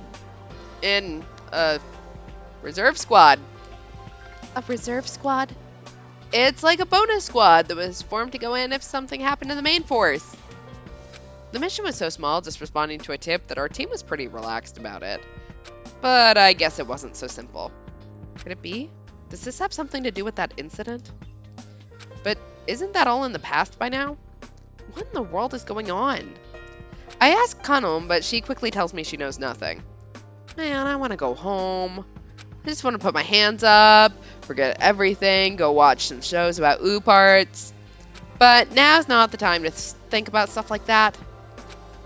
in a reserve squad. A reserve squad? It's like a bonus squad that was formed to go in if something happened to the main force. The mission was so small, just responding to a tip, that our team was pretty relaxed about it. But I guess it wasn't so simple. Could it be? Does this have something to do with that incident? But isn't that all in the past by now? What in the world is going on? I ask Kanon, but she quickly tells me she knows nothing. Man, I want to go home. I just want to put my hands up, forget everything, go watch some shows about ooh parts. But now's not the time to think about stuff like that.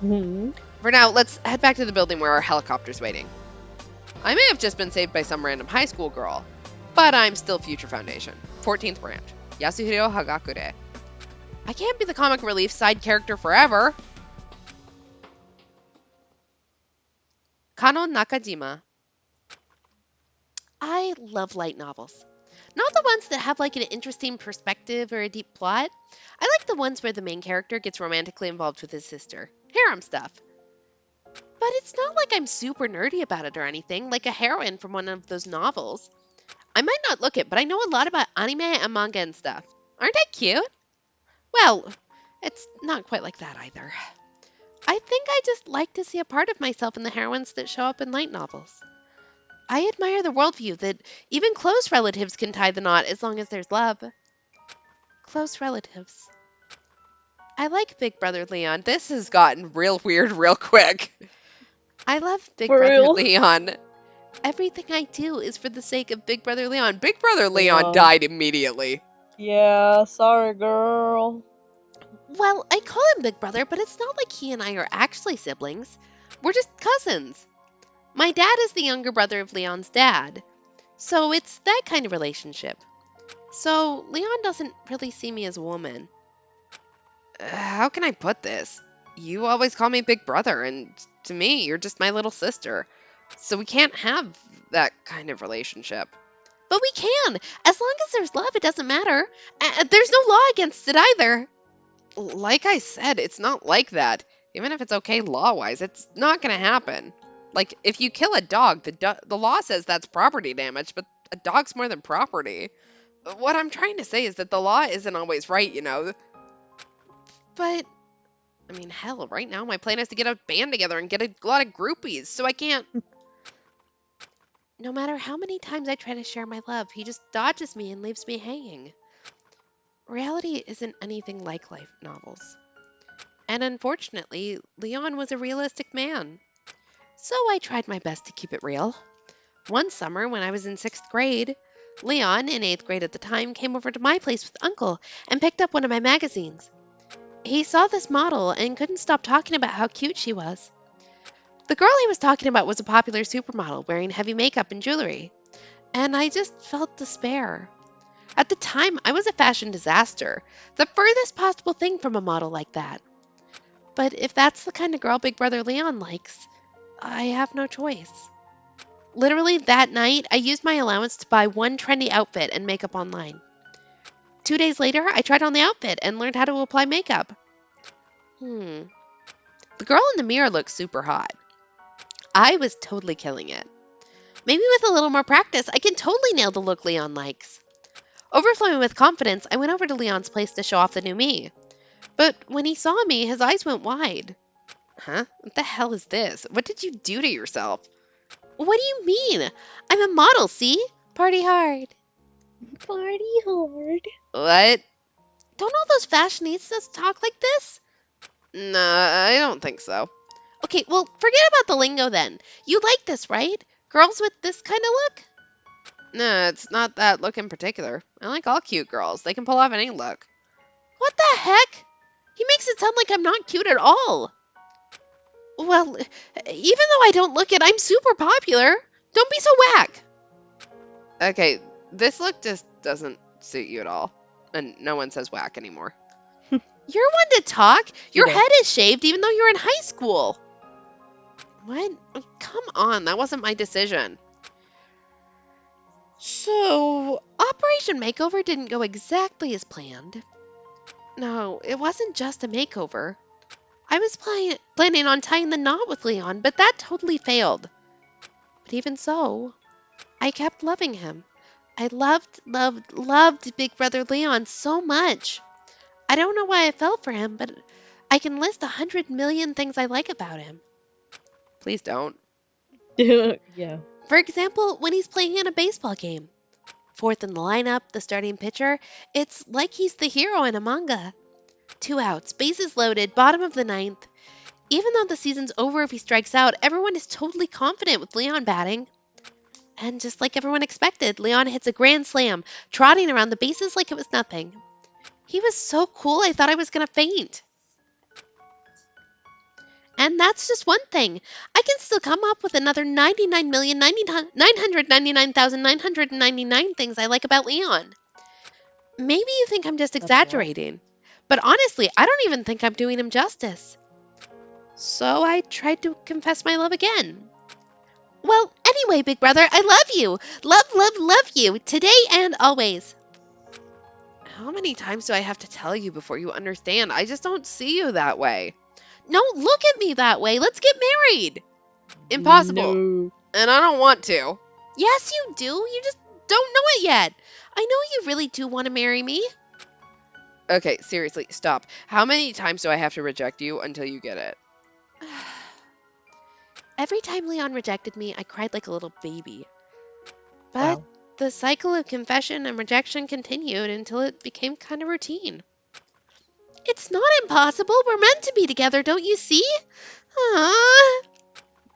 For now, let's head back to the building where our helicopter's waiting. I may have just been saved by some random high school girl, but I'm still Future Foundation, 14th branch, Yasuhiro Hagakure. I can't be the comic relief side character forever. Kanon Nakajima. I love light novels. Not the ones that have like an interesting perspective or a deep plot. I like the ones where the main character gets romantically involved with his sister. Harem stuff. But it's not like I'm super nerdy about it or anything, like a heroine from one of those novels. I might not look it, but I know a lot about anime and manga and stuff. Aren't I cute? Well, it's not quite like that either. I think I just like to see a part of myself in the heroines that show up in light novels. I admire the worldview that even close relatives can tie the knot as long as there's love. Close relatives. I like Big Brother Leon. This has gotten real weird real quick. I love Big For Brother real? Leon. Everything I do is for the sake of Big Brother Leon. Big Brother Leon Leon. died immediately. Yeah, sorry, girl. Well, I call him Big Brother, but it's not like he and I are actually siblings. We're just cousins. My dad is the younger brother of Leon's dad. So it's that kind of relationship. So Leon doesn't really see me as a woman. How can I put this? You always call me Big Brother, and to me, you're just my little sister. So we can't have that kind of relationship. But we can! As long as there's love, it doesn't matter. There's no law against it either. Like I said, it's not like that. Even if it's okay law-wise, it's not gonna happen. Like, if you kill a dog, the law says that's property damage, but a dog's more than property. What I'm trying to say is that the law isn't always right, you know. But, I mean, hell, right now my plan is to get a band together and get a lot of groupies, so I can't... No matter how many times I try to share my love, he just dodges me and leaves me hanging. Reality isn't anything like life novels. And unfortunately, Leon was a realistic man. So I tried my best to keep it real. One summer, when I was in 6th grade, Leon, in 8th grade at the time, came over to my place with Uncle and picked up one of my magazines. He saw this model and couldn't stop talking about how cute she was. The girl he was talking about was a popular supermodel wearing heavy makeup and jewelry, and I just felt despair. At the time, I was a fashion disaster, the furthest possible thing from a model like that. But if that's the kind of girl Big Brother Leon likes, I have no choice. Literally that night, I used my allowance to buy one trendy outfit and makeup online. 2 days later, I tried on the outfit and learned how to apply makeup. The girl in the mirror looked super hot. I was totally killing it. Maybe with a little more practice, I can totally nail the look Leon likes. Overflowing with confidence, I went over to Leon's place to show off the new me. But when he saw me, his eyes went wide. Huh? What the hell is this? What did you do to yourself? What do you mean? I'm a model, see? Party hard. Party hard. What? Don't all those fashionistas talk like this? Nah, I don't think so. Okay, well, forget about the lingo then. You like this, right? Girls with this kind of look? Nah, it's not that look in particular. I like all cute girls. They can pull off any look. What the heck? He makes it sound like I'm not cute at all. Well, even though I don't look it, I'm super popular. Don't be so whack. Okay, this look just doesn't suit you at all. And no one says whack anymore. You're one to talk. Your head is shaved even though you're in high school. What? Come on, that wasn't my decision. So, Operation Makeover didn't go exactly as planned. No, it wasn't just a makeover. I was planning on tying the knot with Leon, but that totally failed. But even so, I kept loving him. I loved Big Brother Leon so much. I don't know why I fell for him, but I can list 100 million things I like about him. Please don't. Yeah. For example, when he's playing in a baseball game. Fourth in the lineup, the starting pitcher, it's like he's the hero in a manga. 2 outs, bases loaded, bottom of the ninth. Even though the season's over if he strikes out, everyone is totally confident with Leon batting. And just like everyone expected, Leon hits a grand slam, trotting around the bases like it was nothing. He was so cool, I thought I was going to faint. And that's just one thing. I can still come up with another 99,999,999 things I like about Leon. Maybe you think I'm just That's a lot. exaggerating, but honestly, I don't even think I'm doing him justice. So I tried to confess my love again. Well, anyway, big brother, I love you. Love you. Today and always. How many times do I have to tell you before you understand? I just don't see you that way. No, look at me that way. Let's get married. Impossible. No. And I don't want to. Yes, you do. You just don't know it yet. I know you really do want to marry me. Okay, seriously, stop. How many times do I have to reject you until you get it? Every time Leon rejected me, I cried like a little baby. But Wow. the cycle of confession and rejection continued until it became kind of routine. It's not impossible. We're meant to be together, don't you see? Aww.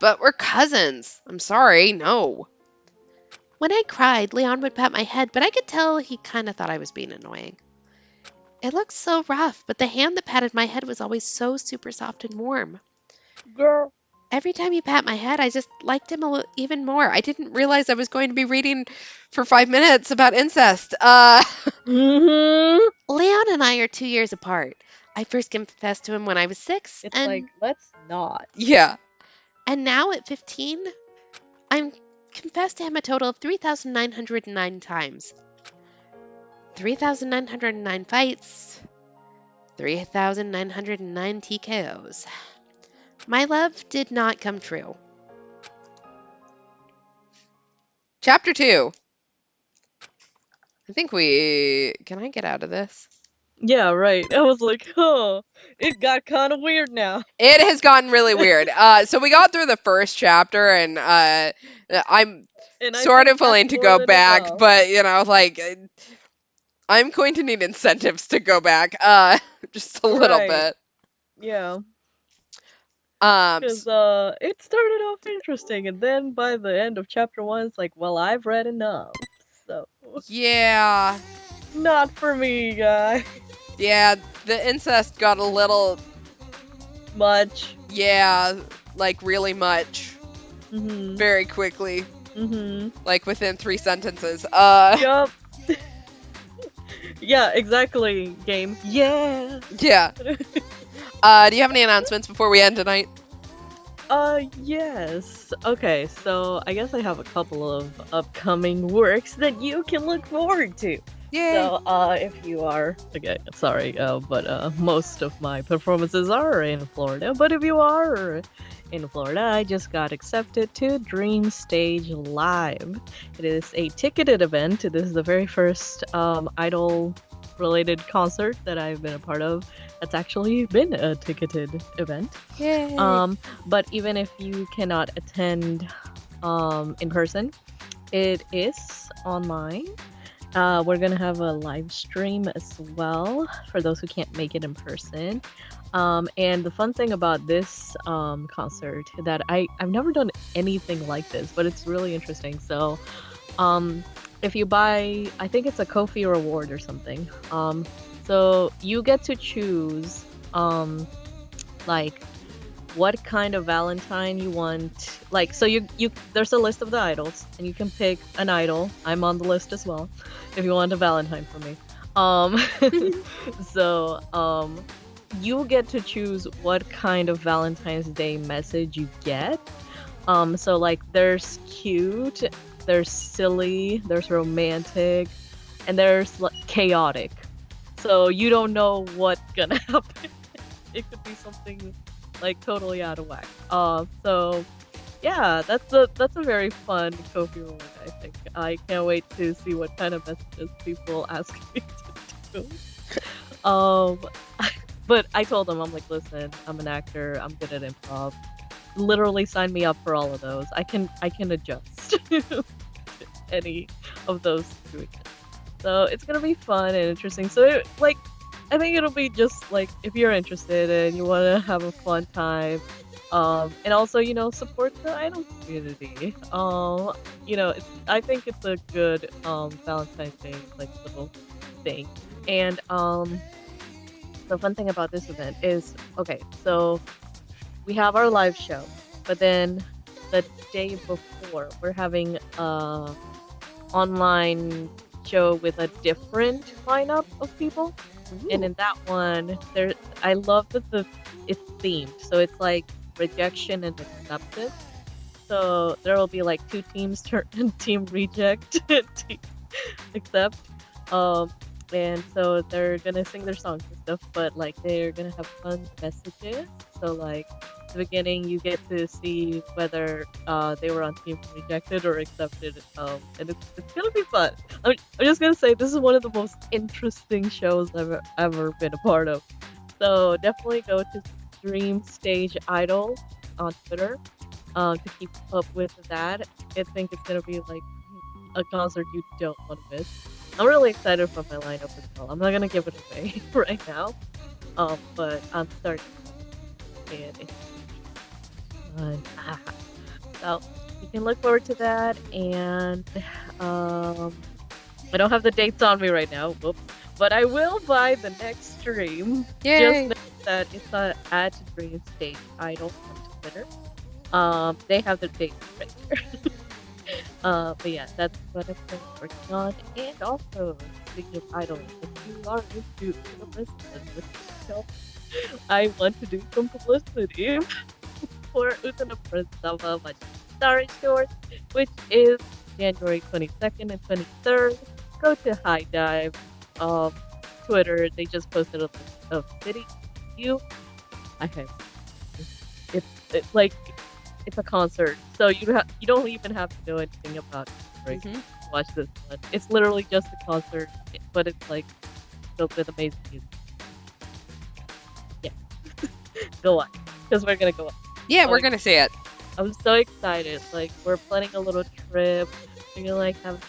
But we're cousins. I'm sorry, no. When I cried, Leon would pat my head, but I could tell he kind of thought I was being annoying. It looked so rough, but the hand that patted my head was always so super soft and warm. Girl. Every time he pat my head, I just liked him even more. I didn't realize I was going to be reading for 5 minutes about incest. Mm-hmm. Leon and I are 2 years apart. I first confessed to him when I was 6, It's and like, let's not. yeah. And now at 15, I'm confessed to him a total of 3,909 times. 3,909 fights, 3,909 TKOs. My love did not come true. Chapter 2. I think can I get out of this? Yeah, right. I was like, oh, it got kind of weird now. It has gotten really weird. So we got through the first chapter, and I'm And I sort think of willing that's to more go than back, enough. but like I'm going to need incentives to go back, just a little Right. bit. Yeah. Um, Because it started off interesting, and then by the end of chapter 1, it's like, well, I've read enough. So, yeah, not for me, guy. yeah, the incest got a little, Much. yeah, like really much, Mm-hmm. very quickly, Mm-hmm. like within 3 sentences. Yup. Yeah, exactly, game. Yeah. Yeah. Do you have any announcements before we end tonight? Yes. Okay, so I guess I have a couple of upcoming works that you can look forward to. Yay. So, if you are, okay, sorry, but most of my performances are in Florida, but if you are in Florida, I just got accepted to Dream Stage Live. It is a ticketed event. This is the very first idol-related concert that I've been a part of. That's actually been a ticketed event. Yay. But even if you cannot attend in person, it is online. We're gonna have a live stream as well for those who can't make it in person. And the fun thing about this concert that I've never done anything like this, but it's really interesting. So if you buy, I think it's a Ko-fi reward or something. So you get to choose like what kind of Valentine you want. Like, so you there's a list of the idols, and you can pick an idol. I'm on the list as well, if you want a Valentine for me. So you get to choose what kind of Valentine's Day message you get. So like there's cute, there's silly, there's romantic, and there's like chaotic. So you don't know what's gonna happen. It could be something like totally out of whack. So yeah, that's a very fun Kofi reward, I think. I can't wait to see what kind of messages people ask me to do. Um, but I told them, I'm like, listen, I'm an actor. I'm good at improv. Literally sign me up for all of those. I can adjust to any of those situations. So it's gonna be fun and interesting. So like, I think it'll be just like if you're interested and you want to have a fun time, and also support the idol community. I think it's a good Valentine's Day like little thing. And the fun thing about this event is okay. So we have our live show, but then the day before we're having a online show with a different lineup of people. And in that one, I love that it's themed. So it's like rejection and acceptance. So there will be like two teams, team reject and team accept. And so they're gonna sing their songs and stuff, but like they're gonna have fun messages. So like at the beginning, you get to see whether they were on team rejected or accepted, and it's gonna be fun. I'm just gonna say this is one of the most interesting shows I've ever been a part of. So definitely go to Dream Stage Idol on Twitter to keep up with that. I think it's gonna be like a concert you don't want to miss. I'm really excited for my lineup as well. I'm not gonna give it away right now, but I'm starting and it's fun. So you can look forward to that, and I don't have the dates on me right now, whoops, but I will by the next stream. Yay! Just know that it's at Dream Stage Idol on Twitter. They have the dates right there. But yeah, that's what I've been working on. And also, speaking of idols, if you are into publicity, I want to do some publicity for Utana Prastawa Star Short, which is January 22nd and 23rd. Go to High Dive, Twitter. They just posted a list of city. I have. It's like it's a concert, so you don't even have to know anything about it to watch this one. It's literally just a concert, but it's like filled with amazing music. Yeah, go on, because we're gonna go on. Yeah, we're gonna see it. I'm so excited. Like we're planning a little trip. We're gonna like have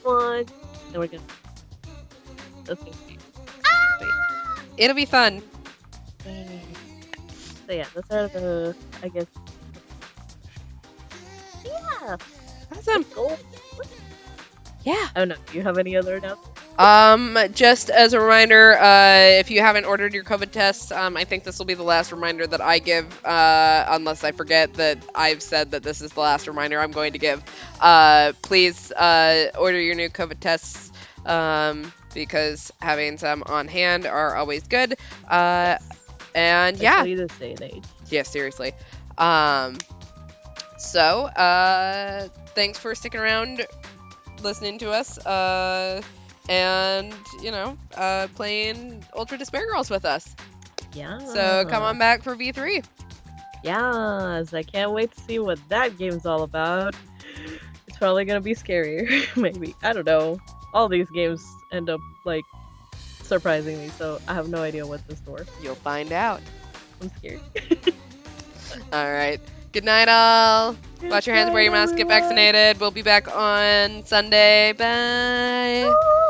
fun, and we're gonna. That's gonna be. It'll be fun. So yeah, those are the, I guess. Yeah. Awesome. Cool. Yeah. Oh no, do you have any other announcements? Just as a reminder, if you haven't ordered your COVID tests, I think this will be the last reminder that I give, unless I forget that I've said that this is the last reminder I'm going to give. Please order your new COVID tests, because having some on hand are always good. And yeah. Especially this day and age. Yeah, seriously. So, thanks for sticking around, listening to us, and, playing Ultra Despair Girls with us. Yeah. So, come on back for V3. Yes, I can't wait to see what that game's all about. It's probably gonna be scarier, maybe. I don't know. All these games end up, like, surprising me, so I have no idea what's in store. You'll find out. I'm scared. Alright. Good night, all. Wash your hands, wear your mask, get vaccinated. We'll be back on Sunday. Bye.